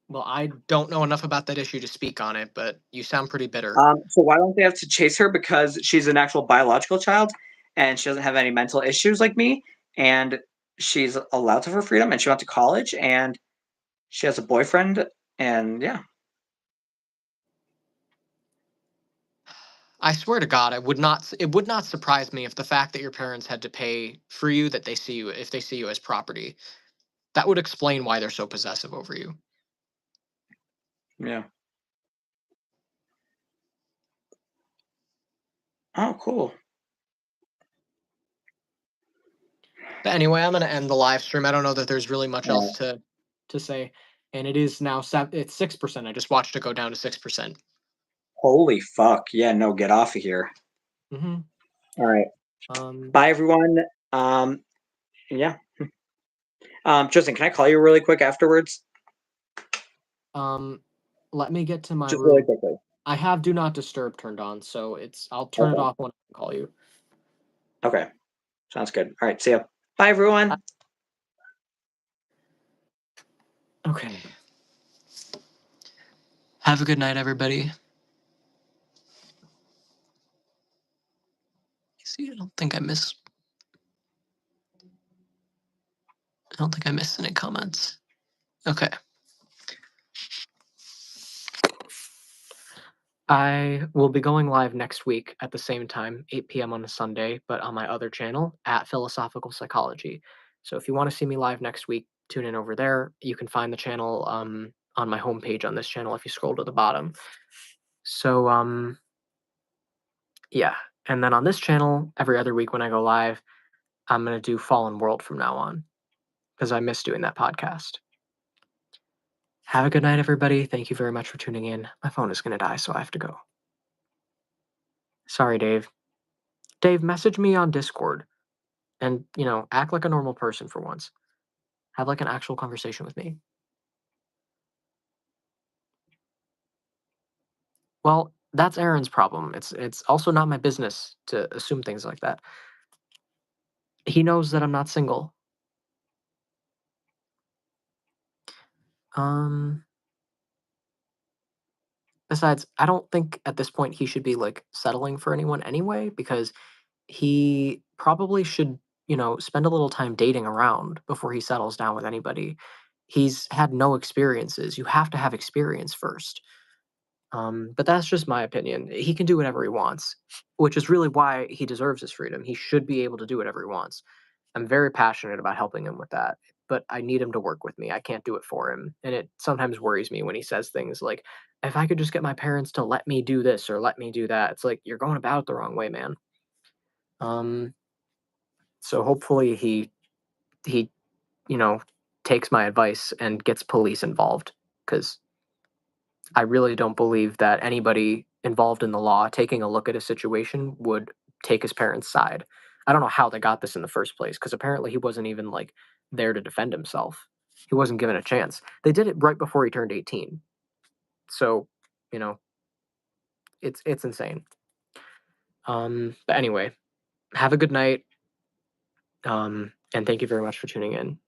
well, I don't know enough about that issue to speak on it, but you sound pretty bitter. So why don't they have to chase her? Because she's an actual biological child, and she doesn't have any mental issues like me, and she's allowed to have her freedom, and she went to college, and she has a boyfriend, and yeah. I swear to God, it would not surprise me if the fact that your parents had to pay for you that they see you if they see you as property. That would explain why they're so possessive over you. Yeah. Oh, cool. But anyway, I'm gonna end the live stream. I don't know that there's really much else Yeah. to say. And it is now it's 6%. I just watched it go down to 6%. Holy fuck. Yeah, no, get off of here. Mm-hmm. All right. Um, Bye, everyone. Yeah. Tristan, can I call you really quick afterwards? um, let me get to my Just really room. quickly. I have do not disturb turned on, so I'll turn it Okay. off when I call you. Okay. Sounds good. All right. See ya. Bye, everyone. Okay. Have a good night, everybody. See, I don't think I missed any comments. Okay. I will be going live next week at the same time, 8 p.m. on a Sunday, but on my other channel at Philosophical Psychology. So if you want to see me live next week, tune in over there. You can find the channel on my homepage on this channel if you scroll to the bottom. So yeah, and then on this channel, every other week when I go live, I'm gonna do Fallen World from now on because I miss doing that podcast. Have a good night, everybody. Thank you very much for tuning in. My phone is gonna die, so I have to go. Sorry, Dave. Dave, message me on Discord and, act like a normal person for once. Have like an actual conversation with me. Well, that's Aaron's problem. It's also not my business to assume things like that. He knows that I'm not single. Um Besides, I don't think at this point he should be like settling for anyone anyway because he probably should, spend a little time dating around before he settles down with anybody. He's had no experiences. You have to have experience first. But that's just my opinion. He can do whatever he wants, which is really why he deserves his freedom. He should be able to do whatever he wants. I'm very passionate about helping him with that, but I need him to work with me. I can't do it for him. And it sometimes worries me when he says things like, if I could just get my parents to let me do this or let me do that. It's like, you're going about it the wrong way, man. Um, so hopefully he, you know, takes my advice and gets police involved because I really don't believe that anybody involved in the law taking a look at a situation would take his parents' side. I don't know how they got this in the first place because apparently he wasn't even like there to defend himself. He wasn't given a chance. They did it right before he turned 18. So, you know, it's insane. But anyway, have a good night. And thank you very much for tuning in.